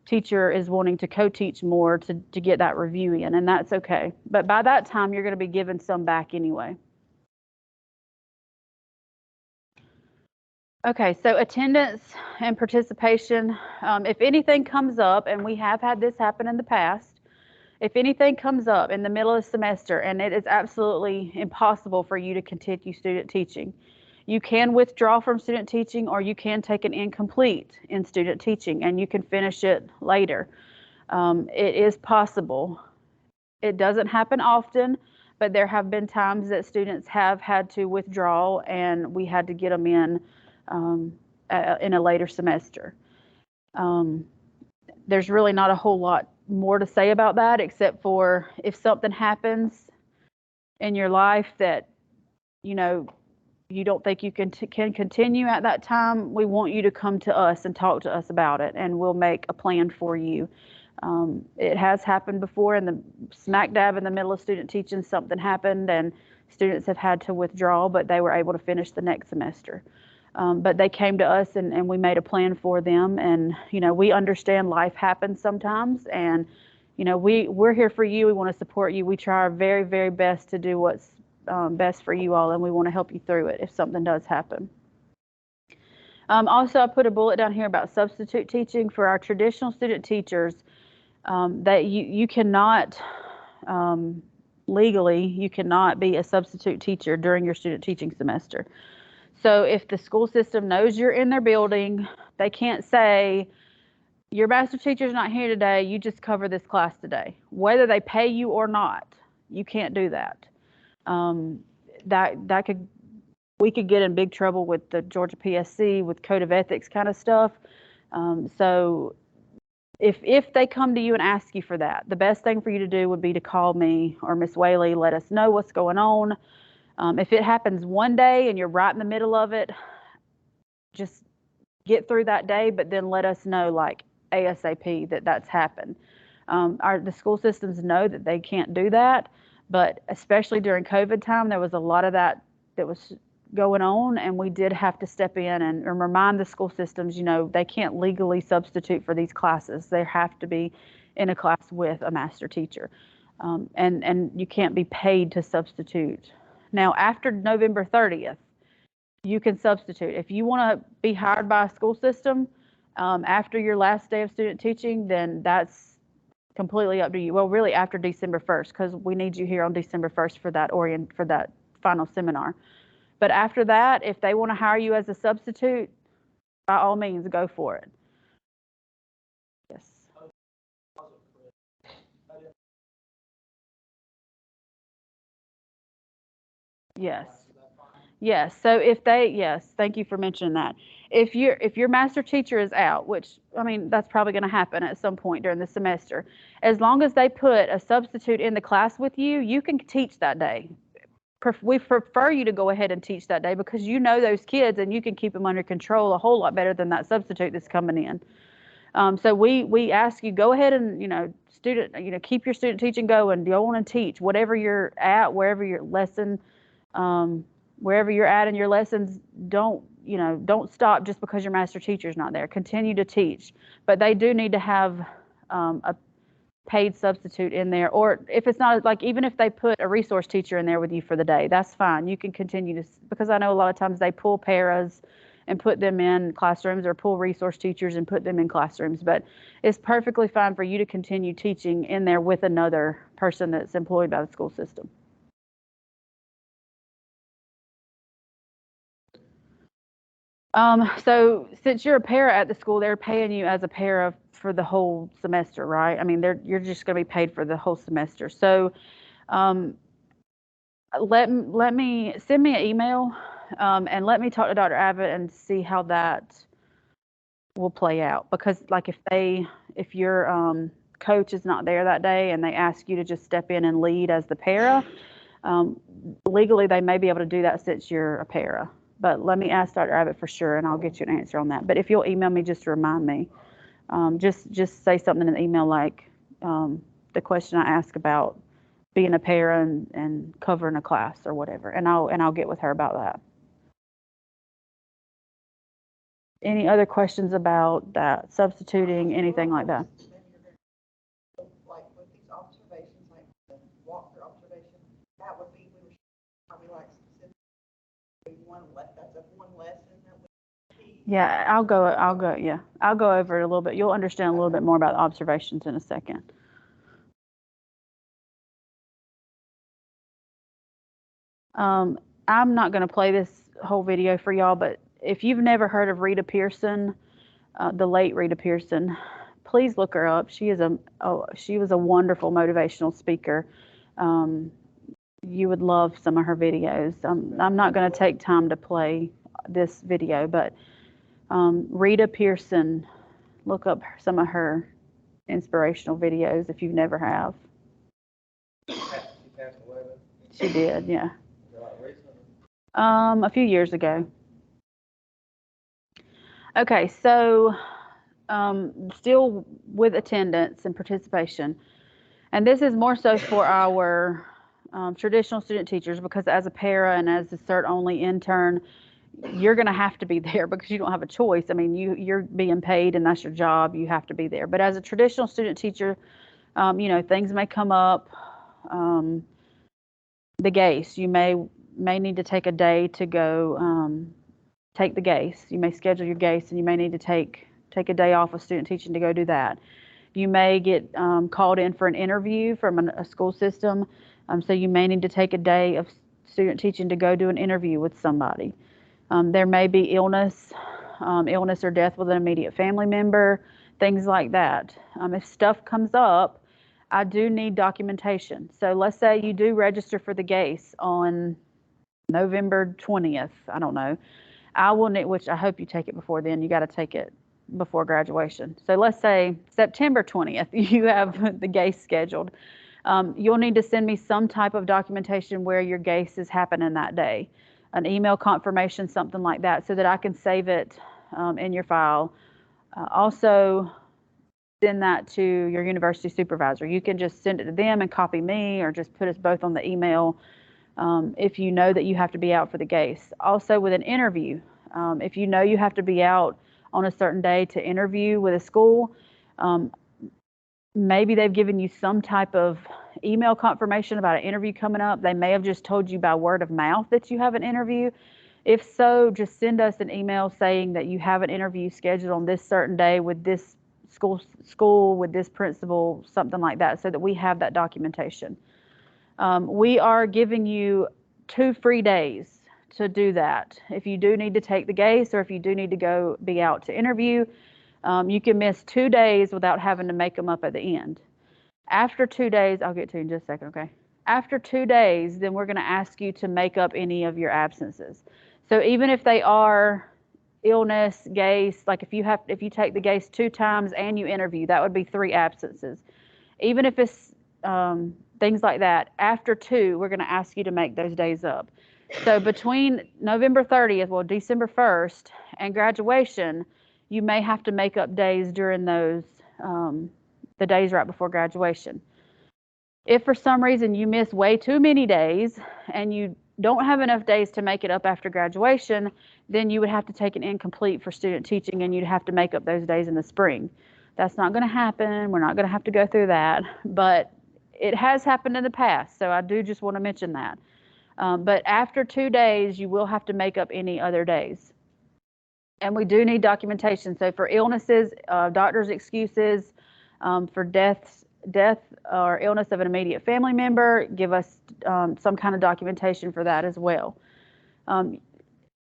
teacher is wanting to co-teach more to get that review in, and that's okay. But by that time, you're going to be giving some back anyway. Okay, so attendance and participation. If anything comes up, and we have had this happen in the past, if anything comes up in the middle of the semester and it is absolutely impossible for you to continue student teaching, you can withdraw from student teaching, or you can take an incomplete in student teaching and you can finish it later. It is possible. It doesn't happen often, but there have been times that students have had to withdraw and we had to get them in a later semester. There's really not a whole lot more to say about that, except for if something happens in your life that you don't think you can continue at that time, we want you to come to us and talk to us about it, and we'll make a plan for you. It has happened before in the smack dab in the middle of student teaching, something happened and students have had to withdraw, but they were able to finish the next semester. But they came to us and we made a plan for them, and we understand life happens sometimes, and we're here for you. We want to support you. We try our very, very best to do what's best for you all, and we want to help you through it if something does happen. Also, I put a bullet down here about substitute teaching for our traditional student teachers. That you cannot legally, you cannot be a substitute teacher during your student teaching semester. So if the school system knows you're in their building, they can't say, your master teacher's not here today, you just cover this class today. Whether they pay you or not, you can't do that. We could get in big trouble with the Georgia PSC with code of ethics kind of stuff. So if they come to you and ask you for that, the best thing for you to do would be to call me or Miss Whaley, let us know what's going on. If it happens one day and you're right in the middle of it, just get through that day, but then let us know like ASAP that that's happened. The school systems know that they can't do that, but especially during COVID time, there was a lot of that was going on, and we did have to step in and remind the school systems, they can't legally substitute for these classes. They have to be in a class with a master teacher, and you can't be paid to substitute. Now, after November 30th, you can substitute. If you want to be hired by a school system after your last day of student teaching, then that's completely up to you. Well, really after December 1st, because we need you here on December 1st for that final seminar. But after that, if they want to hire you as a substitute, by all means, go for it. Yes. Yes. Yes. So yes, thank you for mentioning that. If your master teacher is out, which that's probably going to happen at some point during the semester, as long as they put a substitute in the class with you, you can teach that day. We prefer you to go ahead and teach that day, because you know those kids and you can keep them under control a whole lot better than that substitute that's coming in. So we ask you, go ahead and keep your student teaching going, go on and teach whatever you're at, wherever your lesson, wherever you're at in your lessons. Don't stop just because your master teacher's not there. Continue to teach, but they do need to have a paid substitute in there, or if it's not, like, even if they put a resource teacher in there with you for the day, that's fine. You can continue to, because I know a lot of times they pull paras and put them in classrooms, or pull resource teachers and put them in classrooms, but it's perfectly fine for you to continue teaching in there with another person that's employed by the school system. So since you're a para at the school, they're paying you as a para for the whole semester, right? You're just going to be paid for the whole semester. So send me an email and let me talk to Dr. Abbott and see how that will play out. Because like if you're coach is not there that day and they ask you to just step in and lead as the para, legally they may be able to do that since you're a para. But let me ask Dr. Abbott for sure, and I'll get you an answer on that. But if you'll email me just to remind me, just say something in the email like the question I asked about being a para and covering a class or whatever, and I'll get with her about that. Any other questions about that, substituting, anything like that? Like with these observations, like the walkthrough observation, that would be, we were probably like specifically that's a one lesson that we. Yeah, I'll go over it a little bit. You'll understand a little bit more about the observations in a second. I'm not going to play this whole video for y'all, but if you've never heard of Rita Pearson, the late Rita Pearson, please look her up. She was a wonderful motivational speaker. You would love some of her videos. I'm not going to take time to play this video, but Rita Pearson, look up some of her inspirational videos if you've never have. She passed away, but She did, yeah. they're like recent. A few years ago. Okay, so still with attendance and participation, and this is more so for our traditional student teachers, because as a para and as a cert-only intern, you're going to have to be there because you don't have a choice. I mean, you're being paid and that's your job. You have to be there. But as a traditional student teacher, things may come up. The GACE, you may need to take a day to go take the GACE. You may schedule your GACE and you may need to take a day off of student teaching to go do that. You may get called in for an interview from a school system. So you may need to take a day of student teaching to go do an interview with somebody. There may be illness or death with an immediate family member, things like that. If stuff comes up, I do need documentation. So let's say you do register for the GACE on November 20th. I don't know. I will need, which I hope you take it before then. You got to take it before graduation. So let's say September 20th, you have the GACE scheduled. You'll need to send me some type of documentation where your GACE is happening that day, an email confirmation, something like that, so that I can save it in your file. Also, send that to your university supervisor. You can just send it to them and copy me, or just put us both on the email if you know that you have to be out for the GACE. Also, with an interview, if you know you have to be out on a certain day to interview with a school, maybe they've given you some type of email confirmation about an interview coming up. They may have just told you by word of mouth that you have an interview. If so, just send us an email saying that you have an interview scheduled on this certain day with this school with this principal, something like that, so that we have that documentation. We are giving you 2 free days to do that. If you do need to take the GACE, or if you do need to go be out to interview, you can miss 2 days without having to make them up at the end. After 2 days, I'll get to you in just a second, okay? After 2 days, then we're going to ask you to make up any of your absences. So even if they are illness, GACE, like if you take the GACE 2 times and you interview, that would be 3 absences. Even if it's things like that, after 2, we're going to ask you to make those days up. So between November 30th, well, December 1st, and graduation, you may have to make up days during those, the days right before graduation. If for some reason you miss way too many days and you don't have enough days to make it up after graduation, then you would have to take an incomplete for student teaching, and you'd have to make up those days in the spring. That's not going to happen. We're not going to have to go through that, but it has happened in the past, so I do just want to mention that. But after 2 days, you will have to make up any other days. And we do need documentation. So for illnesses, doctor's excuses, for death or illness of an immediate family member, give us some kind of documentation for that as well.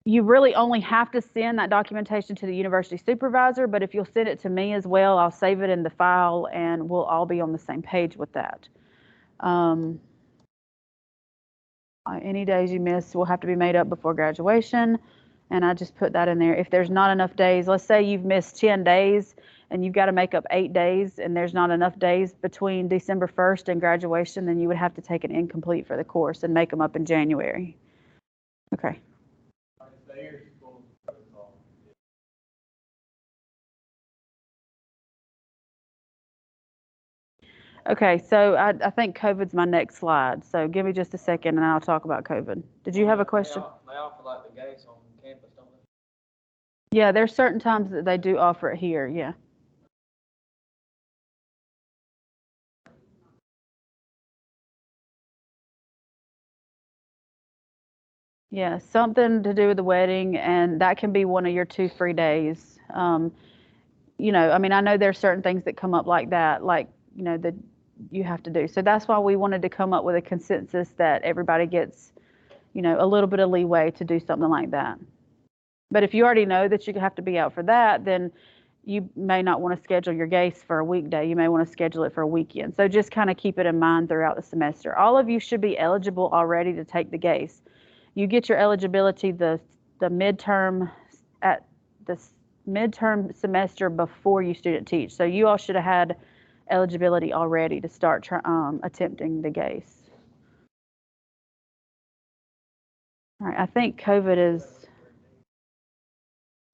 You really only have to send that documentation to the university supervisor, but if you'll send it to me as well, I'll save it in the file and we'll all be on the same page with that. Any days you miss will have to be made up before graduation, and I just put that in there. If there's not enough days, let's say you've missed 10 days and you've got to make up 8 days, and there's not enough days between December 1st and graduation, then you would have to take an incomplete for the course and make them up in January. Okay. Okay, so I think COVID's my next slide. So give me just a second and I'll talk about COVID. Did you have a question? They offer like the gates on campus, don't they? Yeah, there's certain times that they do offer it here, yeah. Yeah, something to do with the wedding, and that can be one of your 2 free days. You know, I mean, I know there's certain things that come up like that, like, you know, that you have to do. So that's why we wanted to come up with a consensus that everybody gets, you know, a little bit of leeway to do something like that. But if you already know that you have to be out for that, then you may not want to schedule your GACE for a weekday. You may want to schedule it for a weekend. So just kind of keep it in mind throughout the semester. All of you should be eligible already to take the GACE. You get your eligibility the midterm at the midterm semester before you student teach. So you all should have had eligibility already to start attempting the GACE. All right, I think COVID is,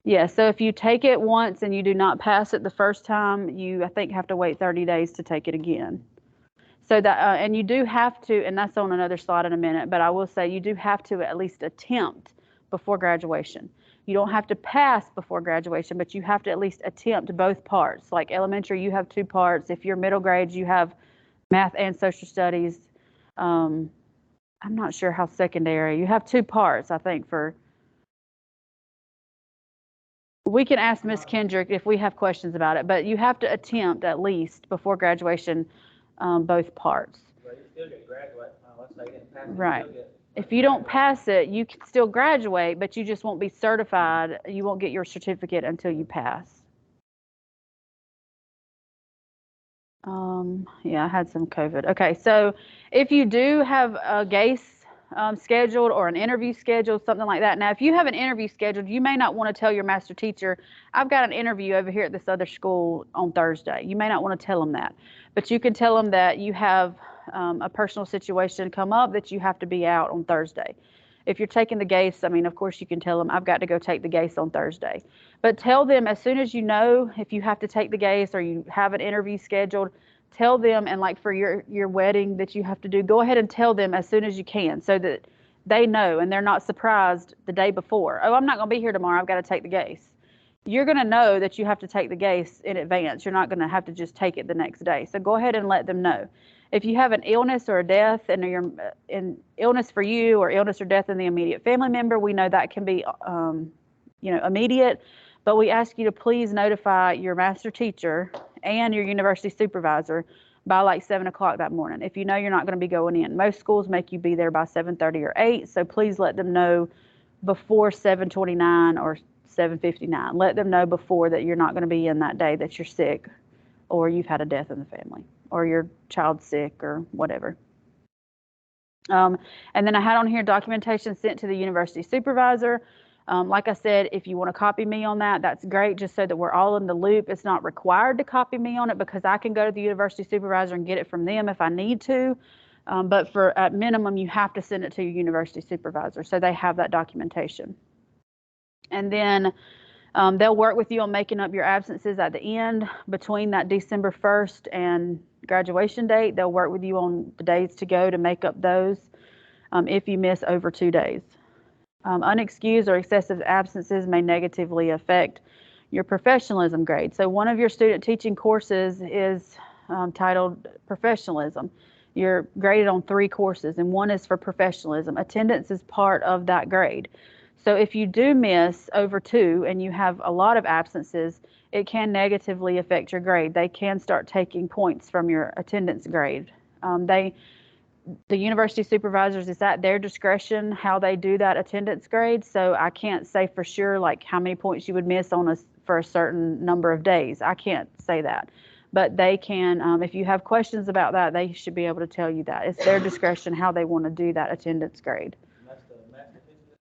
yeah, so if you take it once and you do not pass it the first time, you, I think, have to wait 30 days to take it again. So that, and you do have to, and that's on another slide in a minute, but I will say you do have to at least attempt before graduation. You don't have to pass before graduation, but you have to at least attempt both parts. Like elementary, you have 2 parts. If you're middle grades, you have math and social studies. I'm not sure how secondary. You have 2 parts, I think, for. We can ask Miss Kendrick if we have questions about it, but you have to attempt at least before graduation both parts. Well, you still get graduate. Let's say you didn't pass it, Right. you still get If you don't pass it, you can still graduate, but you just won't be certified. You won't get your certificate until you pass. Yeah, I had some COVID. Okay, so if you do have a GACE scheduled or an interview scheduled, something like that. Now, if you have an interview scheduled, you may not want to tell your master teacher, I've got an interview over here at this other school on Thursday. You may not want to tell them that, but you can tell them that you have a personal situation come up that you have to be out on Thursday. If you're taking the GACE, I mean, of course, you can tell them, I've got to go take the GACE on Thursday. But tell them as soon as you know if you have to take the GACE or you have an interview scheduled, tell them, and like for your wedding that you have to do, go ahead and tell them as soon as you can so that they know and they're not surprised the day before. Oh, I'm not going to be here tomorrow. I've got to take the GACE. You're going to know that you have to take the GACE in advance. You're not going to have to just take it the next day. So go ahead and let them know. If you have an illness or a death and you're in illness for you or illness or death in the immediate family member, we know that can be, immediate, but we ask you to please notify your master teacher and your university supervisor by like 7 o'clock that morning. If you know you're not going to be going in, most schools make you be there by 7:30 or 8. So please let them know before 7:29 or 7:59. Let them know before that you're not going to be in that day, that you're sick or you've had a death in the family or your child's sick or whatever. And then I had on here documentation sent to the university supervisor. Like I said, if you want to copy me on that, that's great, just so that we're all in the loop. It's not required to copy me on it because I can go to the university supervisor and get it from them if I need to. But for at minimum, you have to send it to your university supervisor so they have that documentation. And then they'll work with you on making up your absences at the end between that December 1st and graduation date. They'll work with you on the days to go to make up those if you miss over 2 days. Unexcused or excessive absences may negatively affect your professionalism grade. So one of your student teaching courses is titled Professionalism. You're graded on 3 courses and one is for professionalism. Attendance is part of that grade. So if you do miss over 2 and you have a lot of absences, it can negatively affect your grade. They can start taking points from your attendance grade. The university supervisors, it's at their discretion how they do that attendance grade. So I can't say for sure like how many points you would miss for a certain number of days. I can't say that. But they can, if you have questions about that, they should be able to tell you that. It's their discretion how they want to do that attendance grade. And that's the master teacher.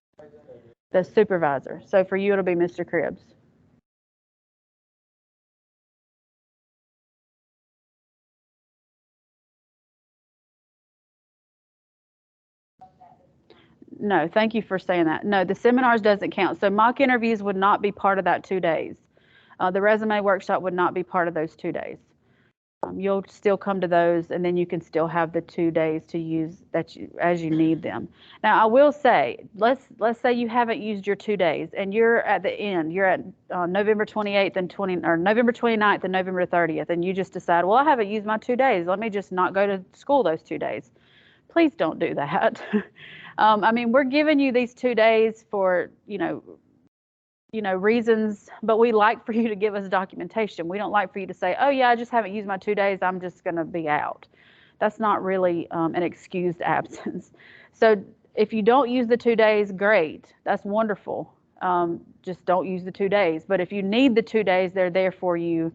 The supervisor. So for you, it'll be Mr. Cribbs. No, thank you for saying that. No, the seminars doesn't count. So mock interviews would not be part of that 2 days. The resume workshop would not be part of those 2 days. You'll still come to those, and then you can still have the 2 days to use that as you need them. Now, I will say, let's say you haven't used your 2 days, and you're at the end. You're at November 28th and November 29th and November 30th, and you just decide, well, I haven't used my 2 days. Let me just not go to school those 2 days. Please don't do that. I mean, we're giving you these 2 days for reasons, but we like for you to give us documentation. We don't like for you to say, oh yeah, I just haven't used my 2 days, I'm just going to be out. That's not really an excused absence. So if you don't use the 2 days, great, that's wonderful. Just don't use the 2 days. But if you need the 2 days, they're there for you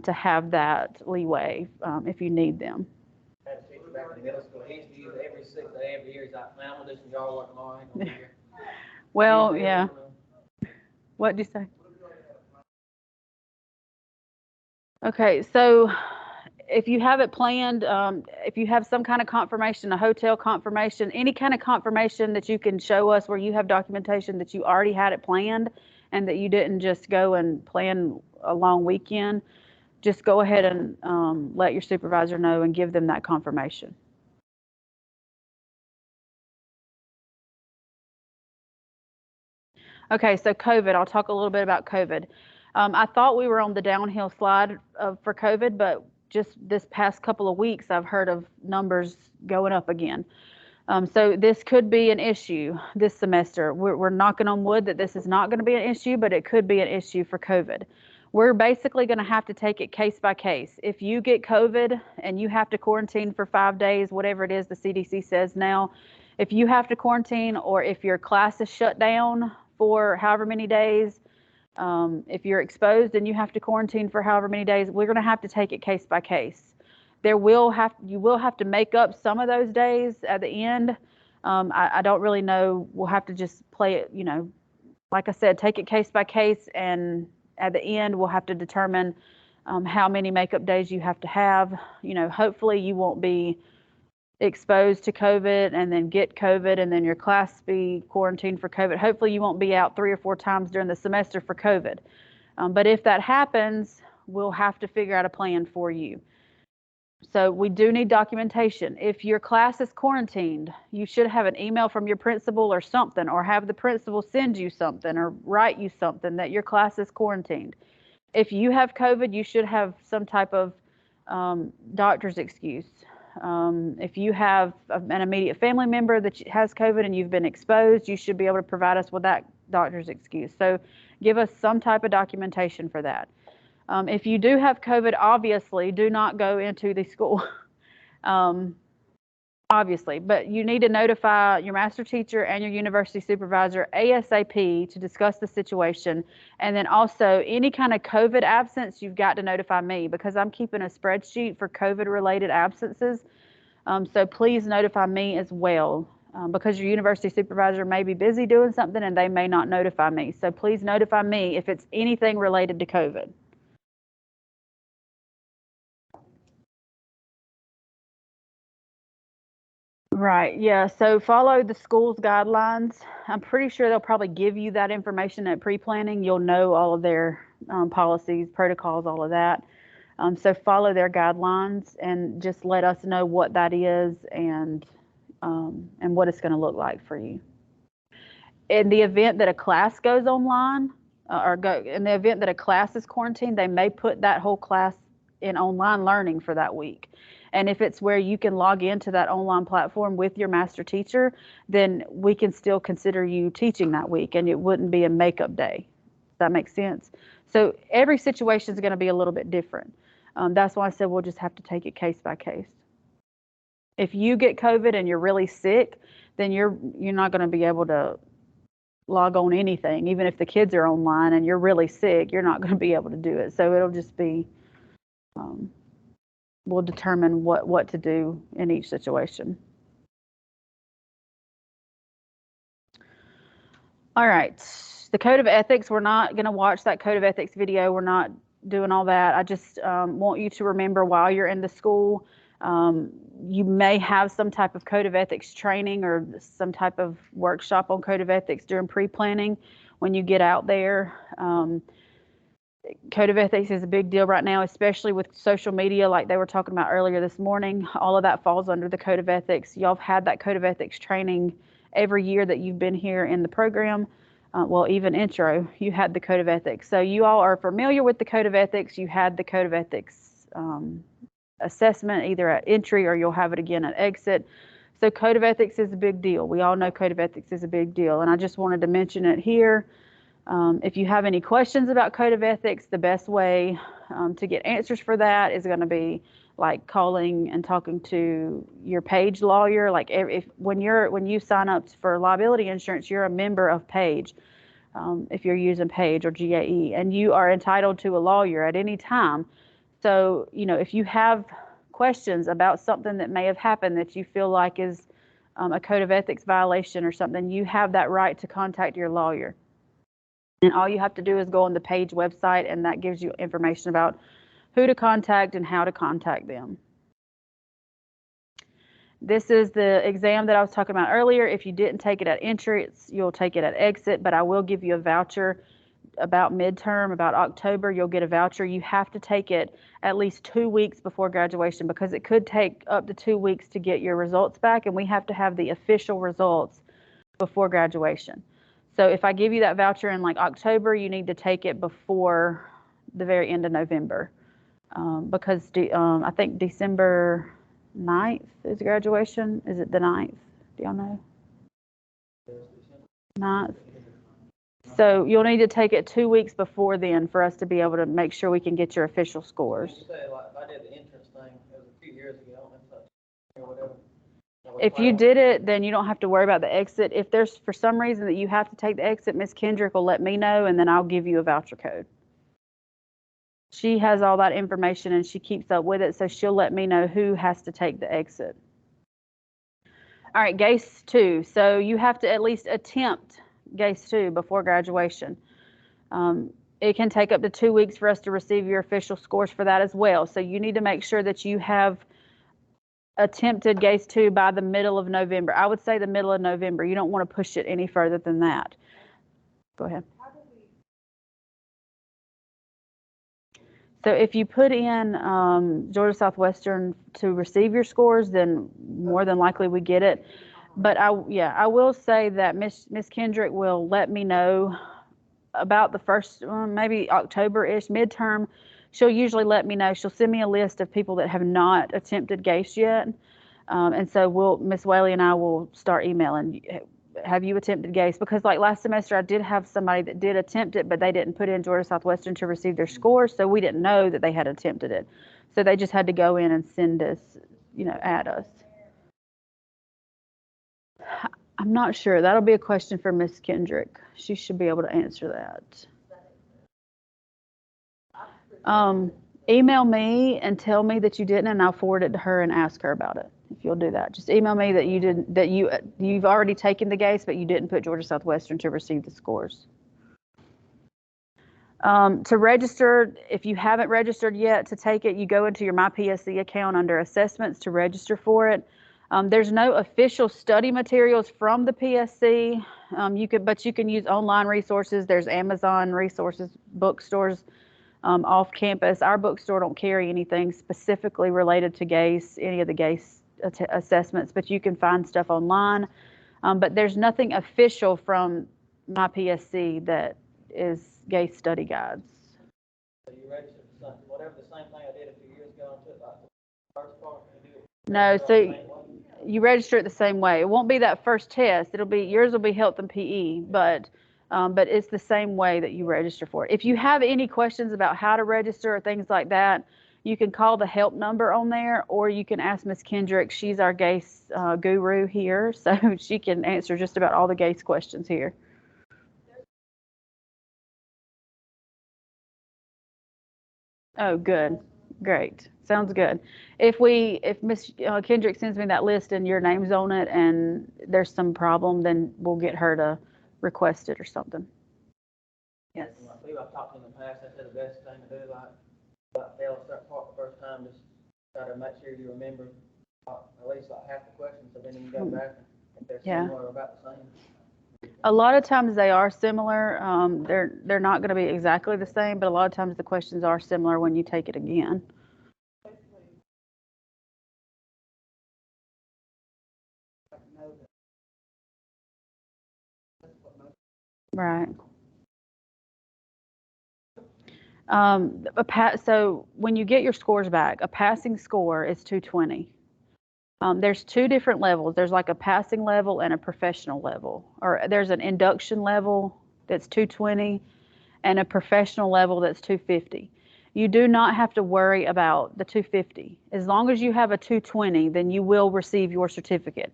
to have that leeway if you need them. I had a teacher back in middle school, he used to use it every 6th day every year. He's like, man, I'm gonna do some yard work tomorrow, I ain't gonna be here. Well, yeah. What did you say? Okay, so if you have it planned, if you have some kind of confirmation, a hotel confirmation, any kind of confirmation that you can show us where you have documentation that you already had it planned and that you didn't just go and plan a long weekend, just go ahead and let your supervisor know and give them that confirmation. Okay, so COVID, I'll talk a little bit about COVID. I thought we were on the downhill slide for COVID, but just this past couple of weeks, I've heard of numbers going up again. So this could be an issue this semester. We're knocking on wood that this is not going to be an issue, but it could be an issue for COVID. We're basically going to have to take it case by case. If you get COVID and you have to quarantine for 5 days, whatever it is the CDC says now, if you have to quarantine or if your class is shut down for however many days, if you're exposed and you have to quarantine for however many days, we're going to have to take it case by case. You will have to make up some of those days at the end. I don't really know. We'll have to just play it, like I said, take it case by case, and at the end we'll have to determine how many makeup days you have to have. Hopefully you won't be exposed to COVID and then get COVID and then your class be quarantined for COVID. Hopefully you won't be out 3 or 4 times during the semester for COVID. But if that happens, we'll have to figure out a plan for you. So we do need documentation. If your class is quarantined, you should have an email from your principal or something, or have the principal send you something or write you something that your class is quarantined. If you have COVID, you should have some type of doctor's excuse. If you have an immediate family member that has COVID and you've been exposed, you should be able to provide us with that doctor's excuse. So give us some type of documentation for that. If you do have COVID, obviously do not go into the school, obviously, but you need to notify your master teacher and your university supervisor ASAP to discuss the situation. And then also any kind of COVID absence, you've got to notify me because I'm keeping a spreadsheet for COVID related absences. So please notify me as well because your university supervisor may be busy doing something and they may not notify me. So please notify me if it's anything related to COVID. Right, yeah, so follow the school's guidelines. I'm pretty sure they'll probably give you that information at pre-planning. You'll know all of their policies, protocols, all of that. So follow their guidelines and just let us know what that is and what it's going to look like for you. In the event that a class goes online, in the event that a class is quarantined, they may put that whole class in online learning for that week. And if it's where you can log into that online platform with your master teacher, then we can still consider you teaching that week and it wouldn't be a makeup day. Does that make sense? So every situation is going to be a little bit different. That's why I said we'll just have to take it case by case. If you get COVID and you're really sick, then you're not going to be able to log on anything. Even if the kids are online and you're really sick, you're not going to be able to do it. So it'll just be we'll determine what to do in each situation. All right, the code of ethics, we're not going to watch that code of ethics video. We're not doing all that. I just want you to remember while you're in the school, You may have some type of code of ethics training or some type of workshop on code of ethics during pre-planning when you get out there. Code of ethics is a big deal right now, especially with social media like they were talking about earlier this morning. All of that falls under the code of ethics. Y'all have had that code of ethics training every year that you've been here in the program. Well, even intro, you had the code of ethics. So you all are familiar with the code of ethics. You had the code of ethics assessment either at entry or you'll have it again at exit. So code of ethics is a big deal. We all know code of ethics is a big deal. And I just wanted to mention it here. If you have any questions about code of ethics, the best way to get answers for that is going to be like calling and talking to your Page lawyer. Like when you sign up for liability insurance, you're a member of Page. If you're using Page or GAE, and you are entitled to a lawyer at any time. So, if you have questions about something that may have happened that you feel like is a code of ethics violation or something, you have that right to contact your lawyer. And all you have to do is go on the Page website, and that gives you information about who to contact and how to contact them. This is the exam that I was talking about earlier. If you didn't take it at entry, you'll take it at exit, but I will give you a voucher about midterm, about October. You'll get a voucher. You have to take it at least 2 weeks before graduation because it could take up to 2 weeks to get your results back, and we have to have the official results before graduation. So if I give you that voucher in like October, you need to take it before the very end of November because I think December 9th is graduation. Is it the 9th? Do y'all know? 9th. So you'll need to take it 2 weeks before then for us to be able to make sure we can get your official scores. You say, like, if I did the entrance thing, it was a few years ago, I don't know if that's or whatever. If you did it, then you don't have to worry about the exit. If there's for some reason that you have to take the exit, Miss Kendrick will let me know, and then I'll give you a voucher code. She has all that information and she keeps up with it, so she'll let me know who has to take the exit. All right, GACE 2. So you have to at least attempt GACE 2 before graduation. It can take up to 2 weeks for us to receive your official scores for that as well. So you need to make sure that you have attempted GACE 2 by the middle of November. I would say the middle of November. You don't want to push it any further than that. Go ahead. So if you put in Georgia Southwestern to receive your scores, then more than likely we get it. But I will say that Miss Kendrick will let me know about the first, maybe October-ish midterm. She'll usually let me know. She'll send me a list of people that have not attempted GACE yet. And so Miss Whaley and I will start emailing. Have you attempted GACE? Because like last semester, I did have somebody that did attempt it, but they didn't put in Georgia Southwestern to receive their scores. So we didn't know that they had attempted it. So they just had to go in and send us, add us. I'm not sure. That'll be a question for Miss Kendrick. She should be able to answer that. Email me and tell me that you didn't, and I'll forward it to her and ask her about it. If you'll do that, just email me that you didn't, that you've already taken the GACE, but you didn't put Georgia Southwestern to receive the scores. To register, if you haven't registered yet to take it, you go into your MyPSC account under assessments to register for it. There's no official study materials from the PSC. But you can use online resources. There's Amazon resources, bookstores off campus. Our bookstore don't carry anything specifically related to GACE, any of the GACE assessments, but you can find stuff online. But there's nothing official from MyPSC that is GACE study guides. So you registered for something, whatever the same thing I did a few years ago, and took like the first part and do it. No, so you register it the same way. It won't be that first test. Yours will be health and PE, but it's the same way that you register for it. If you have any questions about how to register or things like that, you can call the help number on there, or you can ask Miss Kendrick. She's our GACE guru here, so she can answer just about all the GACE questions here. Oh, good. Great. Sounds good. If Miss Kendrick sends me that list and your name's on it and there's some problem, then we'll get her to request it or something. Yes. I believe I've talked in the past, I said the best thing to do, like fail a certain part the first time, just try to make sure you remember at least like half the questions, so then you can go back and if they're Yeah. similar or about the same. A lot of times they are similar. They're not going to be exactly the same, but a lot of times the questions are similar when you take it again. Right. So when you get your scores back, a passing score is 220. There's two different levels. There's like a passing level and a professional level, or there's an induction level that's 220 and a professional level that's 250. You do not have to worry about the 250. As long as you have a 220, then you will receive your certificate.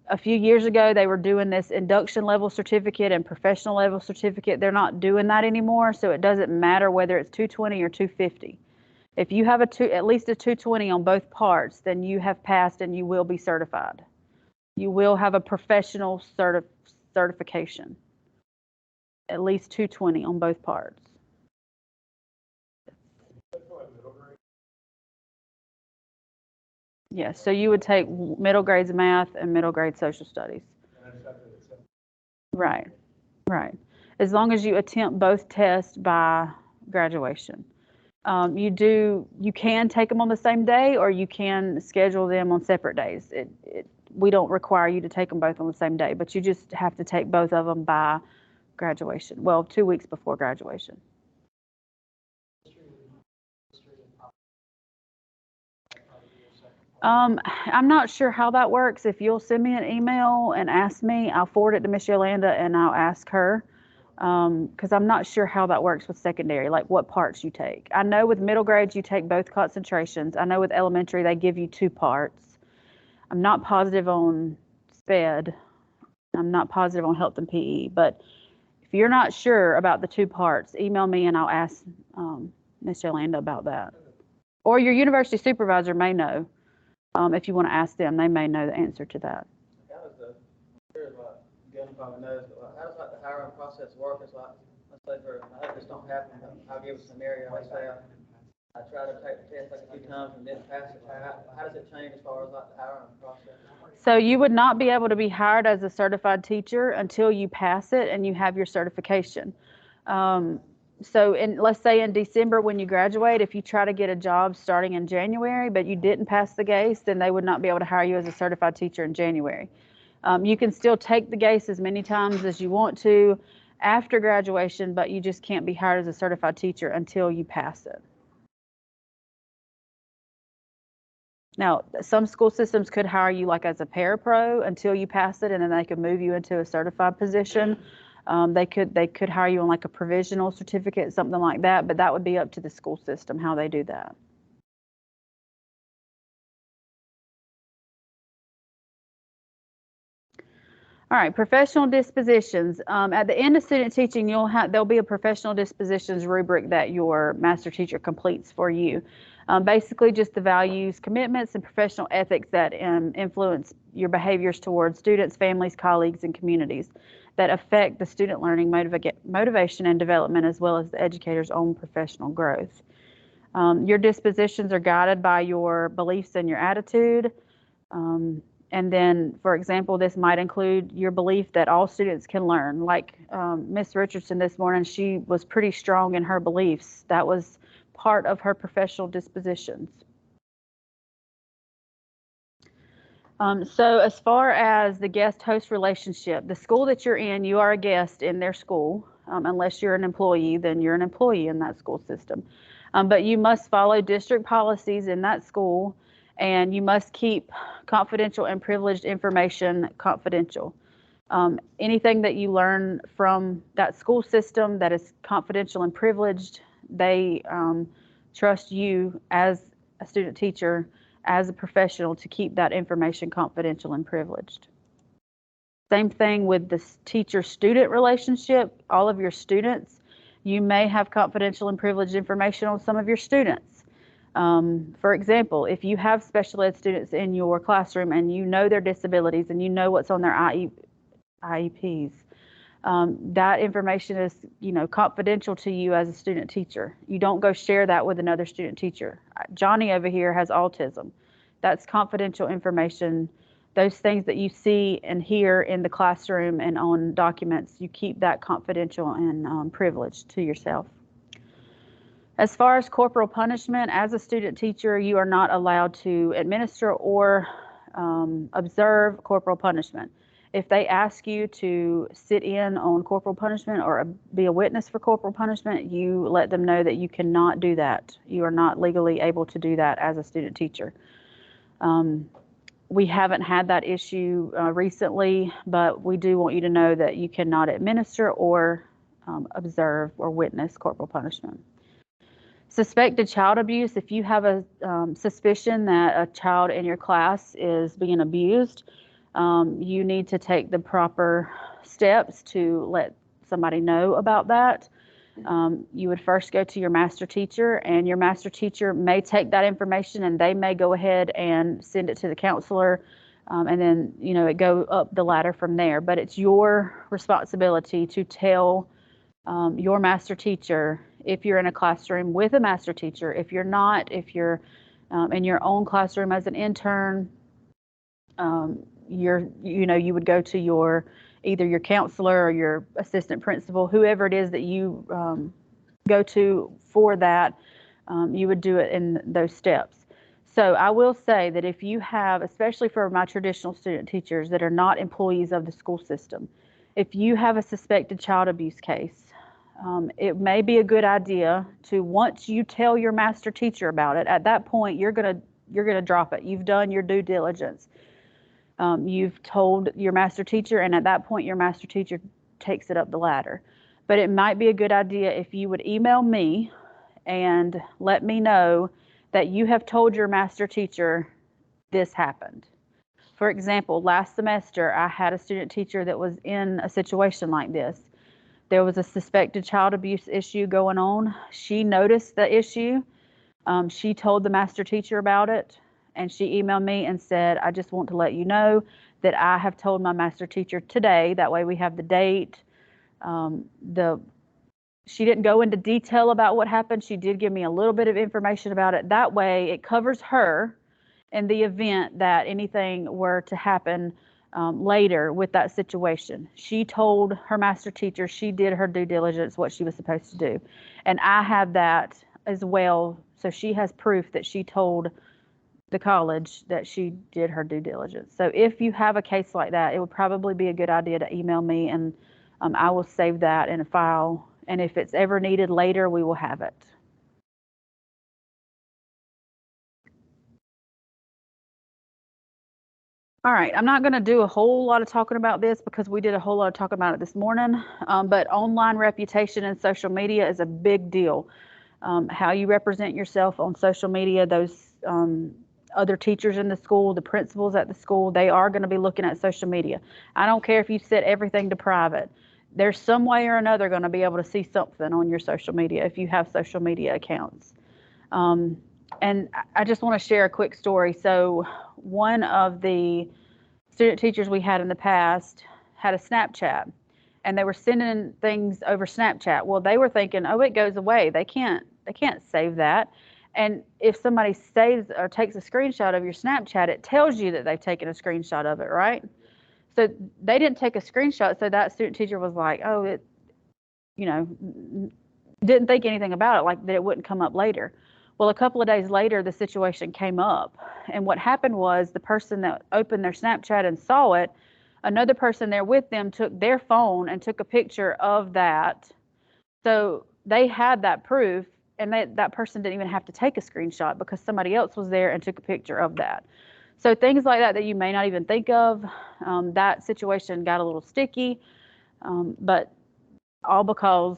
A few years ago, they were doing this induction level certificate and professional level certificate. They're not doing that anymore, so it doesn't matter whether it's 220 or 250. If you have at least a 220 on both parts, then you have passed and you will be certified. You will have a professional certification. At least 220 on both parts. Yes, so you would take middle grades math and middle grade social studies. Right, right. As long as you attempt both tests by graduation. You can take them on the same day, or you can schedule them on separate days. We don't require you to take them both on the same day, but you just have to take both of them by graduation. Well, 2 weeks before graduation. I'm not sure how that works. If you'll send me an email and ask me, I'll forward it to Miss Yolanda and I'll ask her. Because I'm not sure how that works with secondary, like what parts you take. I know with middle grades you take both concentrations. I know with elementary they give you 2 parts. I'm not positive on SPED. I'm not positive on health and PE, but if you're not sure about the 2 parts, email me and I'll ask Miss Yolanda about that. Or your university supervisor may know. If you want to ask them, they may know the answer to that. How does the, here's like, Gun probably knows, but like, how does like the hiring process work? It's like, let's say I hope this don't happen, but I'll give a scenario. Let's say I try to take the test like a few times and didn't pass it. How does it change as far as like the hiring process? So you would not be able to be hired as a certified teacher until you pass it and you have your certification. So let's say in December when you graduate, if you try to get a job starting in January, but you didn't pass the GACE, then they would not be able to hire you as a certified teacher in January. You can still take the GACE as many times as you want to after graduation, but you just can't be hired as a certified teacher until you pass it. Now, some school systems could hire you like as a parapro until you pass it, and then they could move you into a certified position. They could hire you on like a provisional certificate, something like that, but that would be up to the school system how they do that. All right, professional dispositions. At the end of student teaching, there'll be a professional dispositions rubric that your master teacher completes for you. Basically just the values, commitments, and professional ethics that influence your behaviors towards students, families, colleagues, and communities that affect the student learning, motivation, and development, as well as the educator's own professional growth. Your dispositions are guided by your beliefs and your attitude. And then, for example, this might include your belief that all students can learn. Like Miss Richardson this morning, she was pretty strong in her beliefs. That was part of her professional dispositions. So as far as the guest-host relationship, the school that you're in, you are a guest in their school. Unless you're an employee, then you're an employee in that school system. But you must follow district policies in that school, and you must keep confidential and privileged information confidential. Anything that you learn from that school system that is confidential and privileged, they trust you as a student teacher, as a professional, to keep that information confidential and privileged. Same thing with the teacher-student relationship. All of your students, you may have confidential and privileged information on some of your students. For example, if you have special ed students in your classroom and you know their disabilities and you know what's on their IEPs, That information is, confidential to you as a student teacher. You don't go share that with another student teacher. Johnny over here has autism. That's confidential information. Those things that you see and hear in the classroom and on documents, you keep that confidential and privileged to yourself. As far as corporal punishment, as a student teacher, you are not allowed to administer or observe corporal punishment. If they ask you to sit in on corporal punishment or be a witness for corporal punishment, you let them know that you cannot do that. You are not legally able to do that as a student teacher. We haven't had that issue recently, but we do want you to know that you cannot administer or observe or witness corporal punishment. Suspected child abuse, if you have a suspicion that a child in your class is being abused, you need to take the proper steps to let somebody know about that. You would first go to your master teacher, and your master teacher may take that information and they may go ahead and send it to the counselor, and then it go up the ladder from there. But it's your responsibility to tell your master teacher if you're in a classroom with a master teacher. If you're not, if you're in your own classroom as an intern, you would go to either your counselor or your assistant principal, whoever it is that you go to for that. You would do it in those steps. So I will say that if you have, especially for my traditional student teachers that are not employees of the school system, if you have a suspected child abuse case, it may be a good idea to, once you tell your master teacher about it, at that point you're gonna drop it. You've done your due diligence. You've told your master teacher, and at that point your master teacher takes it up the ladder. But it might be a good idea if you would email me and let me know that you have told your master teacher this happened. For example, last semester I had a student teacher that was in a situation like this. There was a suspected child abuse issue going on. She noticed the issue. She told the master teacher about it, and she emailed me and said, I just want to let you know that I have told my master teacher today. That way we have the date. She didn't go into detail about what happened. She did give me a little bit of information about it. That way it covers her in the event that anything were to happen later with that situation. She told her master teacher she did her due diligence, what she was supposed to do. And I have that as well. So she has proof that she told the college that she did her due diligence. So if you have a case like that, it would probably be a good idea to email me, and I will save that in a file. And if it's ever needed later, we will have it. All right, I'm not going to do a whole lot of talking about this because we did a whole lot of talking about it this morning, but online reputation and social media is a big deal. How you represent yourself on social media, those other teachers in the school, the principals at the school, they are going to be looking at social media. I don't care if you set everything to private. There's some way or another going to be able to see something on your social media if you have social media accounts. And I just want to share a quick story. So one of the student teachers we had in the past had a Snapchat, and they were sending things over Snapchat. Well, they were thinking, oh, it goes away. They can't save that. And if somebody saves or takes a screenshot of your Snapchat, it tells you that they've taken a screenshot of it, right? So they didn't take a screenshot. So that student teacher was like, oh, it, didn't think anything about it, like that it wouldn't come up later. Well, a couple of days later, the situation came up. And what happened was the person that opened their Snapchat and saw it, another person there with them took their phone and took a picture of that. So they had that proof, and that person didn't even have to take a screenshot because somebody else was there and took a picture of that. So things like that you may not even think of, that situation got a little sticky, but all because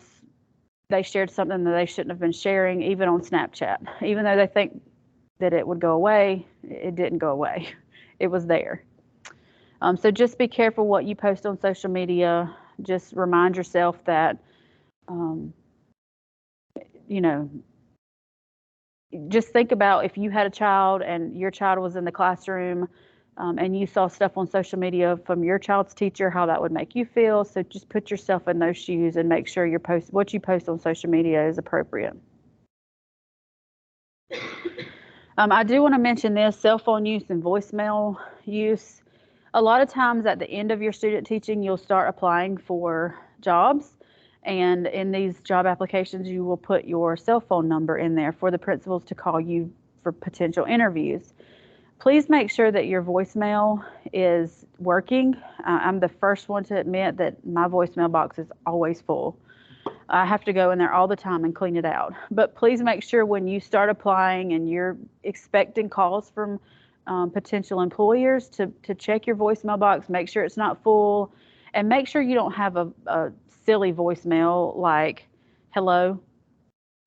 they shared something that they shouldn't have been sharing, even on Snapchat. Even though they think that it would go away, it didn't go away. It was there. So just be careful what you post on social media. Just remind yourself that, just think about if you had a child and your child was in the classroom and you saw stuff on social media from your child's teacher, how that would make you feel. So just put yourself in those shoes and make sure what you post on social media is appropriate. I do want to mention this, cell phone use and voicemail use. A lot of times at the end of your student teaching, you'll start applying for jobs. And in these job applications, you will put your cell phone number in there for the principals to call you for potential interviews. Please make sure that your voicemail is working. I'm the first one to admit that my voicemail box is always full. I have to go in there all the time and clean it out. But please make sure when you start applying and you're expecting calls from potential employers to check your voicemail box, make sure it's not full, and make sure you don't have a silly voicemail like, hello,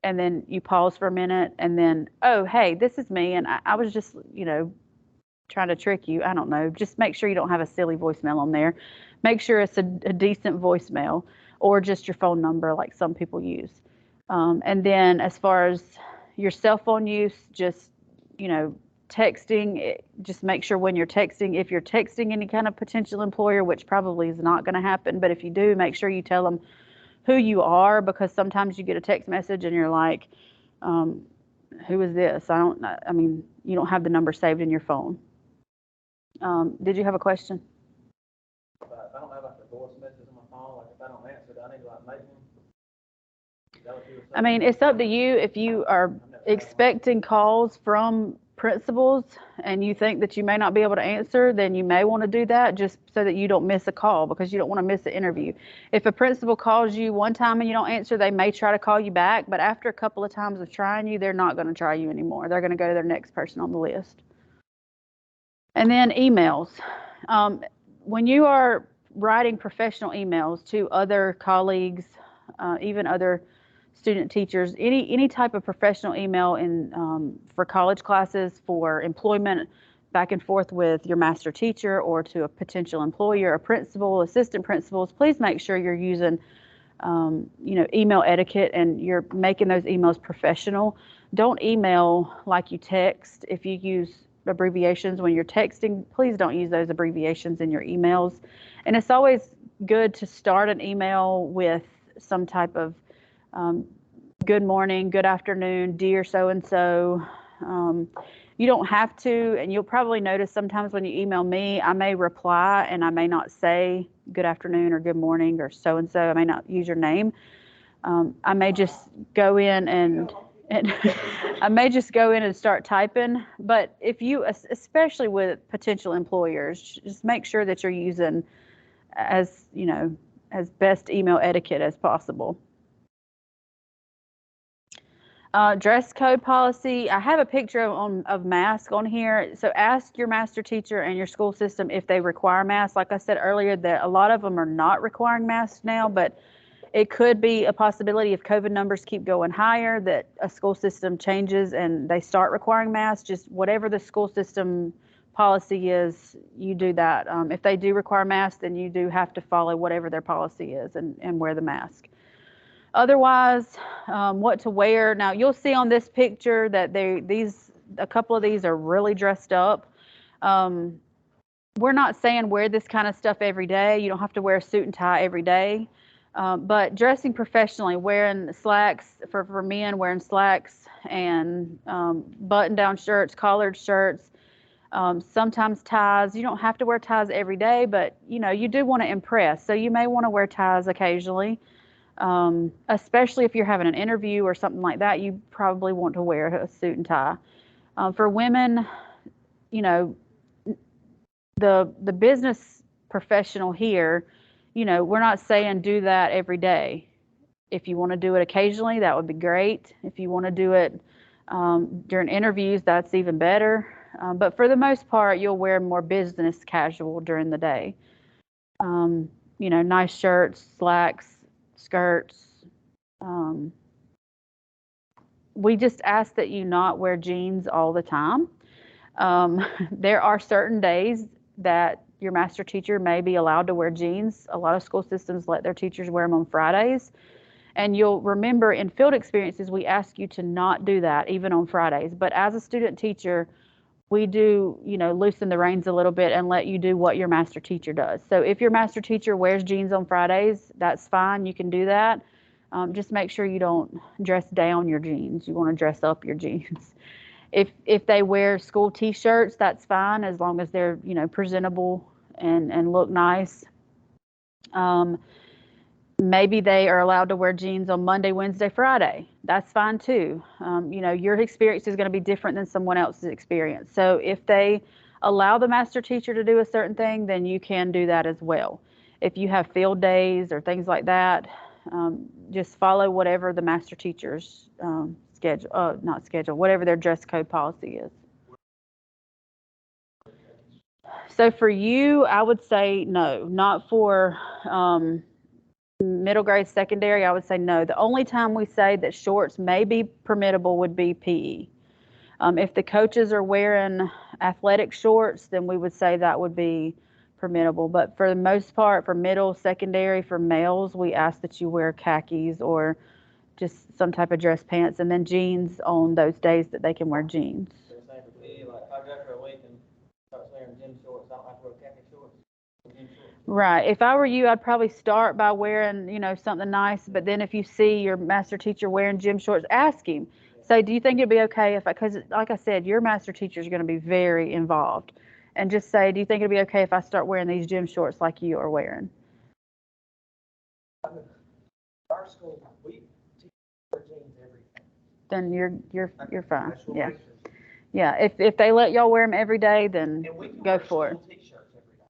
and then you pause for a minute, and then, oh, hey, this is me, and I was just, trying to trick you. I don't know. Just make sure you don't have a silly voicemail on there. Make sure it's a decent voicemail, or just your phone number like some people use. And then as far as your cell phone use, just, texting, just make sure when you're texting, if you're texting any kind of potential employer, which probably is not going to happen, but if you do, make sure you tell them who you are, because sometimes you get a text message and you're like, who is this? You don't have the number saved in your phone. Did you have a question? If I don't have like a voice message on my phone, like if I don't answer, do I need to like make one? Is that what you were saying? It's up to you. If you are expecting calls from principals and you think that you may not be able to answer, then you may want to do that just so that you don't miss a call, because you don't want to miss an interview. If a principal calls you one time and you don't answer, they may try to call you back, but after a couple of times of trying you, they're not going to try you anymore. They're going to go to their next person on the list. And then emails. When you are writing professional emails to other colleagues, even other student teachers, any type of professional email for college classes, for employment, back and forth with your master teacher or to a potential employer, a principal, assistant principals, please make sure you're using email etiquette and you're making those emails professional. Don't email like you text. If you use abbreviations when you're texting, please don't use those abbreviations in your emails. And it's always good to start an email with some type of good morning, good afternoon, dear so-and-so. You don't have to, and you'll probably notice sometimes when you email me, I may reply and I may not say good afternoon or good morning or so-and-so. I may not use your name. I may just go in and I may just go in and start typing. But if you, especially with potential employers, just make sure that you're using as best email etiquette as possible. Dress code policy. I have a picture of mask on here. So ask your master teacher and your school system if they require masks. Like I said earlier, that a lot of them are not requiring masks now, but it could be a possibility if COVID numbers keep going higher that a school system changes and they start requiring masks. Just whatever the school system policy is, you do that. If they do require masks, then you do have to follow whatever their policy is and wear the mask. Otherwise, what to wear. Now you'll see on this picture that a couple of these are really dressed up. We're not saying wear this kind of stuff every day. You don't have to wear a suit and tie every day. But dressing professionally, wearing slacks for men, wearing slacks and button-down shirts, collared shirts, sometimes ties. You don't have to wear ties every day, but you do want to impress. So you may want to wear ties occasionally, especially if you're having an interview or something like that. You probably want to wear a suit and tie. For women, the business professional here, we're not saying do that every day. If you want to do it occasionally, that would be great. If you want to do it during interviews, that's even better. But for the most part, you'll wear more business casual during the day. Nice shirts, slacks, skirts. We just ask that you not wear jeans all the time. There are certain days that your master teacher may be allowed to wear jeans. A lot of school systems let their teachers wear them on Fridays. And you'll remember in field experiences, we ask you to not do that even on Fridays. But as a student teacher, we do, loosen the reins a little bit and let you do what your master teacher does. So if your master teacher wears jeans on Fridays, that's fine. You can do that. Just make sure you don't dress down your jeans. You want to dress up your jeans. If they wear school t-shirts, that's fine as long as they're, presentable and look nice. Maybe they are allowed to wear jeans on Monday, Wednesday, Friday. That's fine too. Your experience is going to be different than someone else's experience. So if they allow the master teacher to do a certain thing, then you can do that as well. If you have field days or things like that, just follow whatever the master teacher's whatever their dress code policy is. So for you, I would say no, not for middle grade, secondary. I would say no. The only time we say that shorts may be permittable would be PE. If the coaches are wearing athletic shorts, then we would say that would be permittable. But for the most part, for middle, secondary, for males, we ask that you wear khakis or just some type of dress pants, and then jeans on those days that they can wear jeans. So you're saying for me, like, if I go for a week and start wearing gym shorts, I don't have to wear khaki shorts? Gym shorts. Right. If I were you, I'd probably start by wearing, something nice. But then if you see your master teacher wearing gym shorts, ask him. Say, do you think it'd be okay if because like I said, your master teacher is going to be very involved. And just say, do you think it'd be okay if I start wearing these gym shorts like you are wearing? Our school, we teach wear jeans every day. Then you're fine. That's what Yeah. we do. Yeah. If they let y'all wear them every day, then And we can go wear for it. school t-shirts every day.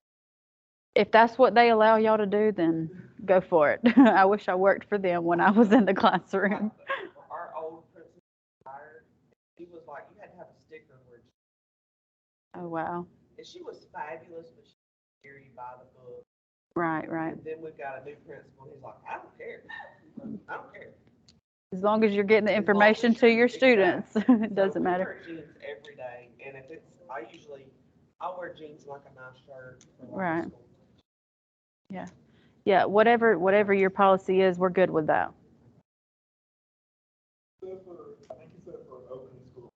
If that's what they allow y'all to do, then go for it. I wish I worked for them when I was in the classroom. Our old principal retired. He was like, you had to have a sticker where, Oh, wow. and she was fabulous, but she was very by the book. Right, right. And then we've got a new principal. He's like, I don't care. I don't care. As long as you're getting the As long as information to you're- your students, exactly. it doesn't So matter. We wear jeans every day, and if it's, I'll wear jeans like a nice shirt. For like Right. a school. Yeah, whatever your policy is, we're good with that. I think you said for opening school.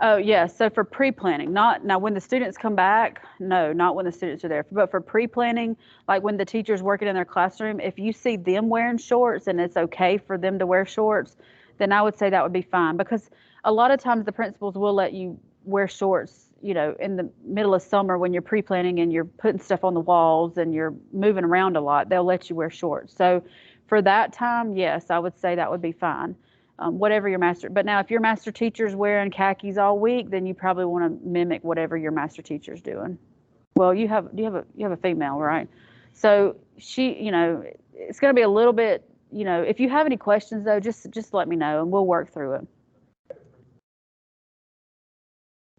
Oh, yeah. So for pre-planning, not now when the students come back, no, not when the students are there. But for pre-planning, like when the teacher's working in their classroom, if you see them wearing shorts and it's okay for them to wear shorts, then I would say that would be fine. Because a lot of times the principals will let you wear shorts, in the middle of summer when you're pre-planning and you're putting stuff on the walls and you're moving around a lot, they'll let you wear shorts. So for that time, yes, I would say that would be fine. Whatever your master, but now if your master teacher's wearing khakis all week, then you probably want to mimic whatever your master teacher's doing. Well, you have a female, right? So she, it's going to be a little bit, if you have any questions though, just let me know and we'll work through it.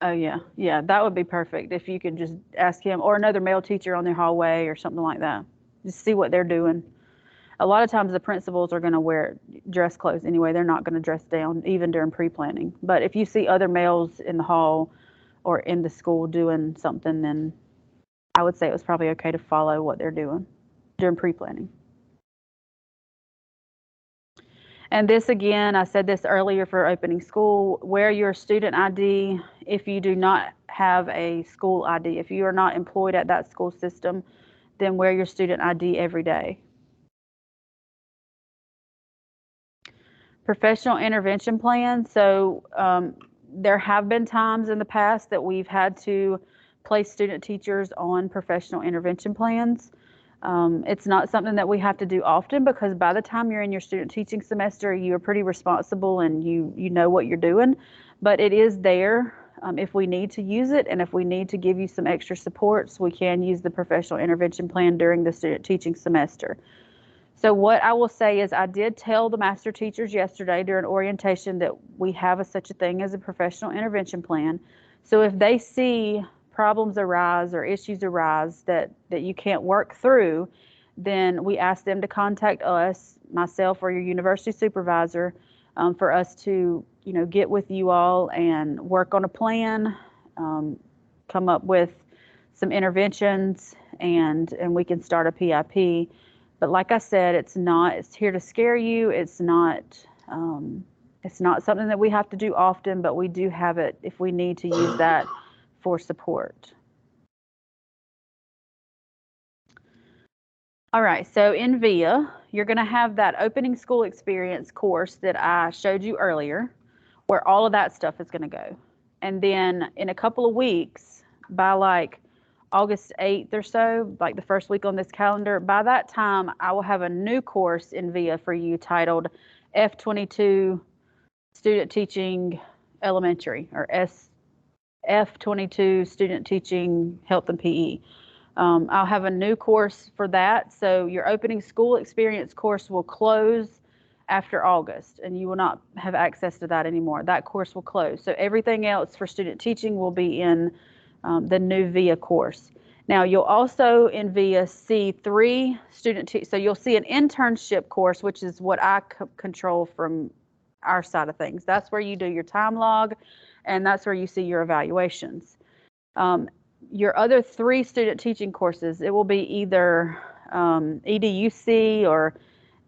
Oh yeah, that would be perfect if you could just ask him or another male teacher on their hallway or something like that. Just see what they're doing. A lot of times the principals are going to wear dress clothes anyway. They're not going to dress down even during pre-planning. But if you see other males in the hall or in the school doing something, then I would say it was probably okay to follow what they're doing during pre-planning. And this again, I said this earlier for opening school, wear your student ID if you do not have a school ID. If you are not employed at that school system, then wear your student ID every day. Professional intervention plan. So there have been times in the past that we've had to place student teachers on professional intervention plans. It's not something that we have to do often because by the time you're in your student teaching semester, you're pretty responsible and you know what you're doing. But it is there if we need to use it, and if we need to give you some extra supports, we can use the professional intervention plan during the student teaching semester. So what I will say is I did tell the master teachers yesterday during orientation that we have such a thing as a professional intervention plan. So if they see problems arise or issues arise that you can't work through, then we ask them to contact us, myself or your university supervisor, for us to get with you all and work on a plan, come up with some interventions, and we can start a PIP. But like I said, it's here to scare you. It's It's not something that we have to do often, but we do have it if we need to use that for support. All right, so in VIA, you're going to have that opening school experience course that I showed you earlier, where all of that stuff is going to go. And then in a couple of weeks, by like August 8th or so, like the first week on this calendar, by that time, I will have a new course in VIA for you titled F22 Student Teaching Elementary, or F22 Student Teaching Health and PE. I'll have a new course for that. So your opening school experience course will close after August, and you will not have access to that anymore. That course will close. So everything else for student teaching will be in the new VIA course. Now you'll also in VIA see three so you'll see an internship course, which is what I control from our side of things. That's where you do your time log, and that's where you see your evaluations. Your other three student teaching courses, it will be either EDUC or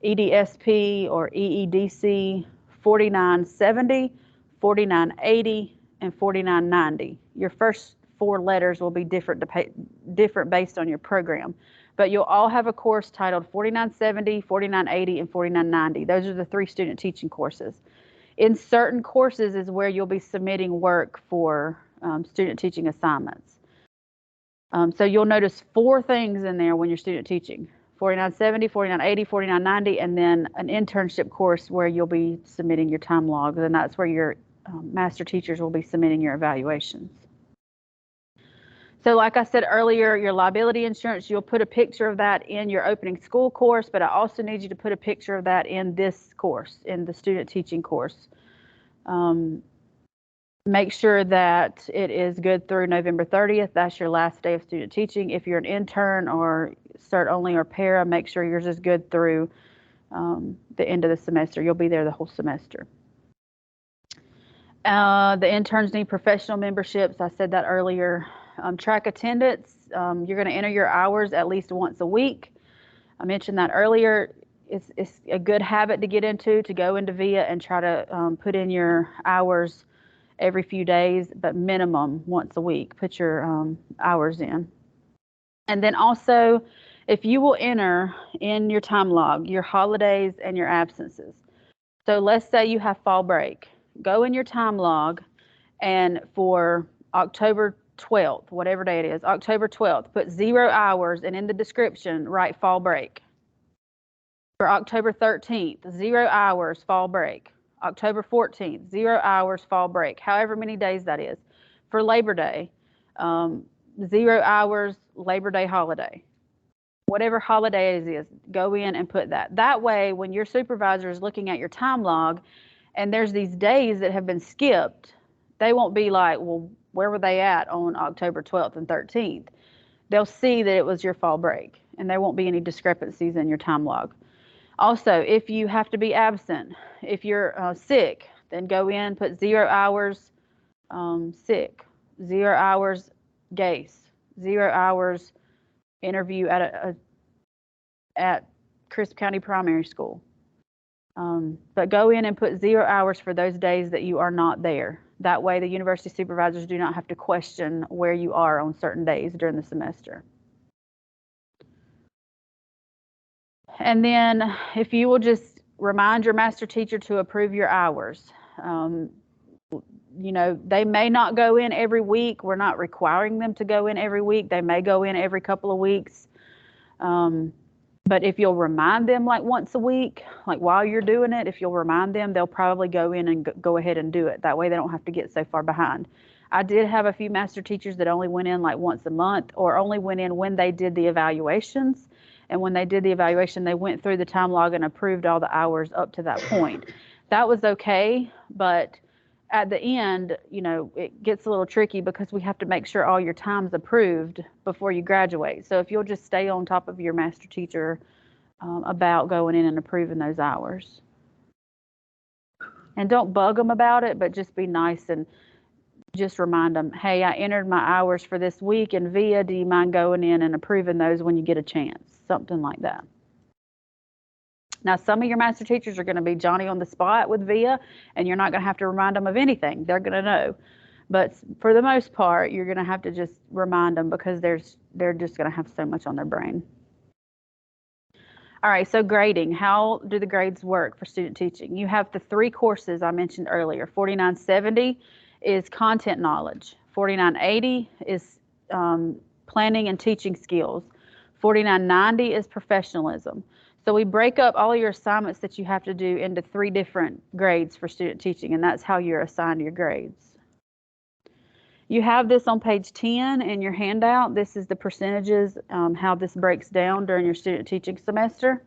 EDSP or EEDC 4970, 4980, and 4990. Your first four letters will be different based on your program, but you'll all have a course titled 4970, 4980, and 4990. Those are the three student teaching courses. In certain courses is where you'll be submitting work for student teaching assignments. So you'll notice four things in there when you're student teaching: 4970, 4980, 4990, and then an internship course where you'll be submitting your time logs, and that's where your master teachers will be submitting your evaluations. So like I said earlier, your liability insurance, you'll put a picture of that in your opening school course, but I also need you to put a picture of that in this course, in the student teaching course. Make sure that it is good through November 30th. That's your last day of student teaching. If you're an intern or cert only or para, make sure yours is good through the end of the semester. You'll be there the whole semester. The interns need professional memberships. I said that earlier. Track attendance. You're going to enter your hours at least once a week. I mentioned that earlier. It's a good habit to get into, to go into VIA and try to put in your hours every few days, but minimum once a week. Put your hours in. And then also, if you will enter in your time log your holidays and your absences. So let's say you have fall break. Go in your time log, and for October 12th, whatever day it is, October 12th, put 0 hours, and in the description write fall break. For October 13th, 0 hours, fall break. October 14th, 0 hours, fall break, however many days that is. For Labor Day, 0 hours, Labor Day holiday. Whatever holiday it is, go in and put that. That way, when your supervisor is looking at your time log and there's these days that have been skipped, they won't be like, well, where were they at on October 12th and 13th? They'll see that it was your fall break, and there won't be any discrepancies in your time log. Also, if you have to be absent, if you're sick, then go in, put 0 hours sick, 0 hours GACE, 0 hours interview at Crisp County Primary School. But go in and put 0 hours for those days that you are not there. That way the university supervisors do not have to question where you are on certain days during the semester. And then if you will just remind your master teacher to approve your hours. You know, they may not go in every week. We're not requiring them to go in every week. They may go in every couple of weeks. But if you'll remind them like once a week, like while you're doing it, if you'll remind them, they'll probably go in and go ahead and do it. That way they don't have to get so far behind. I did have a few master teachers that only went in like once a month, or only went in when they did the evaluations. And when they did the evaluation, they went through the time log and approved all the hours up to that point. That was okay, but at the end, you know, it gets a little tricky because we have to make sure all your time's approved before you graduate. So if you'll just stay on top of your master teacher about going in and approving those hours. And don't bug them about it, but just be nice and just remind them, hey, I entered my hours for this week in VIA. Do you mind going in and approving those when you get a chance? Something like that. Now, some of your master teachers are going to be Johnny on the spot with VIA, and you're not going to have to remind them of anything. They're going to know. But for the most part, you're going to have to just remind them because they're just going to have so much on their brain. All right, so grading. How do the grades work for student teaching? You have the 3 courses I mentioned earlier. 4970 is content knowledge. 4980 is planning and teaching skills. 4990 is professionalism. So we break up all your assignments that you have to do into 3 different grades for student teaching, and that's how you're assigned your grades. You have this on page 10 in your handout. This is the percentages, how this breaks down during your student teaching semester.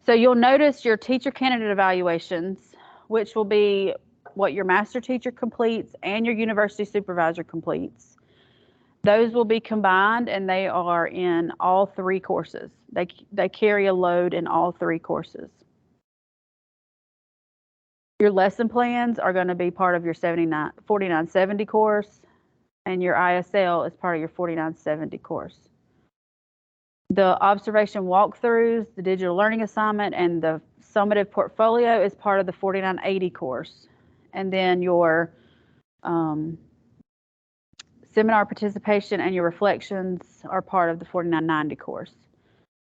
So you'll notice your teacher candidate evaluations, which will be what your master teacher completes and your university supervisor completes. Those will be combined, and they are in all 3 courses. They carry a load in all 3 courses. Your lesson plans are going to be part of your 4970 course, and your ISL is part of your 4970 course. The observation walkthroughs, the digital learning assignment, and the summative portfolio is part of the 4980 course. And then your seminar participation and your reflections are part of the 4990 course.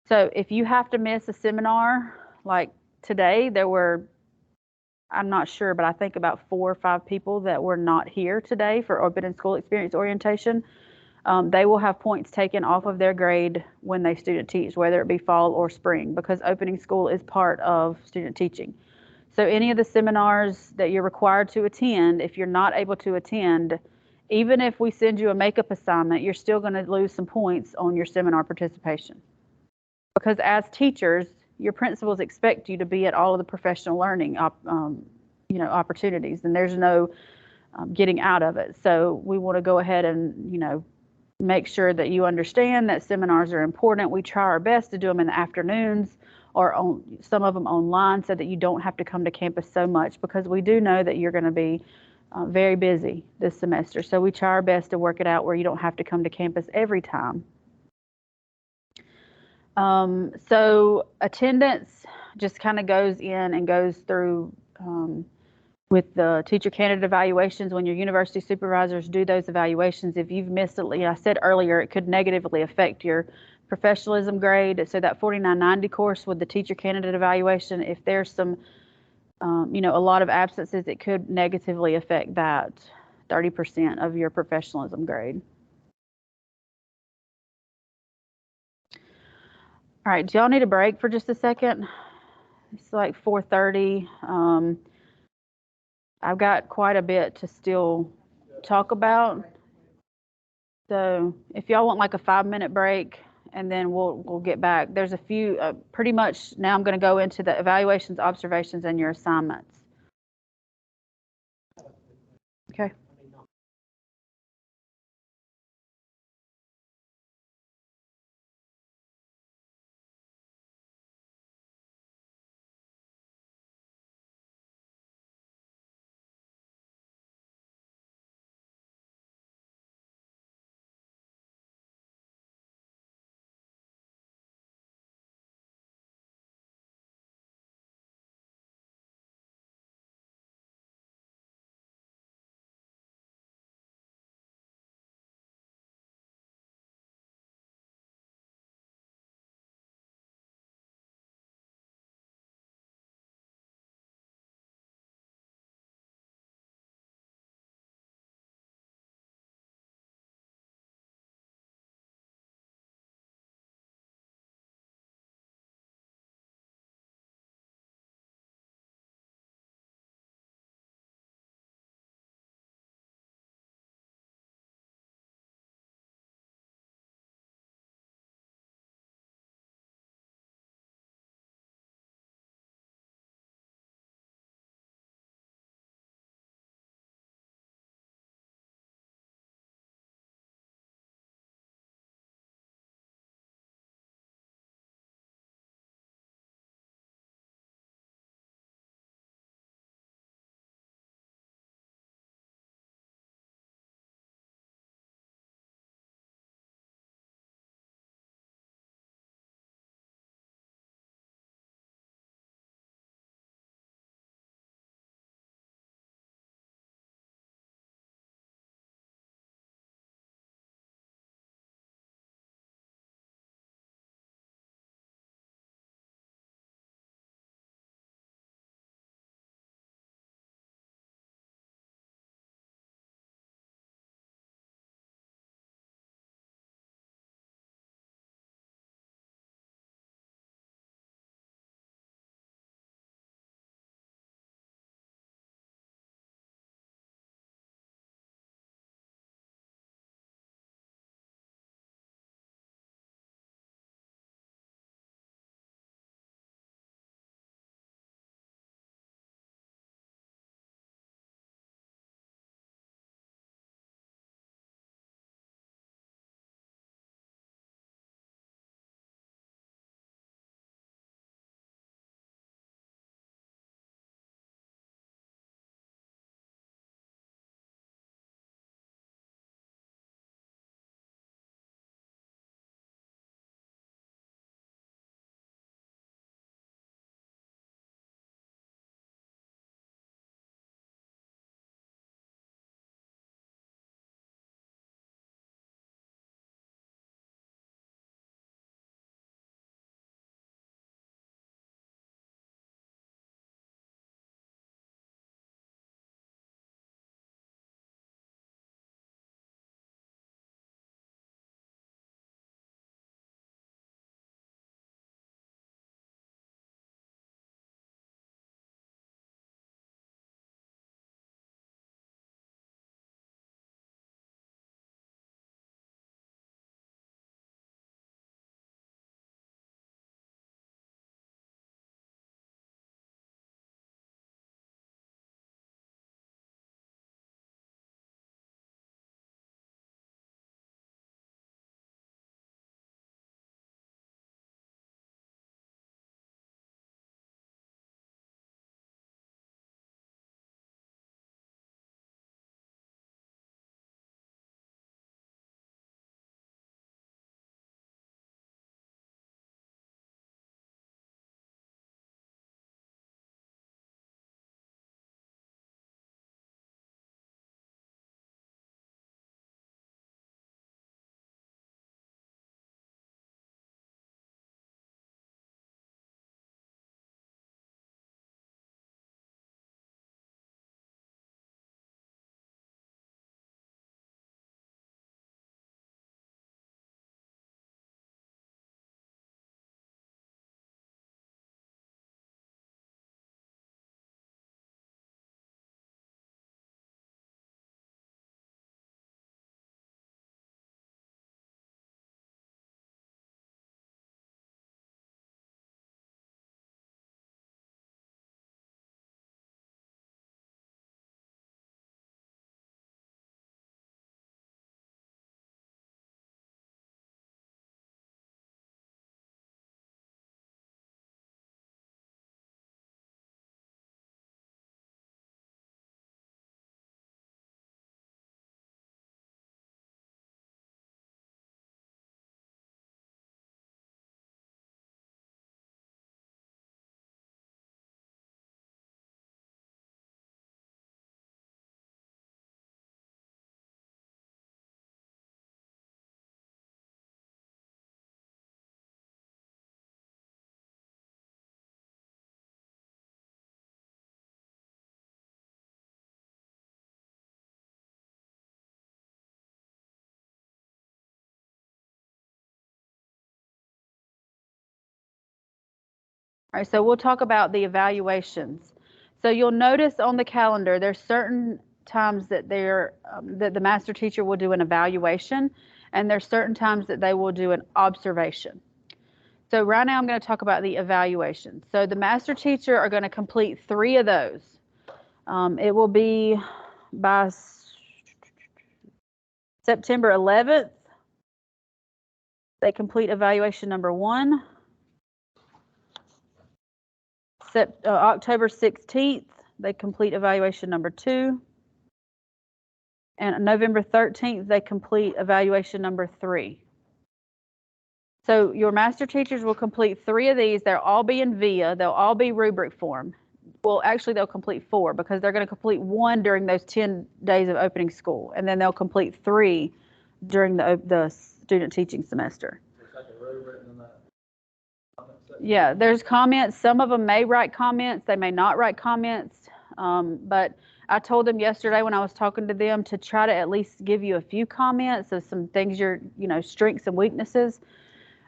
So if you have to miss a seminar, like today, there were, I'm not sure, but I think about 4 or 5 people that were not here today for open school experience orientation. They will have points taken off of their grade when they student teach, whether it be fall or spring, because opening school is part of student teaching. So any of the seminars that you're required to attend, if you're not able to attend, even if we send you a makeup assignment, you're still going to lose some points on your seminar participation. Because as teachers, your principals expect you to be at all of the professional learning opportunities, and there's no getting out of it. So we want to go ahead and, make sure that you understand that seminars are important. We try our best to do them in the afternoons or some of them online so that you don't have to come to campus so much, because we do know that you're going to be very busy this semester. So we try our best to work it out where you don't have to come to campus every time. So attendance just kind of goes in and goes through with the teacher candidate evaluations. When your university supervisors do those evaluations, if you've missed it, I said earlier, it could negatively affect your professionalism grade. So that 4990 course with the teacher candidate evaluation, if there's some, a lot of absences, it could negatively affect that 30% of your professionalism grade. All right, do y'all need a break for just a second? It's like 4:30. I've got quite a bit to still talk about. So if y'all want like a 5-minute break, and then we'll get back. There's a few, pretty much now I'm going to go into the evaluations, observations, and your assignments. Okay. All right, so we'll talk about the evaluations. So you'll notice on the calendar, there's certain times that that the master teacher will do an evaluation, and there's certain times that they will do an observation. So right now I'm going to talk about the evaluation. So the master teacher are going to complete 3 of those. It will be by September 11th. They complete evaluation number 1. October 16th, they complete evaluation number 2. And November 13th, they complete evaluation number 3. So your master teachers will complete 3 of these. They'll all be in VIA. They'll all be rubric form. Well, actually, they'll complete 4 because they're going to complete 1 during those 10 days of opening school, and then they'll complete 3 during the student teaching semester. It's like a rubric and that. Yeah, there's comments. Some of them may write comments. They may not write comments. But I told them yesterday when I was talking to them to try to at least give you a few comments of some things strengths and weaknesses.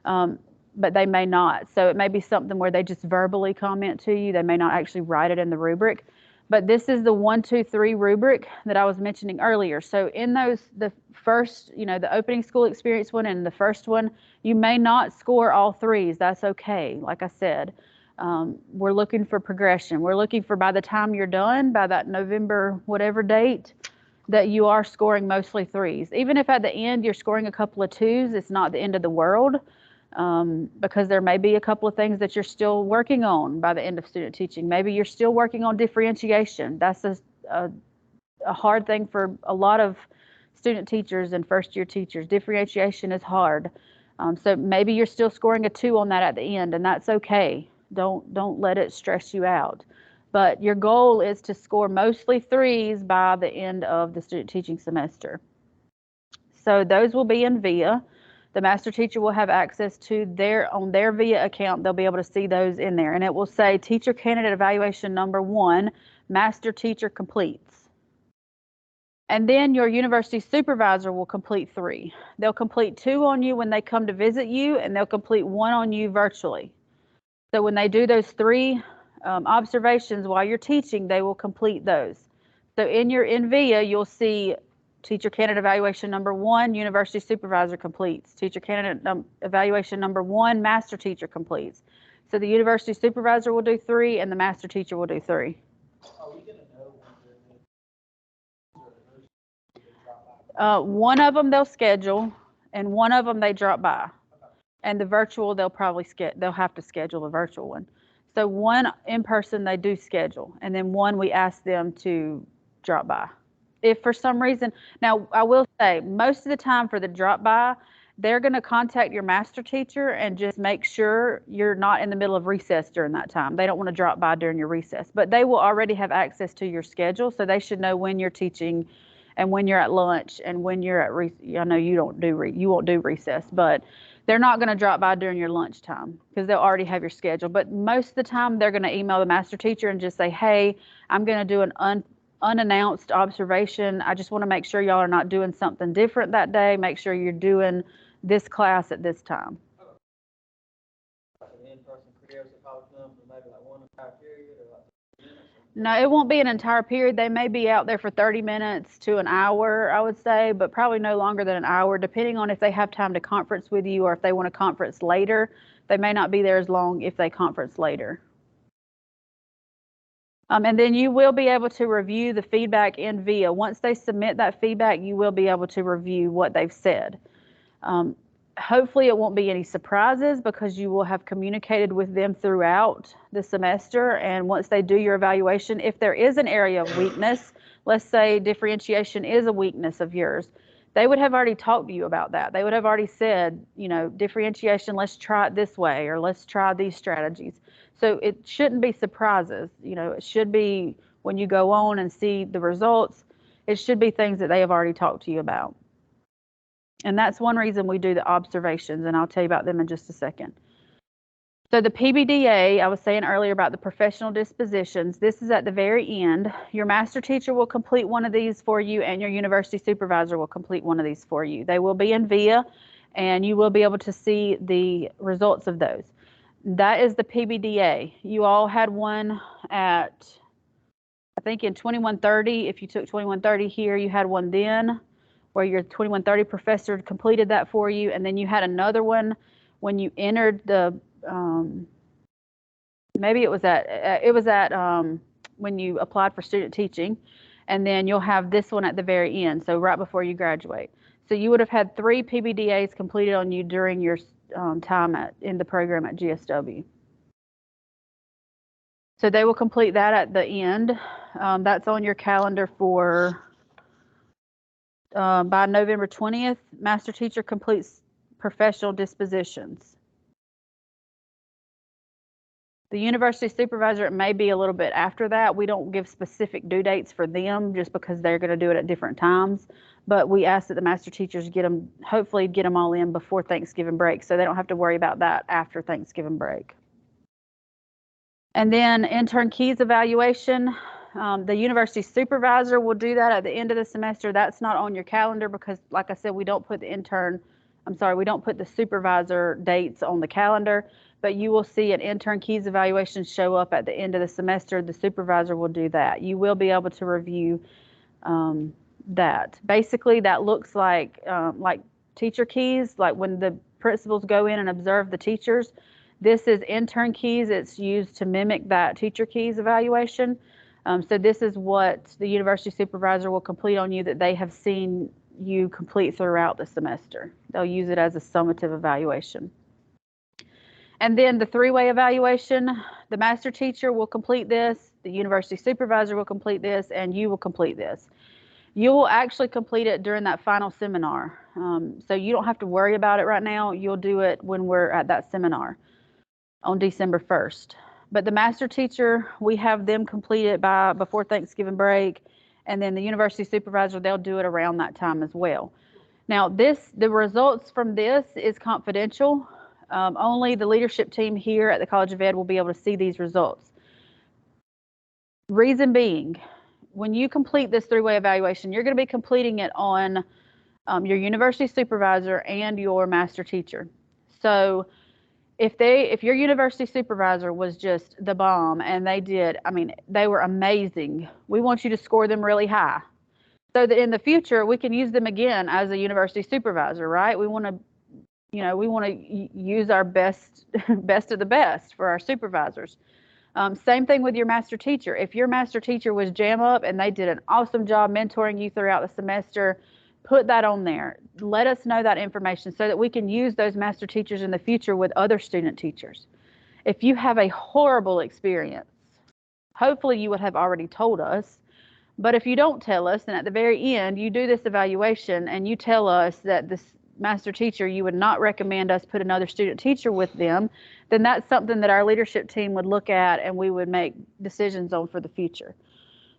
But they may not. So it may be something where they just verbally comment to you. They may not actually write it in the rubric. But this is the 1, 2, 3 rubric that I was mentioning earlier. So in those, the first, the opening school experience one and the first one, you may not score all 3s. That's okay. Like I said, we're looking for progression. We're looking for, by the time you're done, by that November whatever date, that you are scoring mostly 3s. Even if at the end you're scoring a couple of 2s, it's not the end of the world. Because there may be a couple of things that you're still working on by the end of student teaching. Maybe you're still working on differentiation. That's a hard thing for a lot of student teachers and first year teachers. Differentiation is hard. So maybe you're still scoring a 2 on that at the end, and that's okay. Don't let it stress you out. But your goal is to score mostly 3s by the end of the student teaching semester. So those will be in VIA. The master teacher will have access to on their VIA account. They'll be able to see those in there. And it will say teacher candidate evaluation number 1, master teacher completes. And then your university supervisor will complete 3. They'll complete 2 on you when they come to visit you, and they'll complete 1 on you virtually. So when they do those 3 observations while you're teaching, they will complete those. So in your VIA, you'll see teacher candidate evaluation number 1, university supervisor completes. Teacher candidate evaluation number 1, master teacher completes. So the university supervisor will do 3 and the master teacher will do 3. Are we gonna know when One of them they'll schedule and one of them they drop by. And the virtual, they'll have to schedule the virtual one. So one in person they do schedule, and then one we ask them to drop by. If for some reason, now I will say most of the time for the drop by, they're going to contact your master teacher and just make sure you're not in the middle of recess during that time. They don't want to drop by during your recess, but they will already have access to your schedule, so they should know when you're teaching and when you're at lunch and when you're at I know you won't do recess, but they're not going to drop by during your lunchtime because they'll already have your schedule. But most of the time they're going to email the master teacher and just say, hey, I'm going to do an unannounced observation. I just want to make sure y'all are not doing something different that day. Make sure you're doing this class at this time. Like an in-person careers that probably come for maybe like 1 entire period or like 2 minutes. No, it won't be an entire period. They may be out there for 30 minutes to an hour, I would say, but probably no longer than an hour, depending on if they have time to conference with you or if they want to conference later. They may not be there as long if they conference later. And then you will be able to review the feedback in VIA. Once they submit that feedback, you will be able to review what they've said. Hopefully it won't be any surprises because you will have communicated with them throughout the semester. And once they do your evaluation, if there is an area of weakness, let's say differentiation is a weakness of yours, they would have already talked to you about that. They would have already said, differentiation, let's try it this way, or let's try these strategies. So it shouldn't be surprises. It should be when you go on and see the results, it should be things that they have already talked to you about. And that's one reason we do the observations, and I'll tell you about them in just a second. So the PBDA, I was saying earlier about the professional dispositions, this is at the very end. Your master teacher will complete one of these for you, and your university supervisor will complete one of these for you. They will be in VIA, and you will be able to see the results of those. That is the PBDA. You all had one at, I think in 2130, if you took 2130 here, you had one then where your 2130 professor completed that for you. And then you had another one when you entered the, maybe it was at when you applied for student teaching. And then you'll have this one at the very end, so right before you graduate. So you would have had 3 PBDAs completed on you during your time in the program at GSW. So they will complete that at the end. That's on your calendar for by November 20th. Master teacher completes professional dispositions. The university supervisor, it may be a little bit after that. We don't give specific due dates for them just because they're going to do it at different times. But we ask that the master teachers hopefully get them all in before Thanksgiving break, so they don't have to worry about that after Thanksgiving break. And then intern keys evaluation. The university supervisor will do that at the end of the semester. That's not on your calendar because, like I said, we don't put the supervisor dates on the calendar, but you will see an intern keys evaluation show up at the end of the semester. The supervisor will do that. You will be able to review that. Basically, that looks like teacher keys, like when the principals go in and observe the teachers. This is intern keys. It's used to mimic that teacher keys evaluation. So this is what the university supervisor will complete on you that they have seen you complete throughout the semester. They'll use it as a summative evaluation. And then the 3-way evaluation, the master teacher will complete this, the university supervisor will complete this, and you will complete this. You will actually complete it during that final seminar. So you don't have to worry about it right now. You'll do it when we're at that seminar on December 1st. But the master teacher, we have them complete it before Thanksgiving break. And then the university supervisor, they'll do it around that time as well. Now the results from this is confidential. Only the leadership team here at the College of Ed will be able to see these results. Reason being, when you complete this 3-way evaluation, you're going to be completing it on your university supervisor and your master teacher. So if your university supervisor was just the bomb and they were amazing, we want you to score them really high so that in the future we can use them again as a university supervisor, right? We want to use our best of the best for our supervisors. Same thing with your master teacher. If your master teacher was jam up and they did an awesome job mentoring you throughout the semester, put that on there. Let us know that information so that we can use those master teachers in the future with other student teachers. If you have a horrible experience, hopefully you would have already told us. But if you don't tell us, and at the very end, you do this evaluation and you tell us that this master teacher, you would not recommend us put another student teacher with them, then that's something that our leadership team would look at and we would make decisions on for the future.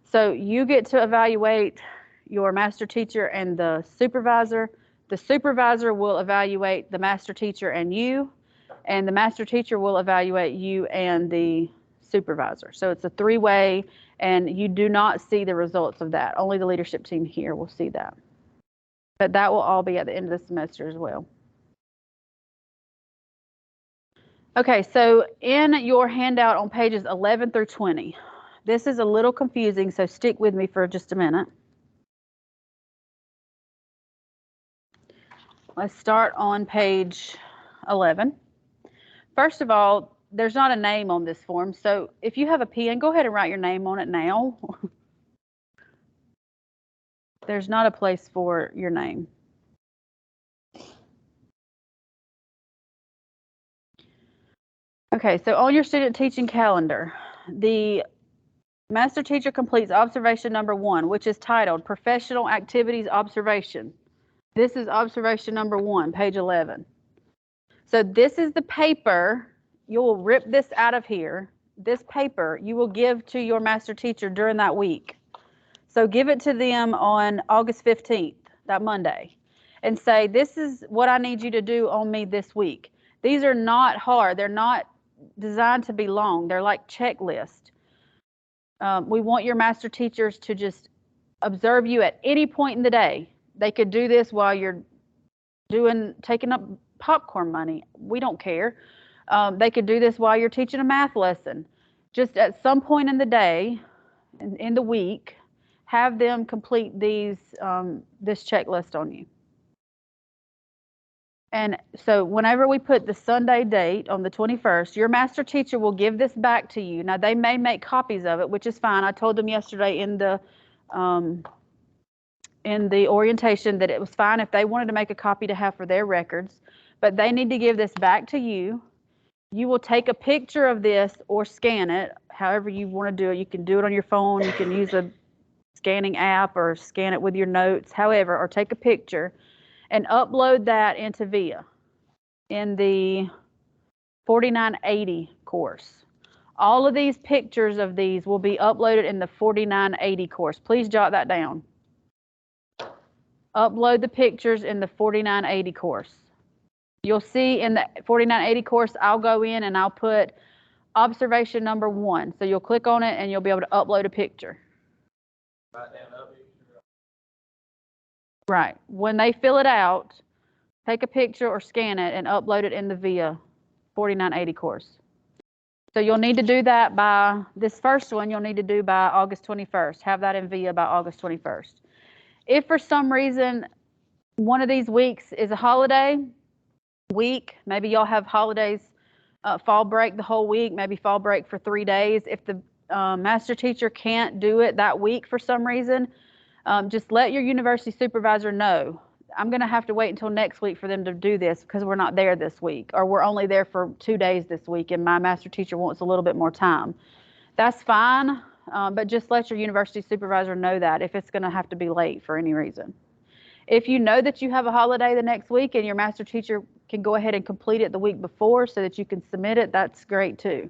So you get to evaluate your master teacher and the supervisor. The supervisor will evaluate the master teacher and the master teacher will evaluate you and the supervisor. So it's a 3-way, and you do not see the results of that. Only the leadership team here will see that. But that will all be at the end of the semester as well. Okay, so in your handout on pages 11 through 20, this is a little confusing, so stick with me for just a minute. Let's start on page 11. First of all, there's not a name on this form, so if you have a pen, go ahead and write your name on it now. There's not a place for your name. Okay, so on your student teaching calendar, the master teacher completes observation number 1, which is titled Professional Activities Observation. This is observation number 1, page 11. So this is the paper. You'll rip this out of here. This paper you will give to your master teacher during that week. So give it to them on August 15th, that Monday, and say, this is what I need you to do on me this week. These are not hard. They're not designed to be long. They're like checklists. We want your master teachers to just observe you at any point in the day. They could do this while you're taking up popcorn money. We don't care. They could do this while you're teaching a math lesson. Just at some point in the day, in the week, have them complete these, this checklist on you. And so whenever we put the Sunday date on the 21st, your master teacher will give this back to you. Now, they may make copies of it, which is fine. I told them yesterday in the orientation that it was fine if they wanted to make a copy to have for their records, but they need to give this back to you. You will take a picture of this or scan it, however you want to do it. You can do it on your phone. You can use a scanning app or scan it with your notes, however, or take a picture and upload that into VIA in the 4980 course. All of these pictures of these will be uploaded in the 4980 course. Please jot that down. Upload the pictures in the 4980 course. You'll see in the 4980 course, I'll go in and I'll put observation number 1. So you'll click on it and you'll be able to upload a picture. Right. When they fill it out, take a picture or scan it and upload it in the VIA 4980 course. So you'll need to do that by, this first one you'll need to do by August 21st. Have that in VIA by August 21st. If for some reason one of these weeks is a holiday week, maybe y'all have holidays, fall break the whole week, maybe fall break for 3 days. If the master teacher can't do it that week for some reason, just let your university supervisor know. I'm going to have to wait until next week for them to do this because we're not there this week, or we're only there for 2 days this week and my master teacher wants a little bit more time. That's fine, but just let your university supervisor know that if it's going to have to be late for any reason. If you know that you have a holiday the next week and your master teacher can go ahead and complete it the week before so that you can submit it, that's great too.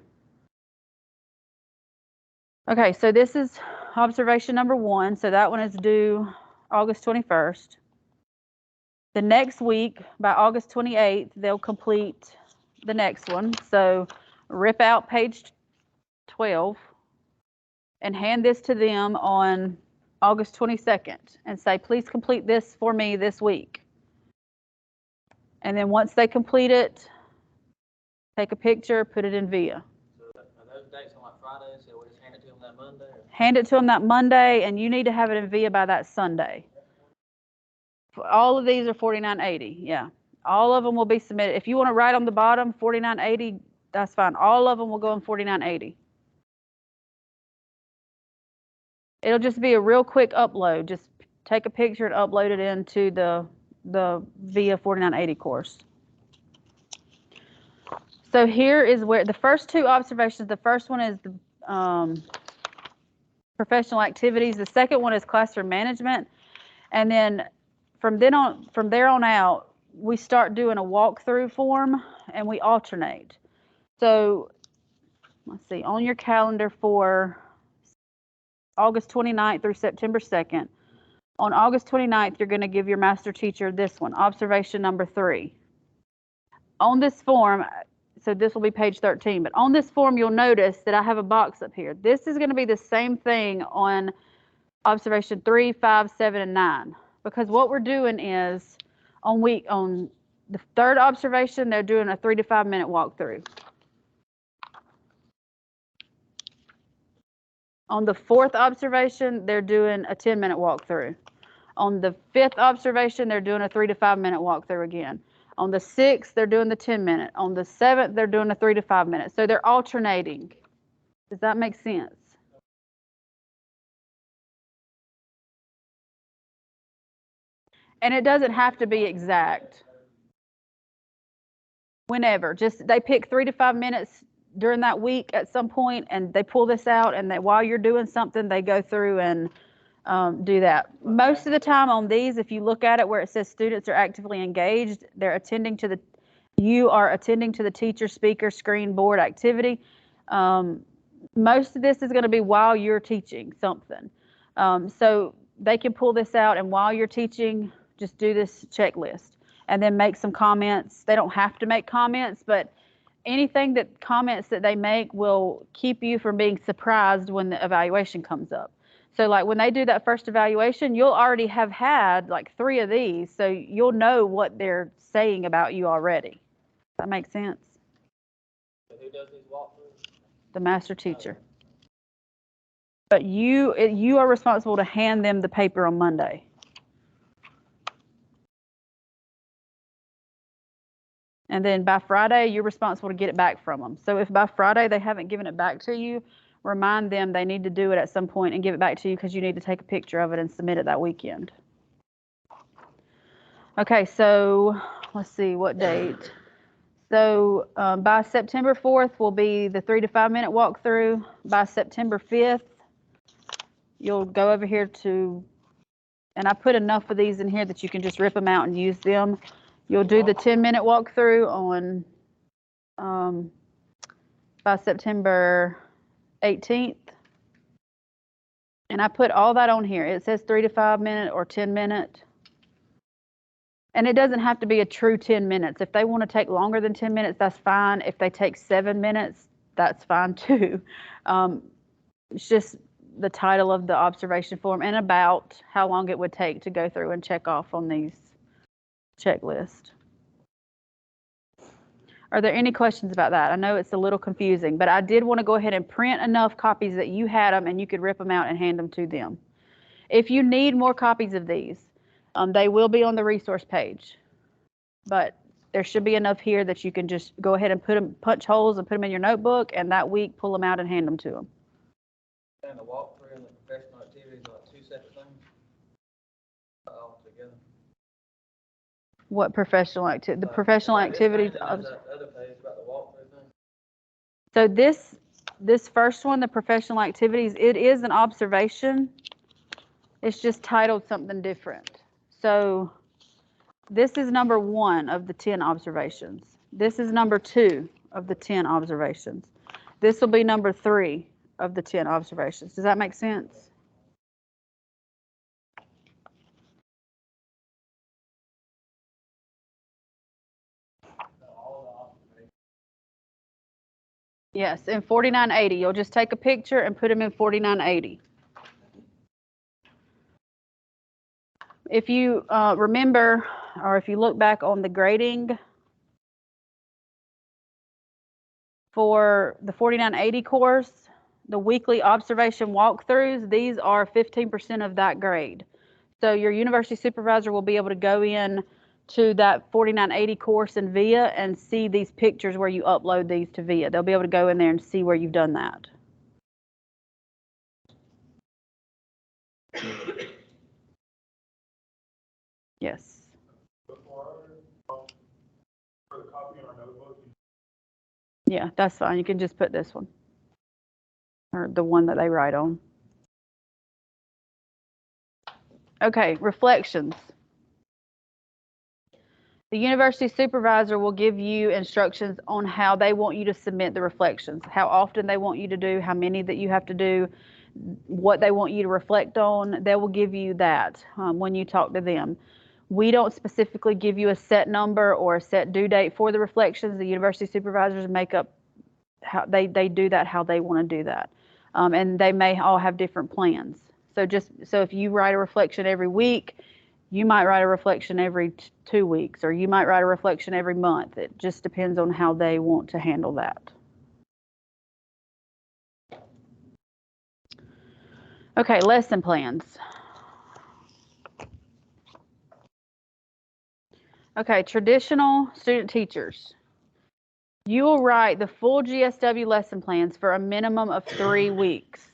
Okay, so this is observation number 1. So that one is due August 21st. The next week, by August 28th, they'll complete the next one. So rip out page 12 and hand this to them on August 22nd and say, please complete this for me this week. And then once they complete it, take a picture, put it in VIA. So are those dates on like Fridays, so we just hand it to them that Monday? Or? Hand it to them that Monday, and you need to have it in VIA by that Sunday. All of these are 4980, yeah. All of them will be submitted. If you want to write on the bottom 4980, that's fine. All of them will go in 4980. It'll just be a real quick upload. Just take a picture and upload it into the VIA 4980 course. So here is where the first 2 observations, the first one is the professional activities. The second one is classroom management. And then from there on out, we start doing a walkthrough form and we alternate. So let's see, on your calendar for August 29th through September 2nd, on August 29th, you're going to give your master teacher this one, observation number 3. On this form, so this will be page 13, but on this form, you'll notice that I have a box up here. This is going to be the same thing on observation 3, 5, 7, and 9. Because what we're doing is on the 3rd observation, they're doing a 3 to 5 minute walkthrough. On the 4th observation, they're doing a 10-minute walkthrough. On the 5th observation, they're doing a 3 to 5 minute walkthrough again. On the 6th, they're doing the 10-minute. On the 7th, they're doing a 3 to 5 minutes. So they're alternating. Does that make sense? And it doesn't have to be exact. Whenever, just they pick 3 to 5 minutes during that week at some point, and they pull this out, and while you're doing something, they go through and do that. Most of the time on these, if you look at it where it says students are actively engaged, you are attending to the teacher, speaker, screen, board activity. Most of this is going to be while you're teaching something. So they can pull this out, and while you're teaching, just do this checklist and then make some comments. They don't have to make comments, but comments that they make will keep you from being surprised when the evaluation comes up. So like when they do that first evaluation, you'll already have had like 3 of these, so you'll know what they're saying about you already. Does that make sense? Who does these walkthroughs? The master teacher. But you are responsible to hand them the paper on Monday. And then by Friday, you're responsible to get it back from them. So if by Friday they haven't given it back to you, remind them they need to do it at some point and give it back to you because you need to take a picture of it and submit it that weekend. Okay, so let's see, what date? So by September 4th will be the 3 to 5 minute walkthrough. By September 5th, you'll go over here to, and I put enough of these in here that you can just rip them out and use them. You'll do the 10-minute walkthrough on by September 18th. And I put all that on here. It says 3 to 5 minute or 10 minute. And it doesn't have to be a true 10 minutes. If they want to take longer than 10 minutes, that's fine. If they take 7 minutes, that's fine too. It's just the title of the observation form and about how long it would take to go through and check off on these checklists. Are there any questions about that? I know it's a little confusing, but I did want to go ahead and print enough copies that you had them and you could rip them out and hand them to them. If you need more copies of these, they will be on the resource page, but there should be enough here that you can just go ahead and punch holes and put them in your notebook, and that week pull them out and hand them to them. And the walkthrough and the professional activities are like 2 separate things? All together? What professional activity? The professional activities. The other page about the walkthrough thing. So this first one, the professional activities, it is an observation. It's just titled something different. So this is number 1 of the 10 observations. This is number 2 of the 10 observations. This will be number 3 of the 10 observations. Does that make sense? Yes, in 4980. You'll just take a picture and put them in 4980. If you remember, or if you look back on the grading for the 4980 course, the weekly observation walkthroughs, these are 15% of that grade. So your university supervisor will be able to go in to that 4980 course in VIA and see these pictures where you upload these to VIA. They'll be able to go in there and see where you've done that. Yes. For the copy in our notebook, Yeah, that's fine. You can just put this one or the one that they write on. Okay, reflections. The university supervisor will give you instructions on how they want you to submit the reflections, how often they want you to do, how many that you have to do, what they want you to reflect on. They will give you that when you talk to them. We don't specifically give you a set number or a set due date for the reflections. The university supervisors make up how they do that how they want to do that. And they may all have different plans. So if you write a reflection every week, you might write a reflection every 2 weeks, or you might write a reflection every month. It just depends on how they want to handle that. Okay, lesson plans. Okay, traditional student teachers. You will write the full GSW lesson plans for a minimum of 3 weeks.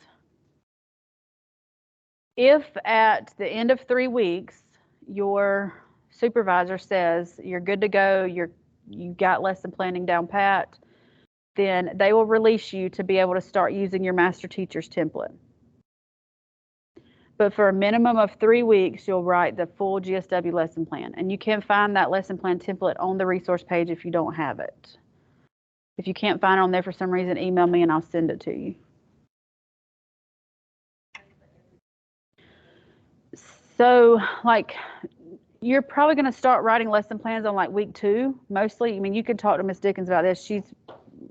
If at the end of 3 weeks, your supervisor says you're good to go, you got lesson planning down pat, then they will release you to be able to start using your master teacher's template. But for a minimum of 3 weeks, you'll write the full GSW lesson plan. And you can find that lesson plan template on the resource page if you don't have it. If you can't find it on there for some reason, email me and I'll send it to you. So, like, you're probably going to start writing lesson plans on like week 2, mostly. I mean, you can talk to Ms. Dickens about this. She's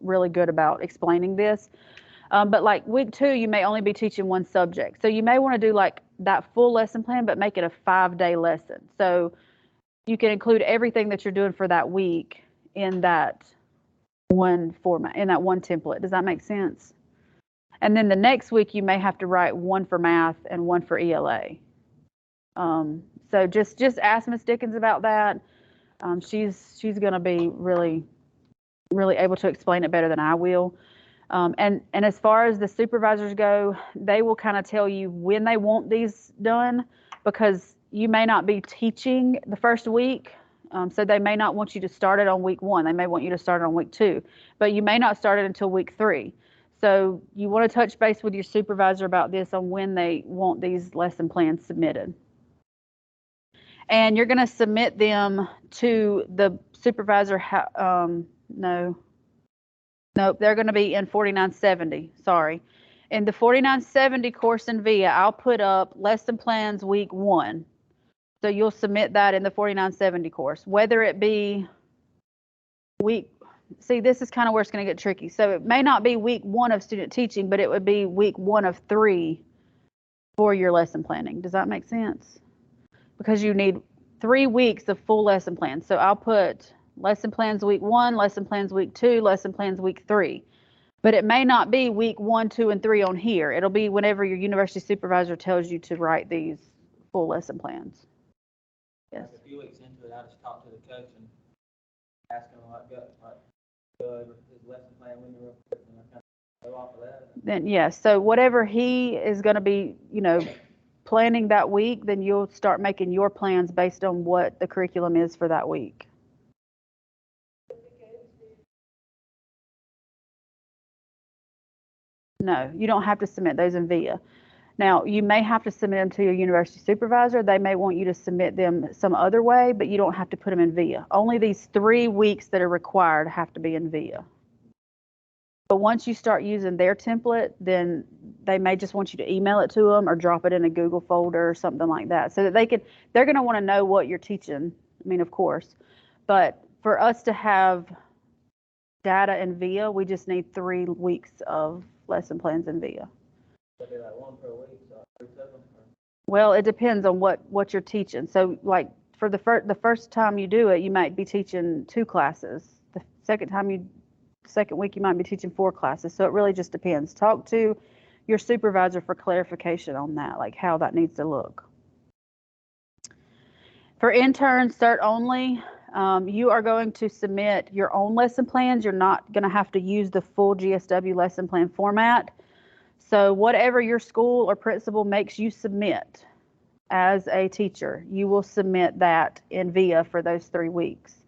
really good about explaining this. But like week 2, you may only be teaching one subject. So you may want to do like that full lesson plan, but make it a 5-day lesson. So you can include everything that you're doing for that week in that one format, in that one template. Does that make sense? And then the next week, you may have to write one for math and one for ELA. So just ask Ms. Dickens about that. She's going to be really able to explain it better than I will. And as far as the supervisors go, they will kind of tell you when they want these done, because you may not be teaching the first week. So they may not want you to start it on week 1. They may want you to start it on week 2, but you may not start it until week 3. So you want to touch base with your supervisor about this on when they want these lesson plans submitted. And you're going to submit them to the supervisor. Nope, they're going to be in 4970. Sorry. In the 4970 course in VIA, I'll put up lesson plans week 1. So you'll submit that in the 4970 course, whether it be see, this is kind of where it's going to get tricky. So it may not be week 1 of student teaching, but it would be week 1 of 3 for your lesson planning. Does that make sense? Because you need 3 weeks of full lesson plans. So I'll put lesson plans week 1, lesson plans week 2, lesson plans week 3. But it may not be week 1, 2, and 3 on here. It'll be whenever your university supervisor tells you to write these full lesson plans. Yes. Like a few weeks into it, I just talked to the coach and asked him go over his lesson plan with me real quick, and I kind of go off of that. Then yes, so whatever he is going to be, planning that week, then you'll start making your plans based on what the curriculum is for that week. No, you don't have to submit those in VIA. Now, you may have to submit them to your university supervisor. They may want you to submit them some other way, but you don't have to put them in VIA. Only these 3 weeks that are required have to be in VIA. But once you start using their template, then they may just want you to email it to them or drop it in a Google folder or something like that, so that they're going to want to know what you're teaching. I mean, of course, but for us to have data in VIA, we just need 3 weeks of lesson plans in VIA. That'd be like 1 per week, so 3 of them. Well, it depends on what you're teaching. So like for the first time you do it, you might be teaching 2 classes. The second week you might be teaching 4 classes. So it really just depends. Talk to your supervisor for clarification on that, like how that needs to look. For interns, cert only, you are going to submit your own lesson plans. You're not going to have to use the full GSW lesson plan format. So whatever your school or principal makes you submit as a teacher, you will submit that in VIA for those 3 weeks.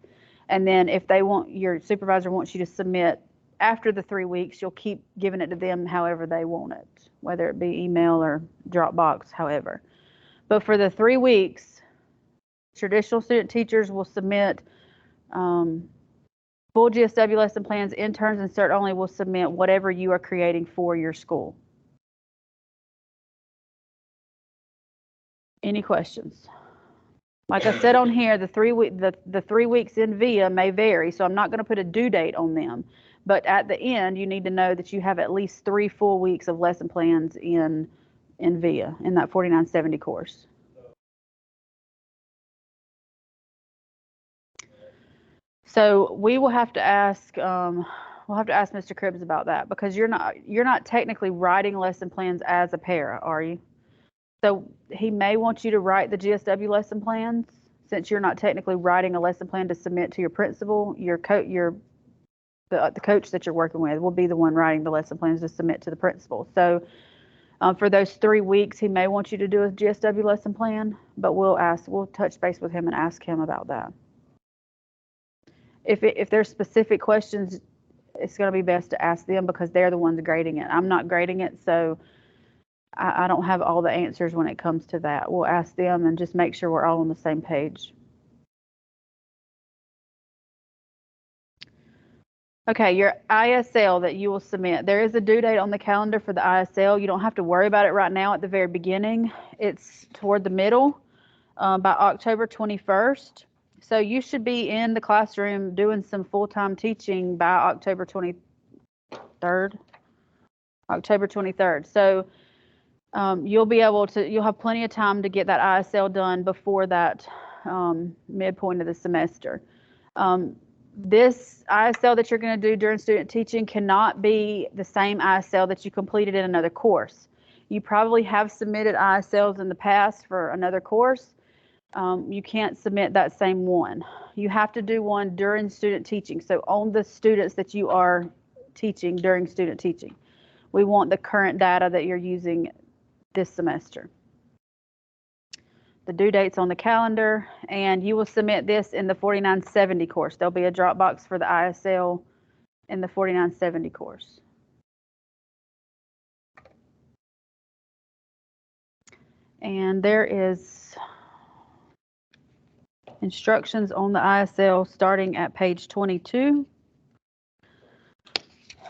And then if your supervisor wants you to submit after the 3 weeks, you'll keep giving it to them however they want it, whether it be email or Dropbox, however. But for the 3 weeks, traditional student teachers will submit full GSW lesson plans. Interns and cert only will submit whatever you are creating for your school. Any questions? Like I said on here, the 3 weeks in VIA may vary, so I'm not going to put a due date on them. But at the end, you need to know that you have at least 3 full weeks of lesson plans in VIA, in that 4970 course. So we will have to ask, Mr. Cribbs about that, because you're not technically writing lesson plans as a para, are you? So he may want you to write the GSW lesson plans, since you're not technically writing a lesson plan to submit to your principal. The coach that you're working with will be the one writing the lesson plans to submit to the principal. So for those 3 weeks, he may want you to do a GSW lesson plan, but we'll touch base with him and ask him about that. If there's specific questions, it's going to be best to ask them, because they're the ones grading it. I'm not grading it, so I don't have all the answers when it comes to that. We'll ask them and just make sure we're all on the same page. Okay, your ISL that you will submit. There is a due date on the calendar for the ISL. You don't have to worry about it right now at the very beginning. It's toward the middle by October 21st. So you should be in the classroom doing some full-time teaching by October 23rd. October 23rd. So you'll have plenty of time to get that ISL done before that midpoint of the semester. This ISL that you're going to do during student teaching cannot be the same ISL that you completed in another course. You probably have submitted ISLs in the past for another course. You can't submit that same one. You have to do one during student teaching. So on the students that you are teaching during student teaching. We want the current data that you're using this semester. The due date's on the calendar, and you will submit this in the 4970 course. There'll be a Dropbox for the ISL in the 4970 course. And there is instructions on the ISL starting at page 22.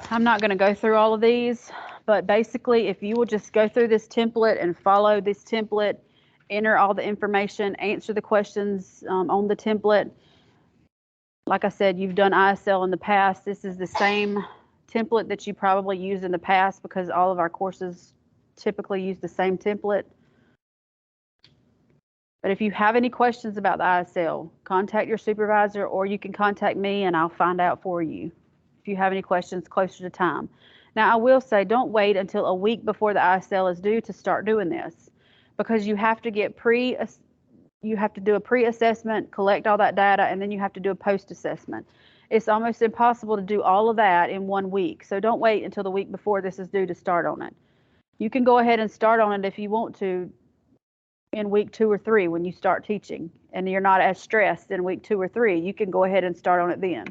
I'm not going to go through all of these, but basically if you will just go through this template and follow this template, enter all the information, answer the questions on the template. Like I said, you've done ISL in the past. This is the same template that you probably used in the past because all of our courses typically use the same template. But if you have any questions about the ISL, contact your supervisor or you can contact me and I'll find out for you if you have any questions closer to time. Now, I will say don't wait until a week before the ISL is due to start doing this because you have to get you have to do a pre-assessment, collect all that data, and then you have to do a post-assessment. It's almost impossible to do all of that in 1 week. So don't wait until the week before this is due to start on it. You can go ahead and start on it if you want to in week 2 or 3 when you start teaching and you're not as stressed in week 2 or 3. You can go ahead and start on it then.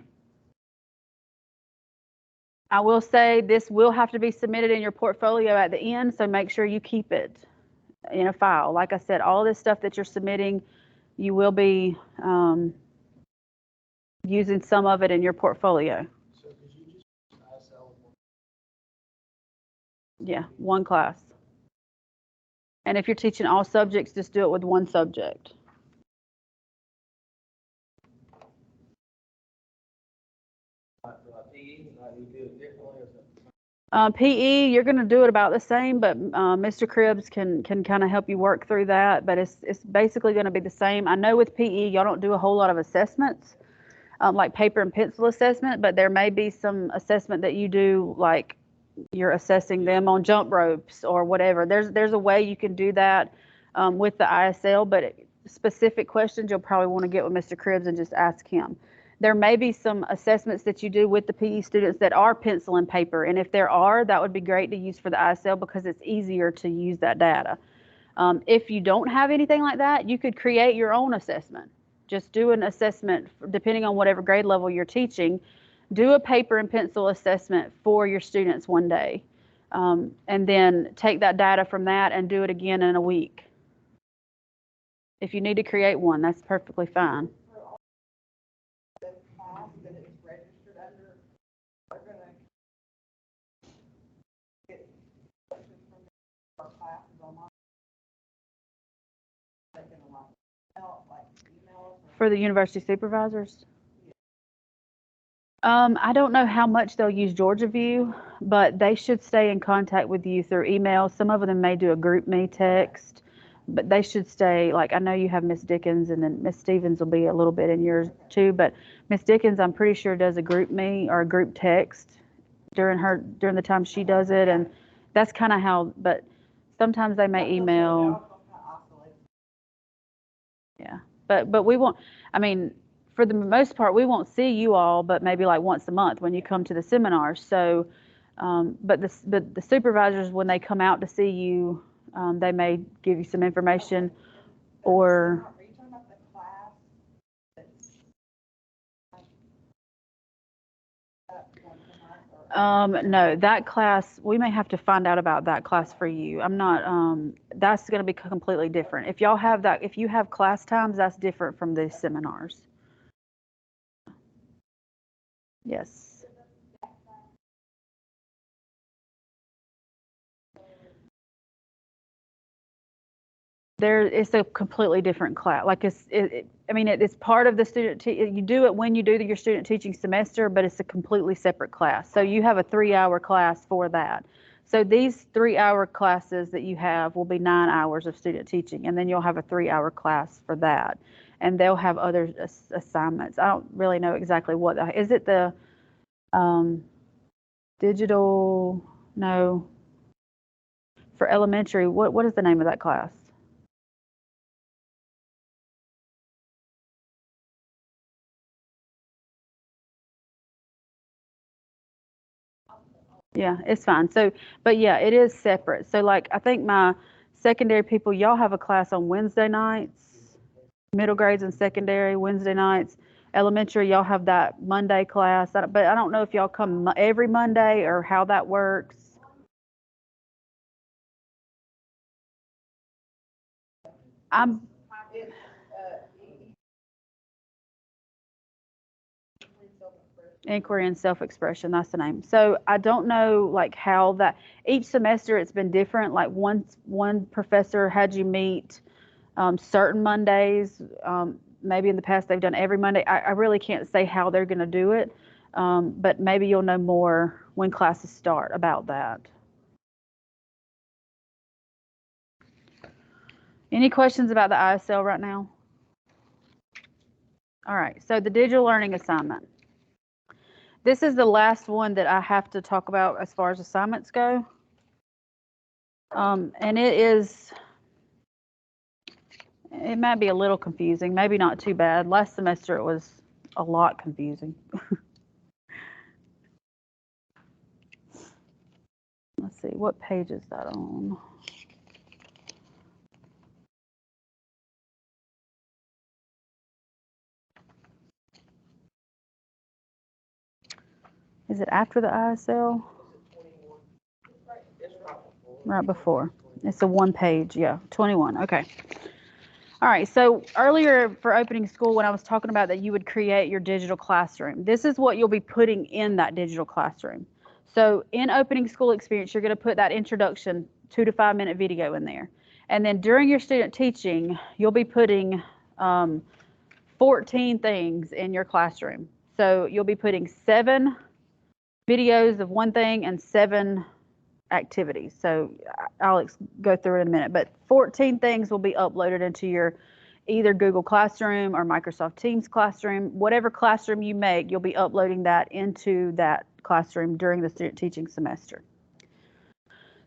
I will say this will have to be submitted in your portfolio at the end, so make sure you keep it in a file. Like I said, all this stuff that you're submitting, you will be using some of it in your portfolio. So could you just ISL with one? Yeah, one class. And if you're teaching all subjects, just do it with one subject. PE, like we do it differently or something? PE, you're going to do it about the same, but Mr. Cribbs can kind of help you work through that. But it's basically going to be the same. I know with PE, y'all don't do a whole lot of assessments, like paper and pencil assessment, but there may be some assessment that you do, like you're assessing them on jump ropes or whatever. There's a way you can do that with the ISL, but specific questions you'll probably want to get with Mr. Cribbs and just ask him. There may be some assessments that you do with the PE students that are pencil and paper, and if there are, that would be great to use for the ISL because it's easier to use that data. If you don't have anything like that, you could create your own assessment. Just do an assessment depending on whatever grade level you're teaching. Do a paper and pencil assessment for your students one day, and then take that data from that and do it again in a week. If you need to create one, that's perfectly fine. That it's registered under, they're gonna get questions from our classes online. They're gonna like emails. For the university supervisors? I don't know how much they'll use Georgia View, but they should stay in contact with you through email. Some of them may do a group me text, but they should stay, like I know you have Miss Dickens and then Miss Stevens will be a little bit in yours too, but Miss Dickens I'm pretty sure does a group me or a group text during the time she does it, and that's kind of how, but sometimes they may email. Yeah, but we won't, I mean, for the most part, we won't see you all, but maybe like once a month when you come to the seminars. So, but the supervisors, when they come out to see you, they may give you some information or. Are you talking about the class that's No, that class, we may have to find out about that class for you. I'm not, that's going to be completely different. If y'all have that, if you have class times, that's different from the seminars. Yes. It's a completely different class. Like I mean, it's part of the student, you do it when you do your student teaching semester, but it's a completely separate class. So you have a 3-hour class for that. So these 3-hour classes that you have will be 9 hours of student teaching, and then you'll have a 3-hour class for that. and they'll have other assignments. I don't really know exactly what is it the digital, no, for elementary, what is the name of that class? Yeah, it's fine. So, but yeah, it is separate. So like, I think my secondary people, y'all have a class on Wednesday nights, middle grades and secondary Wednesday nights. Elementary, y'all have that Monday class, but I don't know if y'all come every Monday or how that works. I'm Inquiry and Self-Expression, that's the name. So I don't know like how that, each semester it's been different. Like one professor had you meet certain Mondays. Maybe in the past they've done every Monday. I really can't say how they're going to do it, but maybe you'll know more when classes start about that. Any questions about the ISL right now? All right, so the digital learning assignment. This is the last one that I have to talk about as far as assignments go. And it might be a little confusing, maybe not too bad. Last semester it was a lot confusing. Let's see, what page is that on? Is it after the ISL? Right before. It's a one page, yeah, 21, okay. All right, so earlier for opening school, when I was talking about that you would create your digital classroom, this is what you'll be putting in that digital classroom. So in opening school experience, you're going to put that introduction 2 to 5 minute video in there. And then during your student teaching, you'll be putting 14 things in your classroom. So you'll be putting 7 videos of one thing and 7 activities. So I'll go through it in a minute, but 14 things will be uploaded into your either Google Classroom or Microsoft Teams Classroom. Whatever classroom you make, you'll be uploading that into that classroom during the student teaching semester.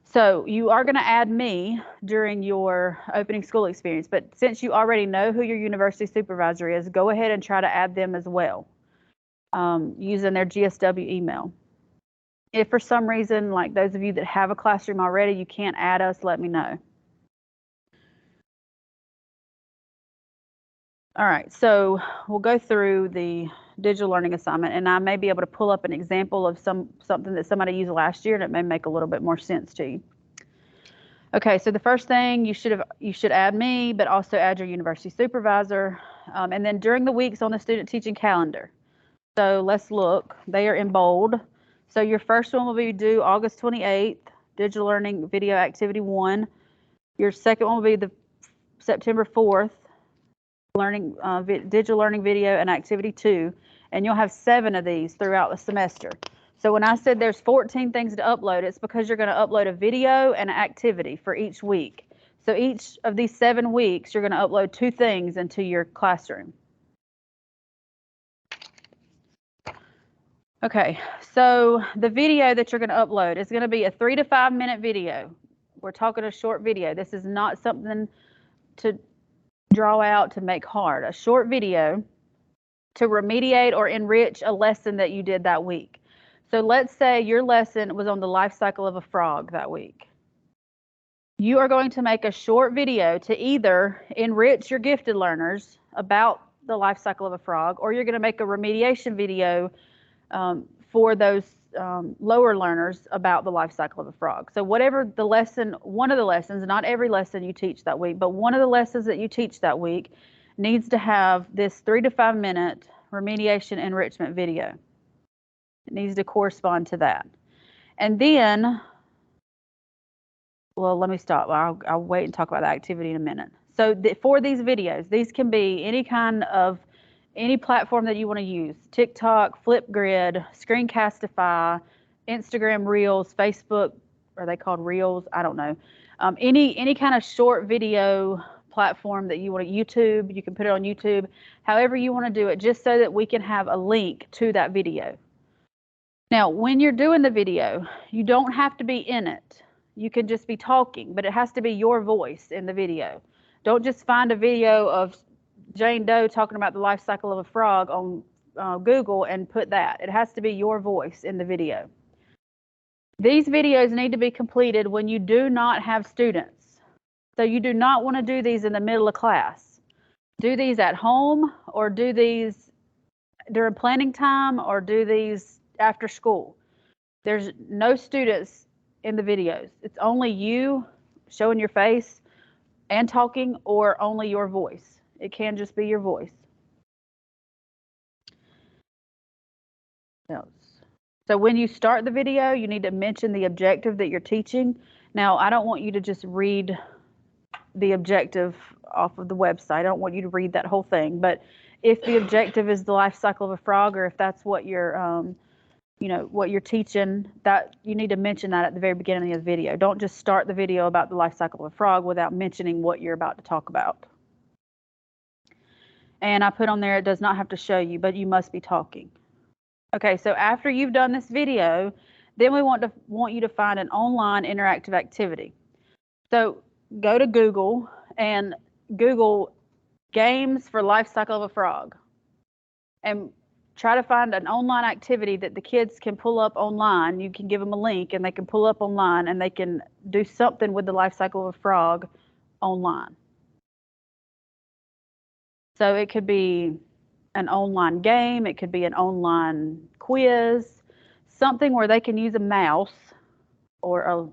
So you are going to add me during your opening school experience, but since you already know who your university supervisor is, go ahead and try to add them as well, using their GSW email. If for some reason, like those of you that have a classroom already, you can't add us, let me know. All right, so we'll go through the digital learning assignment, and I may be able to pull up an example of something that somebody used last year, and it may make a little bit more sense to you. Okay, so the first thing you should add me, but also add your university supervisor, and then during the weeks on the student teaching calendar. So let's look. They are in bold. So your first one will be due August 28th, digital learning video activity 1. Your second one will be the September 4th, learning digital learning video and activity 2, and you'll have 7 of these throughout the semester. So when I said there's 14 things to upload, it's because you're going to upload a video and an activity for each week. So each of these 7 weeks, you're going to upload 2 things into your classroom. Okay, so the video that you're going to upload is going to be a 3 to 5 minute video. We're talking a short video. This is not something to draw out to make hard. A short video to remediate or enrich a lesson that you did that week. So let's say your lesson was on the life cycle of a frog that week. You are going to make a short video to either enrich your gifted learners about the life cycle of a frog, or you're going to make a remediation video for those lower learners about the life cycle of a frog. So whatever the lesson, one of the lessons, not every lesson you teach that week, but one of the lessons that you teach that week needs to have this 3 to 5 minute remediation enrichment video. It needs to correspond to that. And then, well, let me stop. I'll wait and talk about the activity in a minute. So for these videos, these can be any platform that you want to use: TikTok, Flipgrid, Screencastify, Instagram Reels, Facebook, are they called Reels? I don't know. Any kind of short video platform that you want to, YouTube, you can put it on YouTube, however you want to do it, just so that we can have a link to that video. Now, when you're doing the video, you don't have to be in it. You can just be talking, but it has to be your voice in the video. Don't just find a video of Jane Doe talking about the life cycle of a frog on Google and put that. It has to be your voice in the video. These videos need to be completed when you do not have students. So you do not want to do these in the middle of class. Do these at home, or do these during planning time, or do these after school. There's no students in the videos. It's only you showing your face and talking, or only your voice. It can just be your voice. So when you start the video, you need to mention the objective that you're teaching. Now, I don't want you to just read the objective off of the website. I don't want you to read that whole thing. But if the objective is the life cycle of a frog, or if that's what you're, what you're teaching, that you need to mention that at the very beginning of the video. Don't just start the video about the life cycle of a frog without mentioning what you're about to talk about. And I put on there, it does not have to show you, but you must be talking. Okay, so after you've done this video, then we want you to find an online interactive activity. So go to Google and Google games for life cycle of a frog, and try to find an online activity that the kids can pull up online. You can give them a link and they can pull up online and they can do something with the life cycle of a frog online. So it could be an online game, it could be an online quiz, something where they can use a mouse, or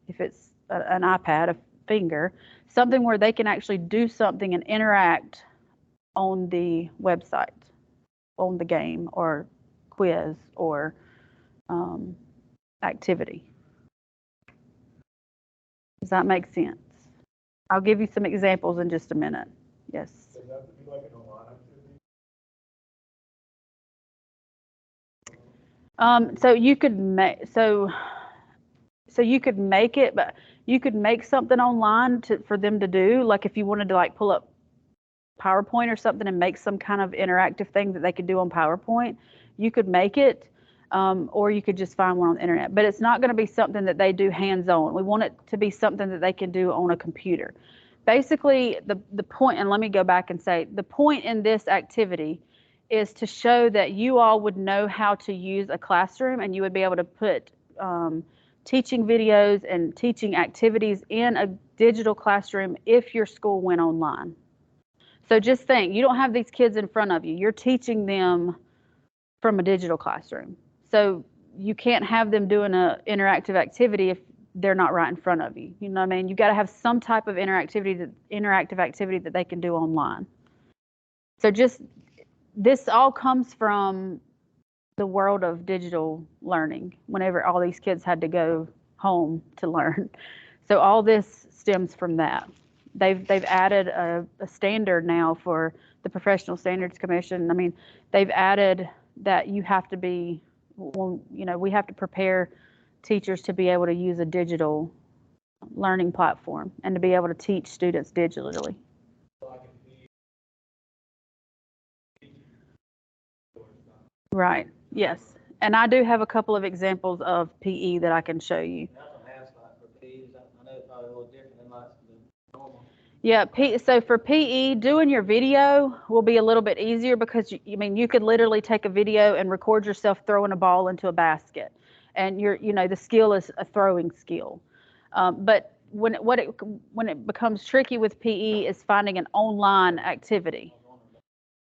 if it's an iPad, a finger, something where they can actually do something and interact on the website, on the game or quiz or activity. Does that make sense? I'll give you some examples in just a minute. Yes. Does that have to be like an online activity? So you could make so you could make it, but you could make something online for them to do. Like if you wanted to like pull up PowerPoint or something and make some kind of interactive thing that they could do on PowerPoint, you could make it, or you could just find one on the internet. But it's not going to be something that they do hands-on. We want it to be something that they can do on a computer. Basically, the point, and let me go back and say, the point in this activity is to show that you all would know how to use a classroom, and you would be able to put teaching videos and teaching activities in a digital classroom if your school went online. So just think, you don't have these kids in front of you. You're teaching them from a digital classroom. So you can't have them doing an interactive activity if they're not right in front of you. You know what I mean? You got to have some type of interactive activity that they can do online. So just, this all comes from the world of digital learning, whenever all these kids had to go home to learn. So all this stems from that. They've added a standard now for the Professional Standards Commission. I mean, they've added that you have to be, we have to prepare teachers to be able to use a digital learning platform and to be able to teach students digitally. Right, yes. And I do have a couple of examples of PE that I can show you. That's on ask like for PE, I know it's probably a little different than like the normal. Yeah, so for PE, doing your video will be a little bit easier because you could literally take a video and record yourself throwing a ball into a basket, and the skill is a throwing skill. But when it becomes tricky with PE is finding an online activity.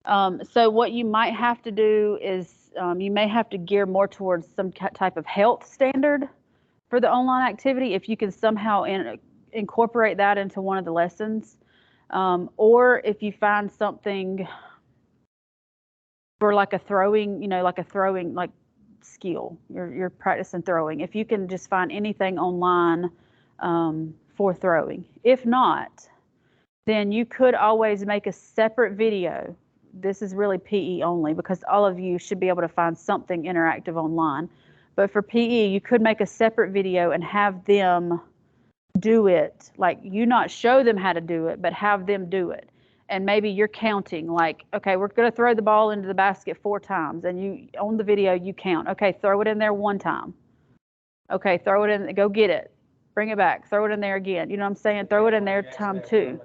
So what you might have to do is you may have to gear more towards some type of health standard for the online activity if you can somehow incorporate that into one of the lessons, or if you find something for like a throwing, like skill, you're practicing throwing. If you can just find anything online for throwing. If not, then you could always make a separate video. This is really PE only because all of you should be able to find something interactive online. But for PE, you could make a separate video and have them do it, like you not show them how to do it, but have them do it. And maybe you're counting, like, okay, we're going to throw the ball into the basket 4 times, and you on the video you count. Okay, throw it in there 1 time. Okay, throw it in, go get it, bring it back, throw it in there again. You know what I'm saying? Throw it in there time 2.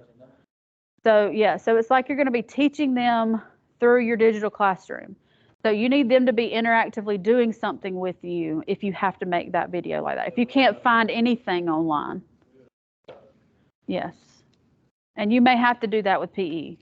So yeah, so it's like you're going to be teaching them through your digital classroom. So you need them to be interactively doing something with you if you have to make that video like that. If you can't find anything online. Yes. And you may have to do that with PE.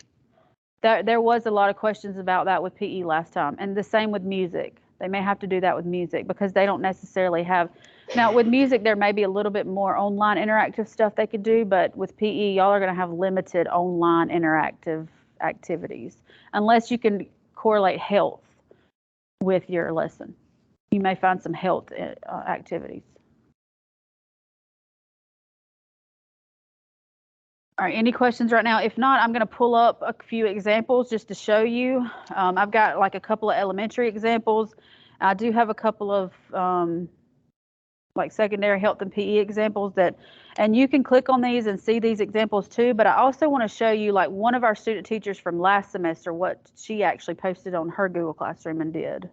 There was a lot of questions about that with PE last time. And the same with music. They may have to do that with music because they don't necessarily have. Now, with music, there may be a little bit more online interactive stuff they could do, but with PE, y'all are going to have limited online interactive activities unless you can correlate health with your lesson. You may find some health activities. All right, any questions right now? If not, I'm going to pull up a few examples just to show you. I've got like a couple of elementary examples. I do have a couple of like secondary health and PE examples and you can click on these and see these examples too, but I also want to show you like one of our student teachers from last semester, what she actually posted on her Google Classroom and did.